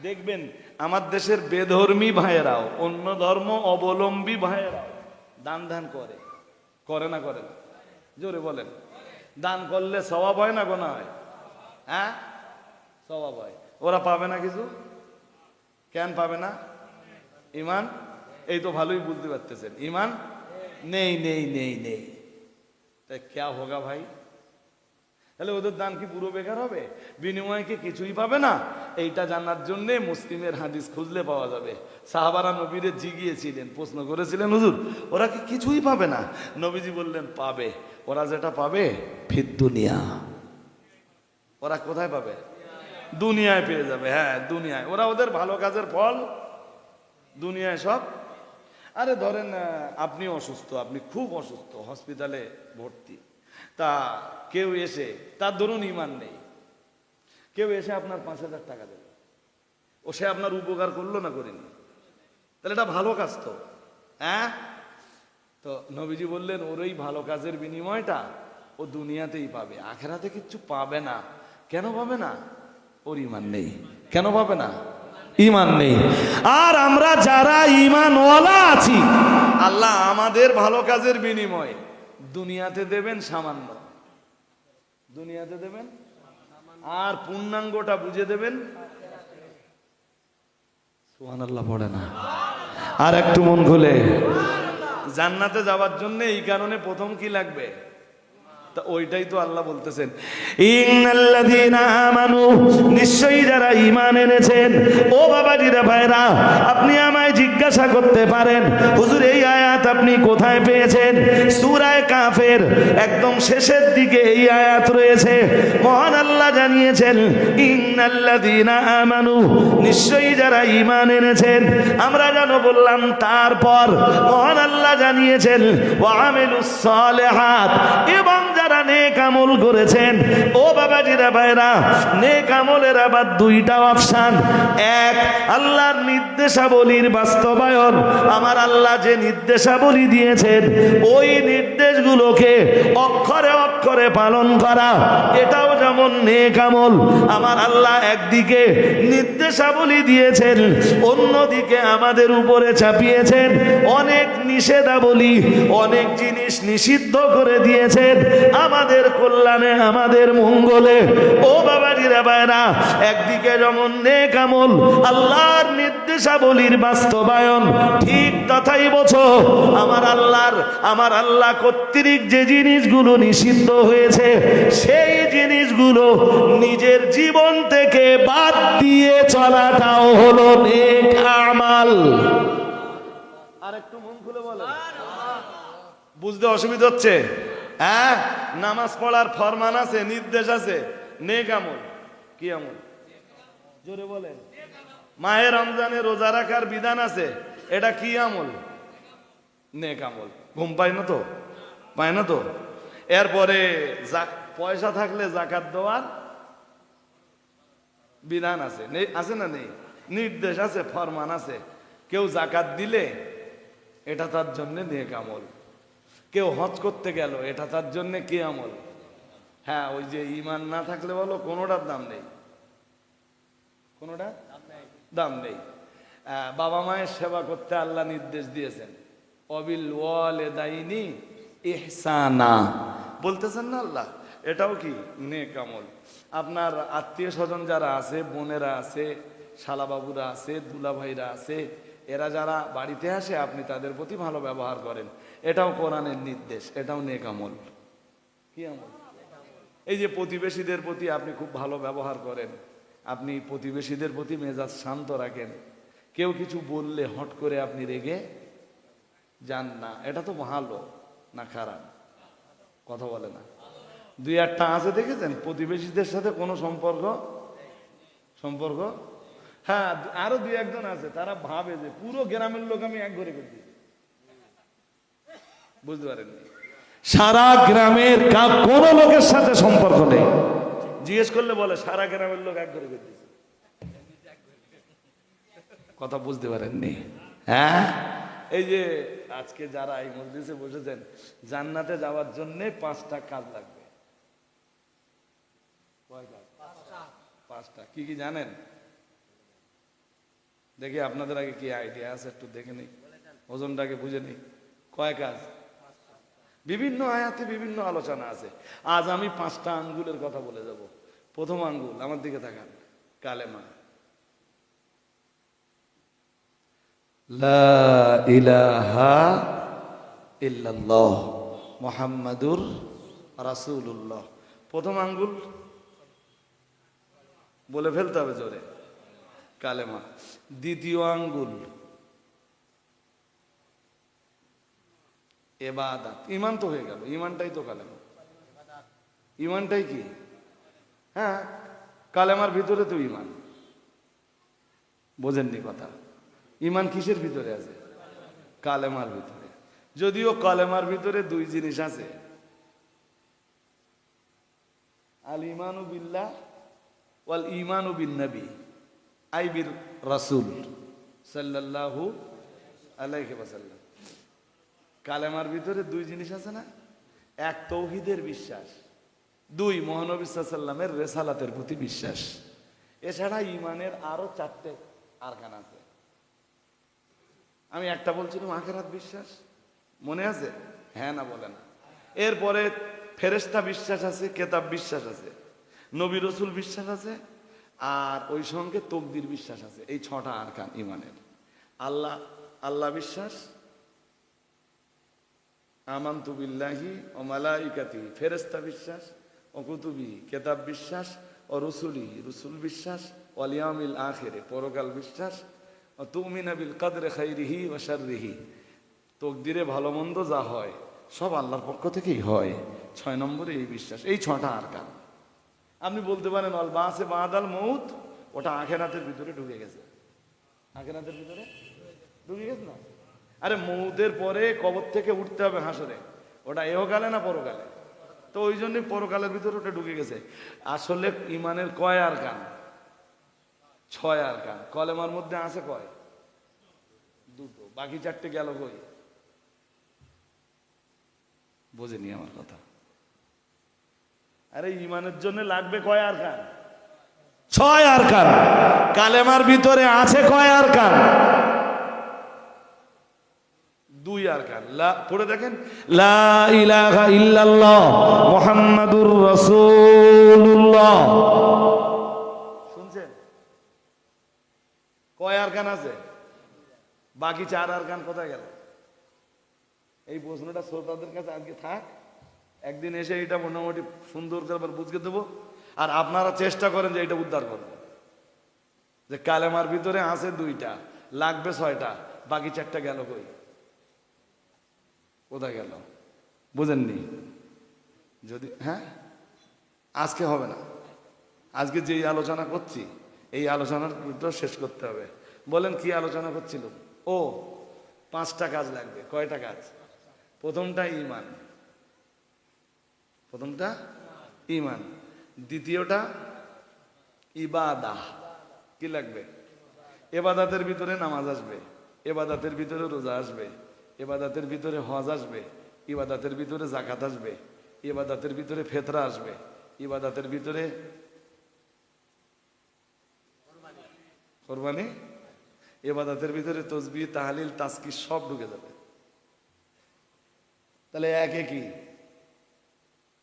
দেখবেন আমার দেশের বেধর্মী ভাইয়েরাও, অন্য ধর্ম অবলম্বী ভাইয়েরাও দান ধ্যান করে, করে না? করে না? জোরে বলেন। দান করলে সওয়াব হয় না গুনাহ হয়? হ্যাঁ, সওয়াব হয়। ওরা পাবে না কিছু? কেন পাবে না? ঈমান। এই তো ভালোই বুঝতে পারতেছেন, ঈমান নেই নেই নেই নেই। তাই ক্যা হোগা ভাই? তাহলে ওদের দান কি পুরো বেকার হবে? বিনিময়ে কি কিছুই পাবে না? এইটা জানার জন্য মুসলিমের হাদিস খুঁজলে পাওয়া যাবে। সাহাবারা নবীরে জিগিয়েছিলেন, প্রশ্ন করেছিলেন, হুজুর ওরা কি কিছুই পাবে না? নবীজি বললেন পাবে। ওরা যেটা পাবে ফির দুনিয়া। ওরা কোথায় পাবে? দুনিয়ায় পেয়ে যাবে। হ্যাঁ, দুনিয়ায়। ওরা ওদের ভালো কাজের ফল দুনিয়ায় সব। আরে ধরেন আপনি অসুস্থ, আপনি খুব অসুস্থ, হসপিটালে ভর্তি। তা কেউ এসে, তার ধরুন ঈমান নেই, কেউ এসে আপনার 5,000 টাকা দেবে, ও সে আপনার উপকার করলো না করেনি? তাহলে এটা ভালো কাজ তো। হ্যাঁ, তো নবীজি বললেন ওর ওই ভালো কাজের বিনিময়টা ও দুনিয়াতেই পাবে, আখেরাতে কিচ্ছু পাবে না। কেন পাবে না? ওর ঈমান নেই। কেন পাবে না? ঈমান নেই। আর আমরা যারা ঈমানওয়ালা আছি, আল্লাহ আমাদের ভালো কাজের বিনিময়ে দুনিয়াতে দেবেন সামান্য, দুনিয়াতে দেবেন, আর পূর্ণাঙ্গটা বুঝে দেবেন। সুবহানাল্লাহ পড়ে না? আর একটু মন খুলে। জান্নাতে যাওয়ার জন্য এই কারণে প্রথম কি লাগবে? তা ওইটাই তো আল্লাহ বলতেছেন, ইন্নাল্লাযীনা আমানু, নিশ্চয়ই যারা ঈমান এনেছেন। ও বাবাজিরা ভাইরা, আপনি আমায় জিজ্ঞাসা করতে পারেন, হুজুর এই আয়াত আপনি কোথায় পেয়েছেন? সূরা কাফের একদম শেষের দিকে এই আয়াত রয়েছে। মহান আল্লাহ জানিয়েছেন, ইন্নাল্লাযীনা আমানু, নিশ্চয়ই যারা ঈমান এনেছেন। আমরা যেন বললাম, তারপর মহান আল্লাহ জানিয়েছেন ওয়া আমিলুস সালিহাত, এবং যারা নেক আমল করেছেন। ও বাবাজিরা ভাইরা, নেক আমলের আবার দুইটা অপশন। এক, আল্লাহর নির্দেশাবলীর বাস্তবায়ন। আমার আল্লাহ যে নির্দেশাবলী দিয়েছেন ওই নির্দেশগুলোকে অক্ষরে অক্ষরে পালন করা, এটাও যেমন নেক আমল। আমার আল্লাহ একদিকে নির্দেশাবলী দিয়েছেন, অন্যদিকে আমাদের উপরে চাপিয়েছেন অনেক নিষেধাবলী, অনেক জিনিস নিষিদ্ধ করে দিয়েছেন আমাদের কল্যাণে, আমাদের মঙ্গলে। ও বাবাজিরা ভাইরা, একদিকে যেমন নেক আমল, আল্লাহর নির্দেশাবলীর বাস্তবায়ন, ঠিক তথাই বোঝো আমার আল্লাহ কর্তৃক যে জিনিসগুলো নিষিদ্ধ হয়েছে সেই জিনিসগুলো নিজের জীবন থেকে বাদ দিয়ে চলাটাও হলো নেক আমল। আর একটু মন খুলে বলেন, বুঝতে অসুবিধা হচ্ছে? হ্যাঁ, নামাজ পড়ার ফরমান আছে, নির্দেশ আছে, নেক আমল। কি আমল? জোরে বলেন। মাহে রমজানে রোজা রাখার বিধান আছে, এটা কি আমল? নেক আমল। ঘুম পায় না তো? পায় না তো? এরপরে পয়সা থাকলে যাকাত দেওয়ার বিধান আছে, আছে না নেই? নির্দেশ আছে, ফরমান আছে। কেউ যাকাত দিলে এটা তার জন্য নেক আমল। কেউ হজ করতে গেল, এটা তার জন্য কি আমল? হ্যাঁ, ওই যে ঈমান না থাকলে বলো কোনোটার দাম নেই, কোনোটা দাম নেই। বাবা মায়ের সেবা করতে আল্লাহ নির্দেশ দিয়েছেন, অবিল ওয়ালিদাইনি ইহসানা বলতেছেন না আল্লাহ? এটাও কি নেক আমল। আপনার আত্মীয় স্বজন যারা আছে, বোনেরা আছে, শালাবাবুরা আছে, দুলাভাইরা আছে, এরা যারা বাড়িতে আসে আপনি তাদের প্রতি ভালো ব্যবহার করেন, এটাও কোরআনের নির্দেশ, এটাও নেক আমল। কি আমল? এই যে প্রতিবেশীদের প্রতি আপনি খুব ভালো ব্যবহার করেন, আপনি প্রতিবেশীদের প্রতি মেজাজ শান্ত রাখেন, কেউ কিছু বললে হট করে আপনি রেগে যান না, এটা তো ভালো না খারাপ? কথা বলে না। দুই একটা আছে দেখেছেন প্রতিবেশীদের সাথে কোনো সম্পর্ক হ্যাঁ, আরো দুই একজন আছে তারা ভাবে যে পুরো গ্রামের লোক আমি এক ঘরে করছি। বুঝতে পারেননি? সারা গ্রামের কোন লোকের সাথে সম্পর্ক নেই। জিজ্ঞেস করলে বলে সারা গ্রামের লোক এক ঘরে করতেছে। কথা বুঝতে পারেননি? হ্যাঁ, এই যে আজকে যারা এই মজলিসে বসেছেন, জান্নাতে যাওয়ার জন্য 5টা কাজ লাগবে। কয় কাজ? 5টা। কি কি জানেন? দেখি আপনাদের আগে কি আইডিয়া আছে একটু দেখে নিই, ওজনটাকে বুঝে নিই। কয় কাজ? বিভিন্ন আয়াতে বিভিন্ন আলোচনা আছে। আজ আমি 5টা আঙ্গুলের কথা বলে যাব। প্রথম আঙ্গুল, আমার দিকে তাকান, কালেমা। লা ইলাহা ইল্লাল্লাহ মুহাম্মাদুর রাসূলুল্লাহ। প্রথম আঙ্গুল বলে ফেলতে হবে জোরে, কালেমা। দ্বিতীয় আঙ্গুল ইবাদত। ঈমান তো হয়ে গেল, ঈমানটাই তো কালেমা। ঈমানটাই কি? হ্যাঁ, কালেমার ভিতরে তো ঈমান। বোঝেননি কথা? ঈমান কিসের ভিতরে আছে? কালেমার ভিতরে। যদিও কালেমার ভিতরে 2 জিনিস আছে, আল ঈমানু বিল্লাহ ওয়াল ঈমানু বিন নবী আই বির রাসূল সাল্লাল্লাহু আলাইহি ওয়াসাল্লাম। কালেমার ভিতরে 2 জিনিস আছে না? 1 তৌহিদের বিশ্বাস, 2 মহানবী সাল্লাল্লাহু আলাইহি ওয়াসাল্লামের রিসালাতের প্রতি বিশ্বাস। এছাড়া ঈমানের আরো 4টে আরকান আছে। আমি একটা বলছিলাম আখিরাত বিশ্বাস, মনে আছে? হ্যাঁ না বলে না? এরপরে ফেরেশতা বিশ্বাস আছে, কিতাব বিশ্বাস আছে, নবী রাসূল বিশ্বাস আছে, আর ওই সঙ্গে তকদির বিশ্বাস আছে। এই 6টা আরকান ঈমানের। আল্লাহ বিশ্বাস, আমানতু বিল্লাহি ওয়া মালাইকাতিহি, ফেরেশতা বিশ্বাস, ও কুতুবি, কিতাব বিশ্বাস, ও রসুলি, রসুল বিশ্বাস, ওয়াল ইয়াউমিল আখির, পরকাল বিশ্বাস, ও তুমিনা বিল কদরি খাইরিহি ওয়া শাররিহি, তকদিরে ভালো মন্দ যা হয় সব আল্লাহর পক্ষ থেকেই হয়। 6 নম্বরে এই বিশ্বাস। এই 6টা আরকান। আপনি বলতে পারেন আল বাসে বাদাল মউত, ওটা আখিরাতের ভিতরে ঢুকে গেছে। আখিরাতের ভিতরে ঢুকে গেছে না? আরে মউতের পরে কবর থেকে উঠতে হবে হাসরে, ওটা ইহকালে না পরকালে? তো ওই জন্য পরকালের ভিতরে ওটা ঢুকে গেছে। আসলে ঈমানের কয় আরকান? 6 আরকান। কলেমার মধ্যে আছে কয়? 2টো। বাকি 4টে গেল কই? বোঝেনি আমার কথা? আরে ঈমানের জন্য লাগবে কয় আরকান? 6 আরকান। কালেমার ভিতরে আছে কয় আরকান? 2 আরকান। পড়ে দেখেন, লা ইলাহা ইল্লাল্লাহ মুহাম্মাদুর রাসূলুল্লাহ। শুনছেন? কয় আরকান আছে? বাকি 4 আরকান কোথায় গেল? এই প্রশ্নটা শ্রোতাদের কাছে আজকে থাক, একদিন এসে এটা মোটামুটি সুন্দর করে বুঝিয়ে দেবো। আর আপনারা চেষ্টা করেন যে এটা উদ্ধার করবেন, যে কালেমার ভিতরে আছে 2টা, লাগবে 6টা, বাকি 4টা গেল কই? কোথায় গেল? বুঝেননি? যদি হ্যাঁ, আজকে হবে না। আজকে যেই আলোচনা করছি এই আলোচনার শেষ করতে হবে। বলেন কি আলোচনা করছিল? ও 5টা কাজ লাগবে। কয়টা কাজ? প্রথমটা ঈমান, প্রথমটা ঈমান। দ্বিতীয়টা ইবাদাহ। কি লাগবে? ইবাদতের ভিতরে নামাজ আসবে, ইবাদতের ভিতরে রোজা আসবে, ইবাদতের ভিতরে হজ আসবে, ইবাদতের ভিতরে যাকাত আসবে, ইবাদতের ভিতরে ফিতরা আসবে, ইবাদতের ভিতরে কুরবানি, ইবাদতের ভিতরে তাসবিহ, তাহলিল, তাজকির সব ঢুকে যাবে। তাহলে একে কি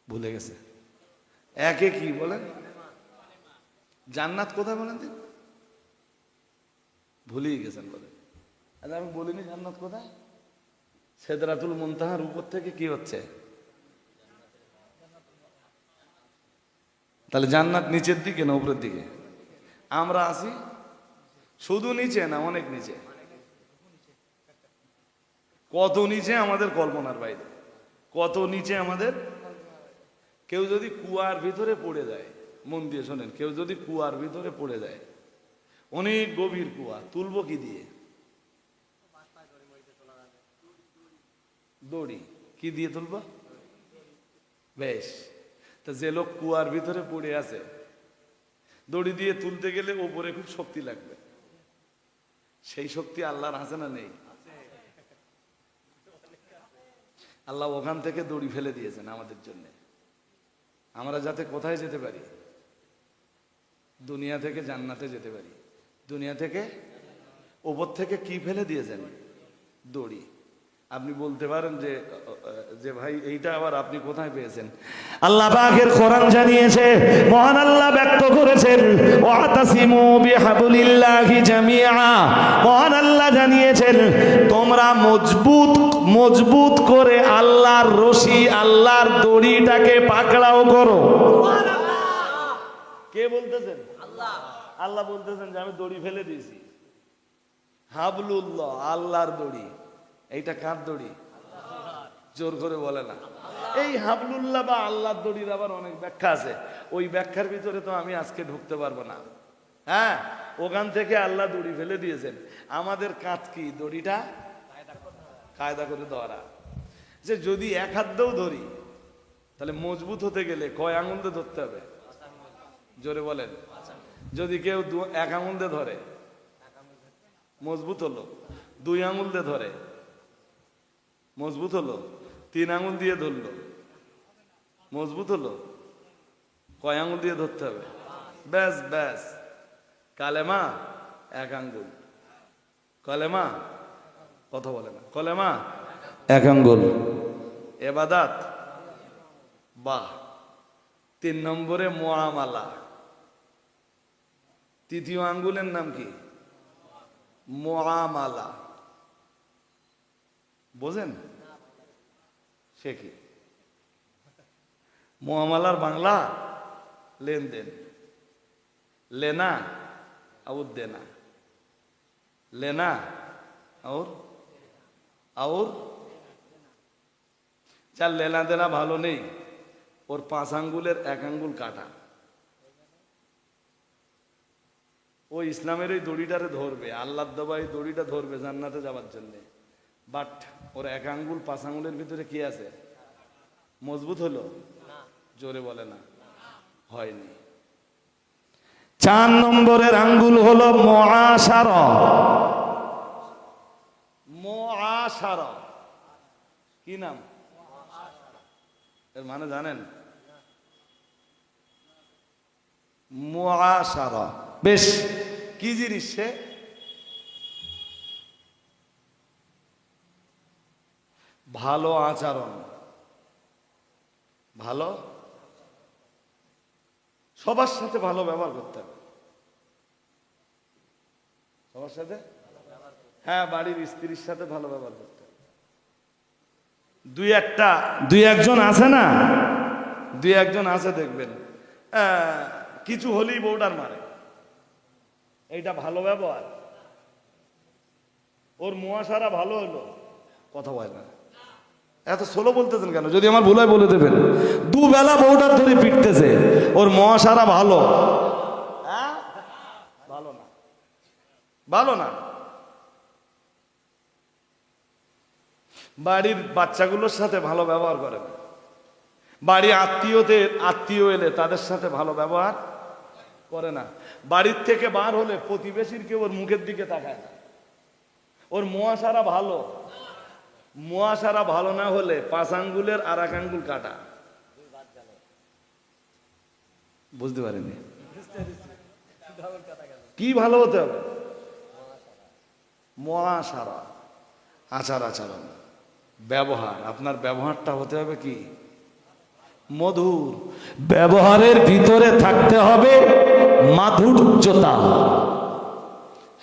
ভুলে গেছে? একে কি বলেন? জান্নাত কোথায় বলেন দিন? ভুলেই গেছেন বলেন। আরে আমি বলিনি জান্নাত কোথায়? সিদরাতুল মুনতাহার উপর থেকে কি হচ্ছে? তাহলে জান্নাত নিচের দিকে না উপরের দিকে? আমরা আছি শুধু নিচে না, অনেক নিচে। কত নিচে আমাদের কল্পনার বাইরে, কত নিচে আমাদের। কেউ যদি কুয়ার ভিতরে পড়ে যায়, মন দিয়ে শোনেন, কেউ যদি কুয়ার ভিতরে পড়ে যায়, অনেক গভীর কুয়া, তুলবো কি দিয়ে? দড়ি। কি দিয়ে তুলবো? বেশ, তা যে লোক কুয়ার ভিতরে পড়ে আছে, দড়ি দিয়ে তুলতে গেলে ওপরে খুব শক্তি লাগবে। সেই শক্তি আল্লাহর আছে না নেই? আল্লাহ ওখান থেকে দড়ি ফেলে দিয়েছেন আমাদের জন্য, আমরা যাতে কোথায় যেতে পারি? দুনিয়া থেকে জান্নাতে যেতে পারি। দুনিয়া থেকে ওপর থেকে কি ফেলে দিয়েছেন? দড়ি। আপনি বলতে পারেন যে ভাই এইটা আবার আপনি কোথায় পেয়েছেন? আল্লাহ পাকের কোরআন জানিয়েছে, মহান আল্লাহ ব্যক্ত করেছেন, ওয়াতাসিমু বিহাবলিল্লাহি জামিআ। মহান আল্লাহ জানিয়েছেন, তোমরা মজবুত করে আল্লাহর রশি, আল্লাহর দড়িটাকে পাকড়াও করো। কে বলতেছেন? আল্লাহ। আল্লাহ বলতেছেন যে আমি দড়ি ফেলে দিয়েছি। হাবলুল্লাহ, আল্লাহর দড়ি। এইটা কার দড়ি? জোর করে বলে না। এই হাবলুল্লাহ বা আল্লাহর দড়ির আবার অনেক ব্যাখ্যা আছে, ওই ব্যাখ্যার ভিতরে তো আমি আজকে ঢুকতে পারবো না। হ্যাঁ, ওখান থেকে আল্লাহ দড়ি ফেলে দিয়েছেন, আমাদের কাজ কি? দড়িটা কায়দা করে ধরা। যে যদি এক হাত দিয়েও ধরি, তাহলে মজবুত হতে গেলে কয় আঙুল দিয়ে ধরতে হবে? জোরে বলেন। যদি কেউ এক আঙুল দিয়ে ধরে মজবুত হলো, দুই আঙুল দিয়ে ধরে মজবুত হলো, তিন আঙুল দিয়ে ধরলো মজবুত হলো, কয় আঙুল দিয়ে ধরতে হবে? ব্যাস ব্যাস। কালেমা এক আঙ্গুল, কলেমা কথা বলে না, কলেমা এক আঙ্গুল, এবাদাত বাহ। 3 নম্বরে মুআমালা। তৃতীয় আঙ্গুলের নাম কি? মুআমালা। বোঝেন? সে কি? মুআমালার বাংলা লেনদেন। लेना और देना, लेना और যার লেনা দেনা ভালো নেই, ওর 5 আঙ্গুলের 1 আঙ্গুল কাটা। ও ইসলামের ওই দড়িটারে ধরবে, আল্লাহর দেওয়া এই দড়িটা ধরবে জান্নাতে যাওয়ার জন্য। বাট ওর 1 আঙ্গুল 5 আঙ্গুলের ভিতরে কি আছে? মজবুত হলো? জোরে বলে না, হয়নি। 4 নম্বরের আঙ্গুল হলো মুআশারা। মুআশারা কি নাম? এর মানে জানেন? মুআশারা বেশ, কি জিনিস সে? ভালো আচরণ, ভালো, সবার সাথে ভালো ব্যবহার করতে হবে। সবার সাথে, হ্যাঁ, বাড়ির স্ত্রীর সাথে ভালো ব্যবহার করতে হবে। দুই একজন আছে না, দুই একজন আছে দেখবেন, কিছু হলেই বউটার মারে। এইটা ভালো ব্যবহার? ওর মুআশারা ভালো হলো, কথা বলে না। এত স্লো বলতেছেন কেন? যদি আমার ভুল হয় বলে দেবেন। দুবেলা বউটার ধরে পিটতেছে, ওর মুআশারা ভালো? ভালো না, ভালো না। বাড়ির বাচ্চাগুলোর সাথে ভালো ব্যবহার করেন, বাড়ি আত্মীয় এলে তাদের সাথে ভালো ব্যবহার করে না। বাড়ির থেকে বার হলে প্রতিবেশীর কেউ ওর মুখের দিকে তাকায় না। ওর মুআশারা ভালো, মুআশারা ভালো না হলে 5 আঙ্গুলের আর 1 আঙ্গুল কাটা। বুঝতে পারেনি? কি ভালো হতে হবে? মুআশারা, আচার আচরণ, ব্যবহার। আপনার ব্যবহারটা হতে হবে কি? মধুর। ব্যবহারের ভিতরে থাকতে হবে মাধুর্যতা।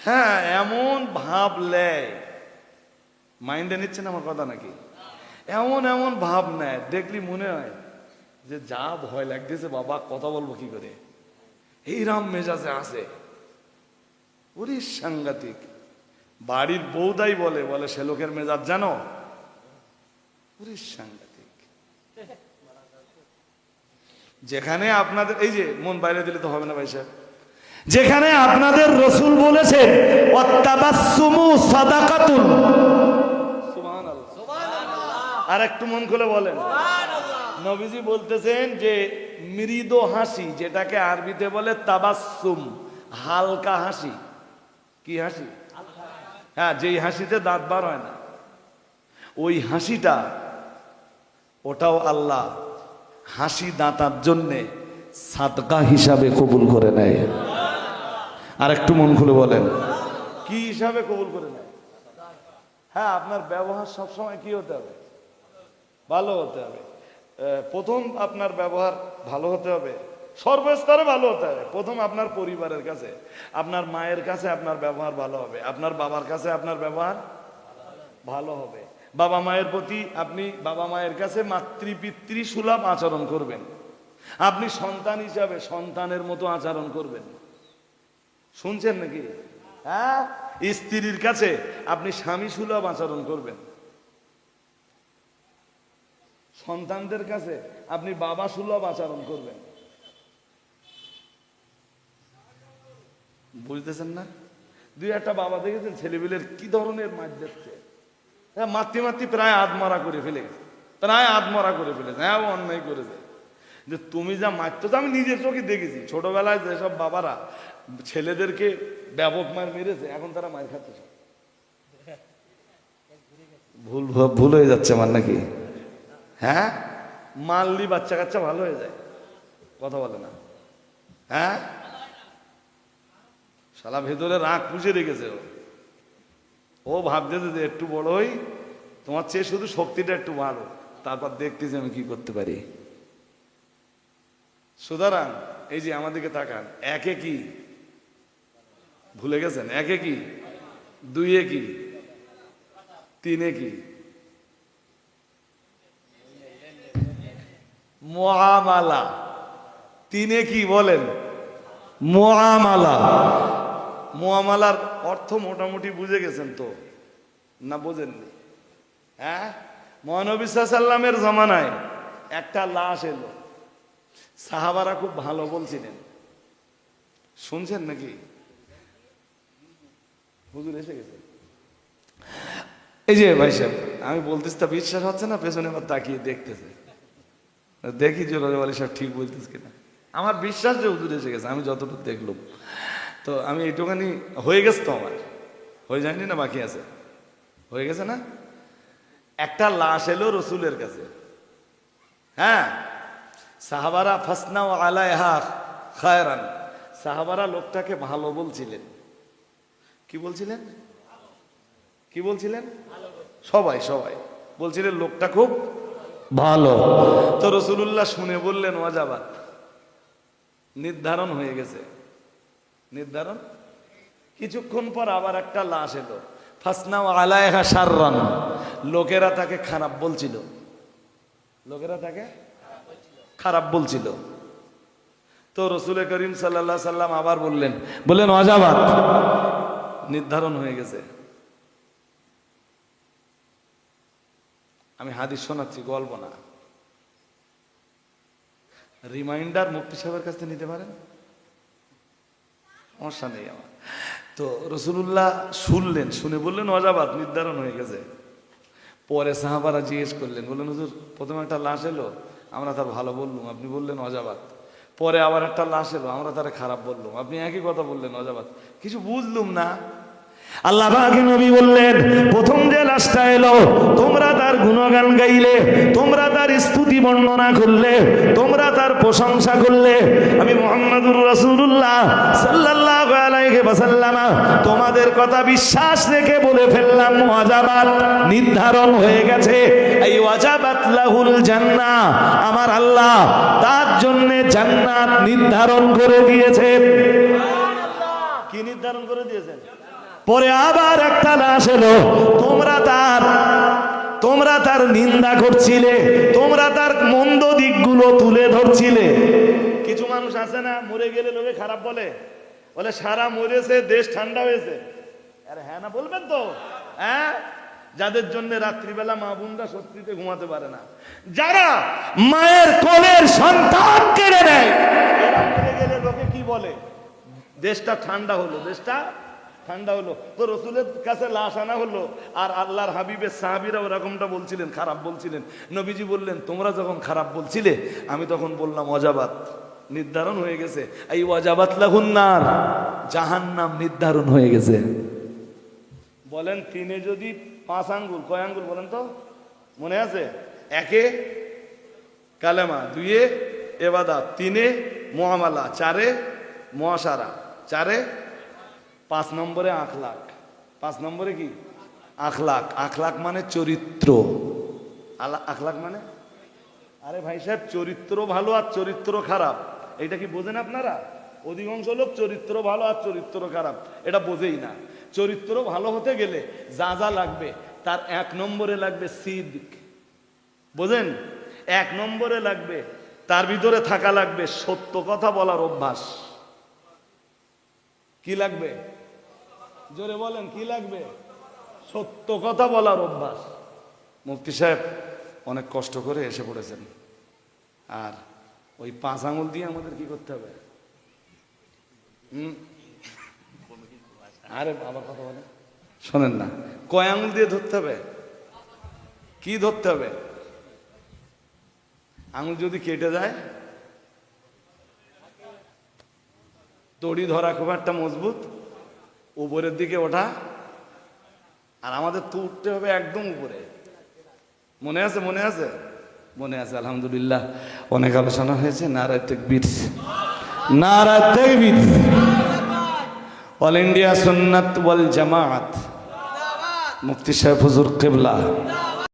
হ্যাঁ, এমন ভাব লেয়, মাইন্ডে নিচ্ছেন আমার কথা নাকি? এমন এমন ভাব নেয়, দেখলি মনে হয় যে যা ভয় লাগতেছে বাবা, কথা বলবো কি করে, এইরাম মেজাজে আছে। ওরে সাংঘাতিক। বাড়ির বউদাই বলে বলে সে লোকের মেজাজ জানো, ওরে সাংঘাতিক। যেখানে আপনাদের এই যে মন বাইরে দিলে তো হবে না ভাই সাহেব, যেখানে আপনাদের রসুল বলেছেন ওয়াত্তাবাসসুমু সাদাকাতুন, সুবহানাল্লাহ। আর একটু মন খুলে বলেন, নবীজি বলতেছেন যে মৃদু হাসি, যেটাকে আরবিতে বলে তাবাসসুম, হালকা হাসি। কি হাসি? হ্যাঁ, যেই হাসিতে দাঁত বার হয় না, ওই হাসিটা, ওটাও আল্লাহ হাসি দাঁতার জন্যে সাদকা হিসাবে কবুল করে নেয়। আর একটু মন খুলে বলেন, কি হিসাবে কবুল করে নেয়? হ্যাঁ, আপনার ব্যবহার সবসময় কি হতে হবে? ভালো হতে হবে। প্রথম আপনার ব্যবহার ভালো হতে হবে, সর্বস্তরে ভালো হতে হবে। প্রথম আপনার পরিবারের কাছে, আপনার মায়ের কাছে আপনার ব্যবহার ভালো হবে, আপনার বাবার কাছে আপনার ব্যবহার ভালো হবে। বাবা মায়ের প্রতি আপনি বাবা মায়ের কাছে মাতৃপিতৃ সুলভ আচরণ করবেন। আপনি সন্তান হিসাবে সন্তানের মতো আচরণ করবেন। শুনছেন নাকি? হ্যাঁ, স্ত্রীর কাছে আপনি স্বামী সুলভ আচরণ করবেন। সন্তানদের কাছে আপনি বাবা সুলভ আচরণ করবেন। বুঝতেছেন না? দুই একটা বাবা দেখেছেন ছেলেপিলের কি ধরনের মাছ দেখছে, হ্যাঁ, মাতৃ মাতৃ প্রায় আধমরা করে ফেলে গেছে, প্রায় আধমরা করে ফেলেছে। হ্যাঁ, ও অন্যায় করেছে যে তুমি যা মারতো, আমি নিজের চোখে দেখেছি। ছোটবেলায় যেসব বাবারা ছেলেদেরকে ব্যাপক মার মেরেছে, এখন তারা মার খাচ্ছে। ভুল ভুল হয়ে যাচ্ছে আমার নাকি? হ্যাঁ, মারলি বাচ্চা কাচ্চা ভালো হয়ে যায়, কথা বলে না। হ্যাঁ, শালা ভেতরে রাগ পুষে রেখেছে। ও ভাবতেছে যে একটু বড় হই, তোমার চেয়ে শুধু শক্তিটা একটু বাড়ো, তারপর দেখতেছি আমি কি করতে পারি। সুতরাং এই যে আমাদেরকে তাকান, একে কি ভুলে গেছেন? একে কি, দুইয়ে কি, তিনে কি? মুআমালা। তিনে কি বলেন? মুআমালা। মুআমালার অর্থ মোটামুটি বুঝে গেছেন তো, না বোঝেননি? হ্যাঁ, মহানবী সাল্লাল্লাহু আলাইহি ওয়াসাল্লামের জামানায় একটা লাশ এলো, সাহাবারা খুব ভালো বলছিলেন। শুনছেন নাকি? হুজুর এসে গেছে। এই যে ভাই সাহেব, আমি বলতেছি তা বিশ্বাস হচ্ছে না, পেছনে আবার তাকিয়ে দেখতেছে, দেখি যে রাজওয়ালি সাহেব ঠিক বলতেছে কিনা। আমার বিশ্বাস যে হুজুর এসে গেছে, আমি যতটুকু দেখলাম। তো আমি এইটুখানি হয়ে গেছে তো, আমার হয়ে যায়নি না, বাকি আছে? হয়ে গেছে না? একটা লাশ এলো রসুলের কাছে। হ্যাঁ, সাহাবারা ফাসনাও আলাইহা খায়রান, সাহাবারা লোকটাকে ভালো বলছিলেন। কি বলছিলেন? কি বলছিলেন? সবাই সবাই বলছিলেন লোকটা খুব ভালো। তো রসুলুল্লাহ শুনে বললেন ওয়াজাবাত, নির্ধারণ হয়ে গেছে, নির্ধারণ। কিছুক্ষণ পর আবার একটা লাশ এলো, ফাসনাও আলাইহা শাররান, লোকেরা তাকে খারাপ বলছিল, লোকেরা তাকে খারাপ বলছিল। তো রসুল করিম সাল্লাল্লাহু আলাইহি সাল্লাম আবার বললেন ওয়াজাবাত, নির্ধারণ হয়ে গেছে। আমি হাদিস শোনাচ্ছি, গল্প না। রিমাইন্ডার মুফতি সাহেবের কাছ থেকে নিতে পারেন, সমস্যা নেই আমার। তো রসুলুল্লাহ শুনলেন, শুনে বললেন ওয়াজাবাত, নির্ধারণ হয়ে গেছে। পরে সাহাবারা জিজ্ঞেস করলেন, বললেন হুজুর প্রথমে একটা লাশ এলো, আমরা তার ভালো বললুম, আপনি বললেন ওয়াজাবাত। পরে আবার একটা লাশ এলো, আমরা তারা খারাপ বললুম, আপনি একই কথা বললেন ওয়াজাবাত। কিছু বুঝলুম না। আল্লাহ পাক নবী বললেন, প্রথম যে লাশটা এলো, তোমরা তার গুণগান গাইলে, তোমরা তার স্তুতি বর্ণনা করলে, তোমরা তার প্রশংসা করলে, আমি মুহাম্মাদুর রাসূলুল্লাহ সাল্লাল্লাহু আলাইহি ওয়াসাল্লাম তোমাদের কথা বিশ্বাস রেখে বলে ফেললাম, ওয়াজাবাত, নির্ধারণ হয়ে গেছে, এই ওয়াজাবাত লাহুল জান্নাহ, আমার আল্লাহ তার জন্য জান্নাত নির্ধারণ করে দিয়েছেন। কি নির্ধারণ করে দিয়েছেন? পরে আবার একটা লাশ এলো, তোমরা তার নিন্দা করছিলে, তোমরা তার মন্দ দিকগুলো তুলে ধরছিলে। কিছু মানুষ আছে না, মরে গেলে লোকে খারাপ বলে, বলে সারা মরেছে, দেশ ঠান্ডা হয়েছে। আরে হ্যাঁ না বলবেন তো? হ্যাঁ, যাদের জন্য রাত্রিবেলা মা বোনরা সত্যিতে ঘুমাতে পারে না, যারা মায়ের কোলের সন্তান কেড়ে নেয়, এরা মরে গেলে লোকে কি বলে? দেশটা ঠান্ডা হলো, দেশটা ঠান্ডা হলো। তো রসুলের কাছে লাশ আনা হলো, আর আল্লাহর হাবিবের সাহাবীরা ওরকমটা বলছিলেন, খারাপ বলছিলেন। নবীজি বললেন, তোমরা যখন খারাপ বলছিলে, আমি তখন বললাম ওয়াজাবাত, নির্ধারণ হয়ে গেছে, এই ওয়াজাবাত লাহুন নার, জাহান্নাম নির্ধারণ হয়ে গেছে। বলেন তিনে যদি 5 আঙ্গুল, কয় আঙ্গুল বলেন তো? মনে আছে? 1-এ কালেমা, 2-এ ইবাদত, 3-এ মুআমালা, 4-এ মুআশারা, 4-এ 5 নম্বরে আখলাক। 5 নম্বরে কি? আখলাক। আখলাক মানে চরিত্র। আখলাক মানে, আরে ভাই সাহেব, চরিত্র ভালো আর চরিত্র খারাপ, এটা কি বোঝেন আপনারা? অধিকাংশ লোক চরিত্র ভালো আর চরিত্র খারাপ এটা বোঝেই না। চরিত্র ভালো হতে গেলে যা যা লাগবে, তার 1 নম্বরে লাগবে সিদ্ক, বোঝেন? 1 নম্বরে লাগবে, তার ভিতরে থাকা লাগবে সত্য কথা বলার অভ্যাস। কি লাগবে? জোরে বলেন, কি লাগবে? সত্য কথা বলার অভ্যাস। মুফতি সাহেব অনেক কষ্ট করে এসে পড়েছেন, আর ওই 5 আঙুল দিয়ে আমাদের কি করতে হবে? আরে বাবা কথা বলে শোনেন না, কয় আঙুল দিয়ে ধরতে হবে? কি ধরতে হবে? আঙুল যদি কেটে যায়, দড়ি ধরা খুব একটা মজবুত, উপরের দিকে ওঠা, আর আমাদের তো উঠতে হবে একদম উপরে। মনে আছে? মনে আছে? মনে আছে, আলহামদুলিল্লাহ। অনেক আলোচনা হয়েছে। নারায়ে তাকবীর, নারায়ে তাকবীর। অল ইন্ডিয়া সুন্নাত ওয়াল জামাত, মুফতি সাহেব হুজুর কিবলা